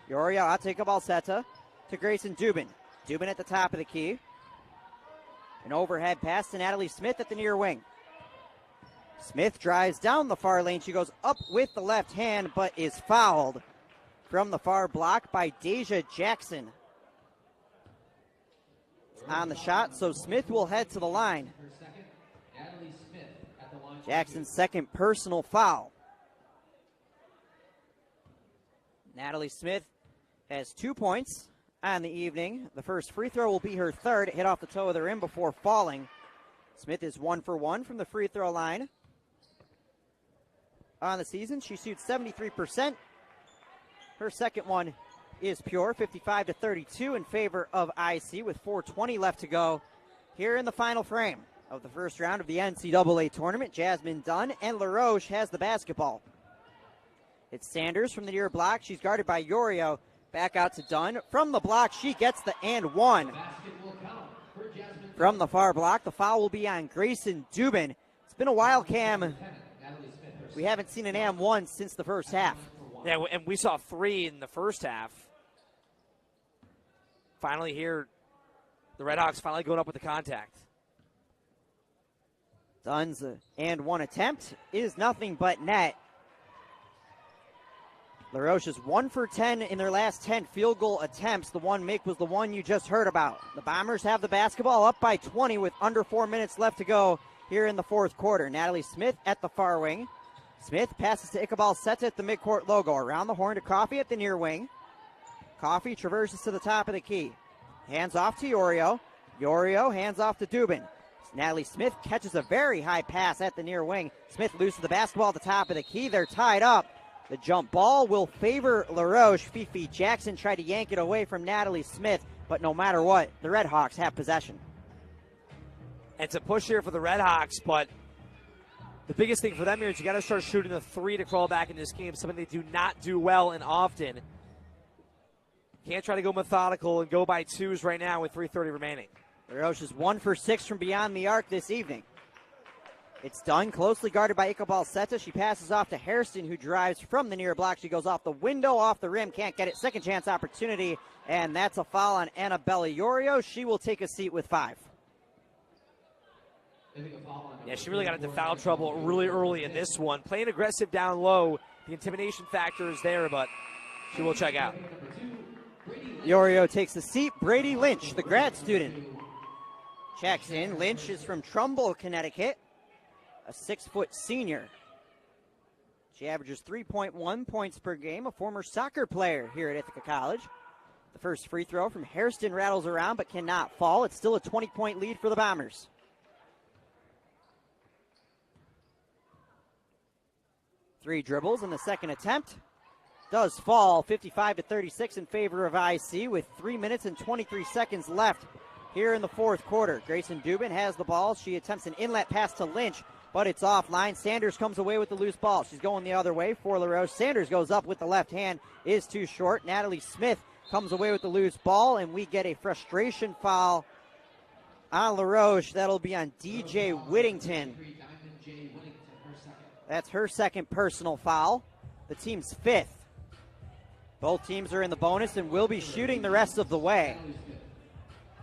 Yorio out to Ikabalseta to Grayson Dubin. Dubin at the top of the key. An overhead pass to Natalie Smith at the near wing. Smith drives down the far lane. She goes up with the left hand, but is fouled from the far block by Deja Jackson. On the shot, so Smith will head to the line. Jackson's second personal foul. Natalie Smith has 2 points on the evening. The first free throw will be her third. It hit off the toe of the rim before falling. Smith is 1 for 1 from the free throw line. On the season, she shoots 73%. Her second one is pure, 55-32 in favor of IC with 4:20 left to go here in the final frame of the first round of the NCAA tournament. Jasmine Dunn and LaRoche has the basketball. It's Sanders from the near block. She's guarded by Yorio. Back out to Dunn. From the block, she gets the and one. From the far block, the foul will be on Grayson Dubin. It's been a while, Cam. We haven't seen an and one since the first half. Yeah, and we saw 3 in the first half. Finally here, the Redhawks finally going up with the contact. Dunn's and one attempt is nothing but net. LaRoche is 1 for 10 in their last 10 field goal attempts. The one make was the one you just heard about. The Bombers have the basketball up by 20 with under 4 minutes left to go here in the fourth quarter. Natalie Smith at the far wing. Smith passes to Ikabalseta at the midcourt logo. Around the horn to Coffey at the near wing. Coffey traverses to the top of the key. Hands off to Yorio. Yorio hands off to Dubin. Natalie Smith catches a very high pass at the near wing. Smith loses the basketball at the top of the key. They're tied up. The jump ball will favor LaRoche. Fifi Jackson tried to yank it away from Natalie Smith, but no matter what, the Redhawks have possession. It's a push here for the Redhawks, but the biggest thing for them here is you got to start shooting the 3 to crawl back in this game, something they do not do well and often. Can't try to go methodical and go by 2s right now with 3:30 remaining. LaRoche is 1 for 6 from beyond the arc this evening. It's done, closely guarded by Ikabalseta. She passes off to Hairston, who drives from the near block. She goes off the window, off the rim, can't get it. Second chance opportunity, and that's a foul on Annabella Yorio. She will take a seat with 5. Yeah, she really got into foul trouble really early in this one. Playing aggressive down low. The intimidation factor is there, but she will check out. Yorio takes the seat. Brady Lynch, the grad student, checks in. Lynch is from Trumbull, Connecticut, a 6-foot senior. She averages 3.1 points per game, a former soccer player here at Ithaca College. The first free throw from Hairston rattles around but cannot fall. It's still a 20-point lead for the Bombers. Three dribbles in the second attempt. Does fall 55-36 in favor of IC with 3 minutes and 23 seconds left here in the fourth quarter. Grayson Dubin has the ball. She attempts an inlet pass to Lynch, but it's offline. Sanders comes away with the loose ball. She's going the other way for LaRoche. Sanders goes up with the left hand, is too short. Natalie Smith comes away with the loose ball, and we get a frustration foul on LaRoche. That'll be on DJ Whittington. That's her second personal foul. The team's fifth. Both teams are in the bonus and will be shooting the rest of the way.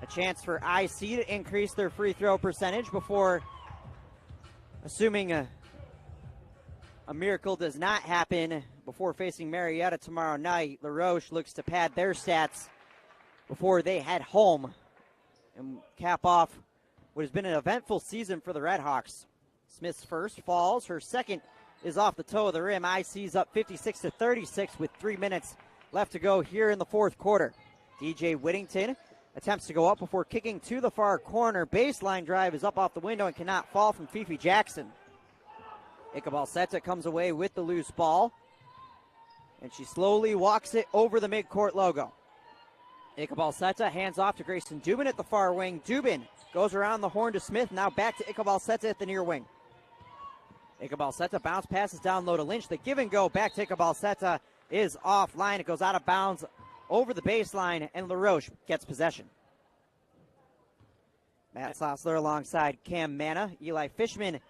A chance for IC to increase their free throw percentage before, assuming a miracle does not happen, before facing Marietta tomorrow night. LaRoche looks to pad their stats before they head home and cap off what has been an eventful season for the Redhawks. Smith's first falls. Her second is off the toe of the rim. IC's up 56-36 with 3 minutes left to go here in the fourth quarter. DJ Whittington attempts to go up before kicking to the far corner. Baseline drive is up off the window and cannot fall from Fifi Jackson. Ichabal Seta comes away with the loose ball, and she slowly walks it over the midcourt logo. Ichabal Seta hands off to Grayson Dubin at the far wing. Dubin goes around the horn to Smith. Now back to Ichabal Seta at the near wing. Ichabal Seta bounce passes down low to Lynch. The give and go back to Ichabal Seta is offline. It goes out of bounds over the baseline, and LaRoche gets possession. Matt Sossler alongside Cam Manna. Eli Fishman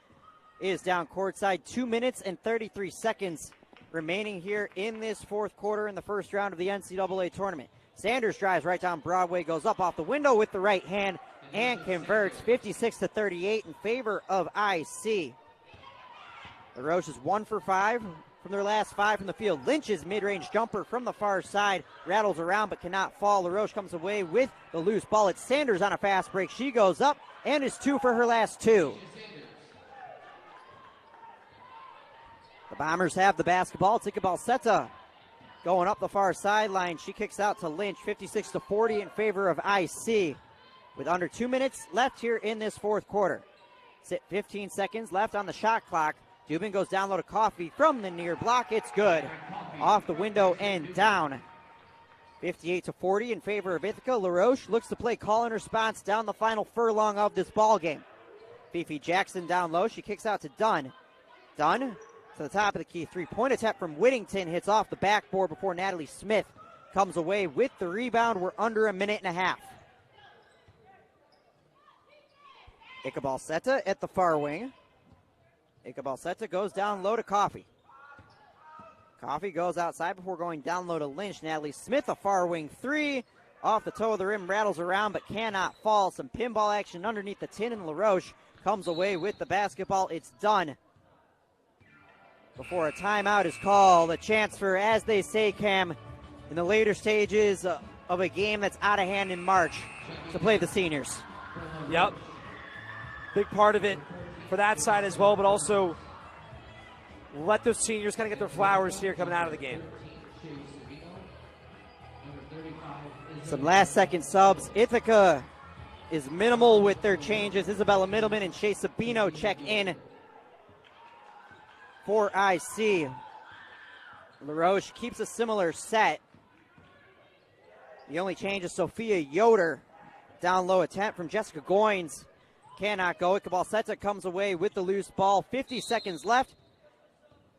is down courtside. 2 minutes and 33 seconds remaining here in this fourth quarter in the first round of the NCAA tournament. Sanders drives right down Broadway, goes up off the window with the right hand, and converts 56-38 in favor of IC. LaRoche is 1 for 5 from their last 5 from the field. Lynch's mid-range jumper from the far side rattles around but cannot fall. LaRoche comes away with the loose ball. It's Sanders on a fast break. She goes up and is 2 for her last 2. The Bombers have the basketball. It's Ichabal Seta going up the far sideline. She kicks out to Lynch, 56-40 in favor of IC. With under 2 minutes left here in this fourth quarter. 15 seconds left on the shot clock. Dubin goes down low to Coffey from the near block. It's good. Off the window and down. 58-40 in favor of Ithaca. LaRoche looks to play call and response down the final furlong of this ball game. Fifi Jackson down low. She kicks out to Dunn. Dunn to the top of the key. Three-point attempt from Whittington hits off the backboard before Natalie Smith comes away with the rebound. We're under a minute and a half. Ichabal Seta at the far wing. Ichabal Seta goes down low to Coffey. Coffey goes outside before going down low to Lynch. Natalie Smith, a far wing three. Off the toe of the rim, rattles around but cannot fall. Some pinball action underneath the tin, and LaRoche comes away with the basketball. It's done before a timeout is called. A chance for, as they say, Cam, in the later stages of a game that's out of hand in March, to play the seniors. Yep. Big part of it for that side as well, but also let those seniors kind of get their flowers here coming out of the game. Some last-second subs. Ithaca is minimal with their changes. Isabella Middleman and Shea Sabino check in for IC. LaRoche keeps a similar set. The only change is Sophia Yoder. Down low attempt from Jessica Goins. Cannot go. Ichabal Seta comes away with the loose ball. 50 seconds left.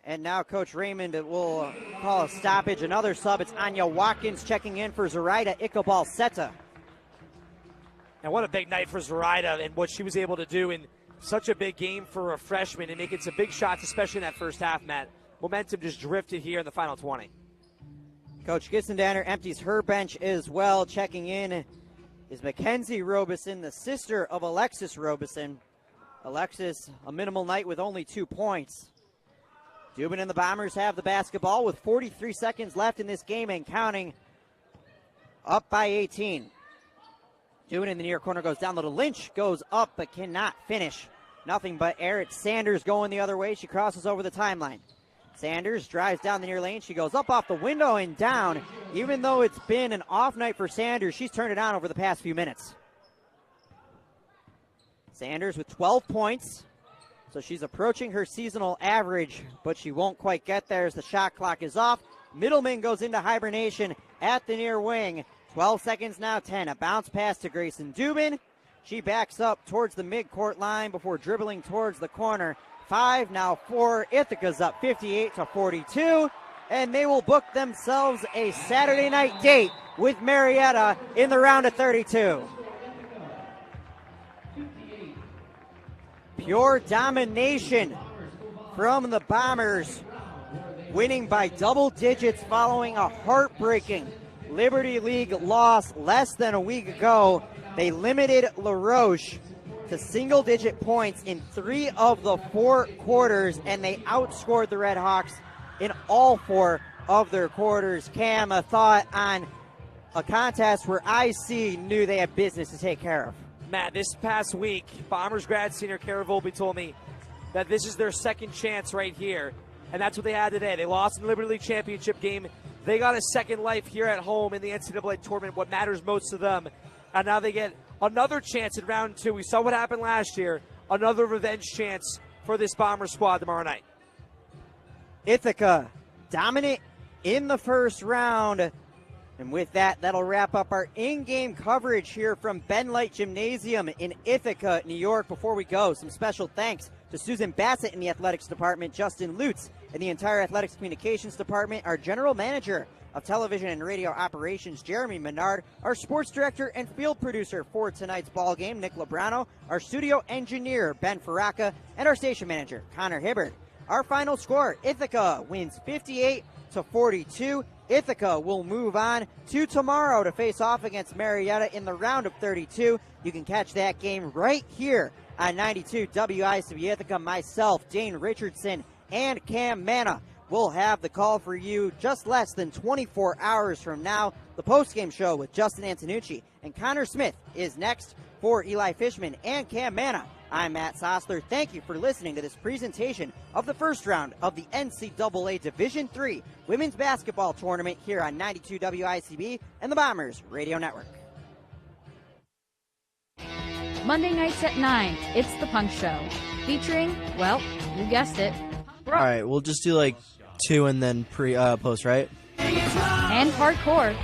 And now Coach Raymond will call a stoppage. Another sub. It's Anya Watkins checking in for Zoraida Ichabal Seta. And what a big night for Zoraida and what she was able to do in such a big game for a freshman and making some big shots, especially in that first half, Matt. Momentum just drifted here in the final 20. Coach Gissendaner empties her bench as well. Checking in is Mackenzie Robeson, the sister of Alexis Robeson. Alexis, a minimal night with only 2 points. Dubin and the Bombers have the basketball with 43 seconds left in this game and counting. Up by 18. Dubin in the near corner goes down low to Lynch, goes up but cannot finish. Nothing but air. It's Sanders going the other way. She crosses over the timeline. Sanders drives down the near lane. She goes up off the window and down. Even though it's been an off night for Sanders, she's turned it on over the past few minutes. Sanders with 12 points. So she's approaching her seasonal average, but she won't quite get there as the shot clock is off. Middleman goes into hibernation at the near wing. 12 seconds now, 10. A bounce pass to Grayson Dubin. She backs up towards the midcourt line before dribbling towards the corner. 5, now 4. Ithaca's up 58-42, and they will book themselves a Saturday night date with Marietta in the round of 32. Pure domination from the Bombers, winning by double digits following a heartbreaking Liberty League loss less than a week ago. They limited LaRoche to single-digit points in 3 of the 4 quarters, and they outscored the Red Hawks in all 4 of their quarters. Cam, a thought on a contest where IC knew they had business to take care of? Matt, this past week, Bombers grad senior Kara Volpe told me that this is their second chance right here, and that's what they had today. They lost in the Liberty League championship game. They got a second life here at home in the NCAA tournament, what matters most to them. And now they get another chance in round 2. We saw what happened last year. Another revenge chance for this Bomber squad tomorrow night. Ithaca dominant in the first round. And with that, that'll wrap up our in-game coverage here from Ben Light Gymnasium in Ithaca, New York. Before we go, some special thanks to Susan Bassett in the athletics department, Justin Lutz in the entire athletics communications department, our general manager of television and radio operations, Jeremy Menard, our sports director and field producer for tonight's ball game, Nick Lebrano, our studio engineer, Ben Faraka, and our station manager, Connor Hibbert. Our final score, Ithaca wins 58-42. Ithaca will move on to tomorrow to face off against Marietta in the round of 32. You can catch that game right here on 92 WICB Ithaca. Myself, Dane Richardson, and Cam Manna will have the call for you just less than 24 hours from now. The postgame show with Justin Antonucci and Connor Smith is next. For Eli Fishman and Cam Manna, I'm Matt Sosler. Thank you for listening to this presentation of the first round of the NCAA Division III Women's Basketball Tournament here on 92 WICB and the Bombers Radio Network. Monday nights at 9, it's The Punk Show. Featuring, well, you guessed it. All right, we'll just do like 2 and then post, right? And hardcore.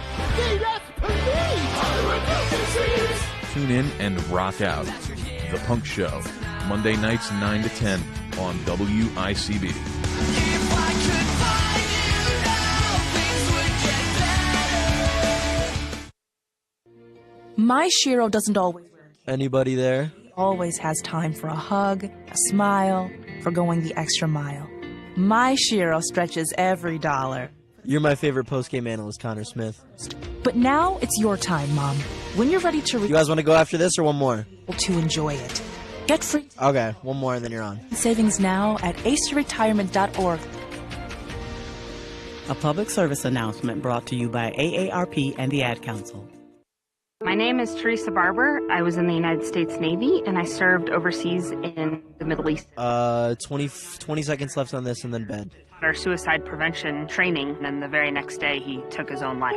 Tune in and rock out. The Punk Show, Monday nights 9 to 10 on WICB. My Shiro doesn't always. Anybody there? Always has time for a hug, a smile, for going the extra mile. My Shiro stretches every dollar. You're my favorite post-game analyst, Connor Smith. But now it's your time, Mom. When you're ready to... You guys want to go after this or one more? ...to enjoy it. Get free... Okay, one more and then you're on. Savings now at aceyourretirement.org. A public service announcement brought to you by AARP and the Ad Council. My name is Teresa Barber. I was in the United States Navy, and I served overseas in the Middle East. 20 seconds left on this and then bed. Our suicide prevention training, and the very next day he took his own life.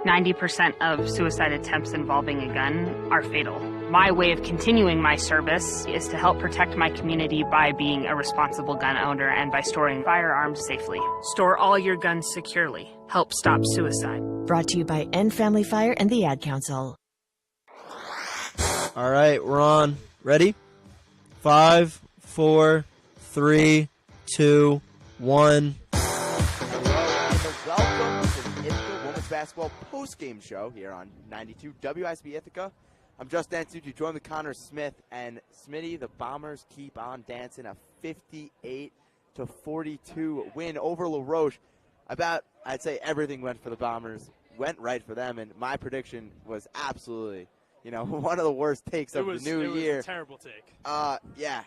90% of suicide attempts involving a gun are fatal. My way of continuing my service is to help protect my community by being a responsible gun owner and by storing firearms safely. Store all your guns securely. Help stop suicide. Brought to you by End Family Fire and the Ad Council. All right, we're on. Ready? 5, 4, 3, 2, 1. Welcome to the Ithaca Women's Basketball postgame show here on 92 WICB Ithaca. I'm Justin Antonucci, joined with Connor Smith, and Smitty, the Bombers keep on dancing. A 58-42 win over LaRoche. I'd say everything went for the Bombers, went right for them, and my prediction was absolutely, one of the worst takes of the new year. It was a terrible take. Yeah.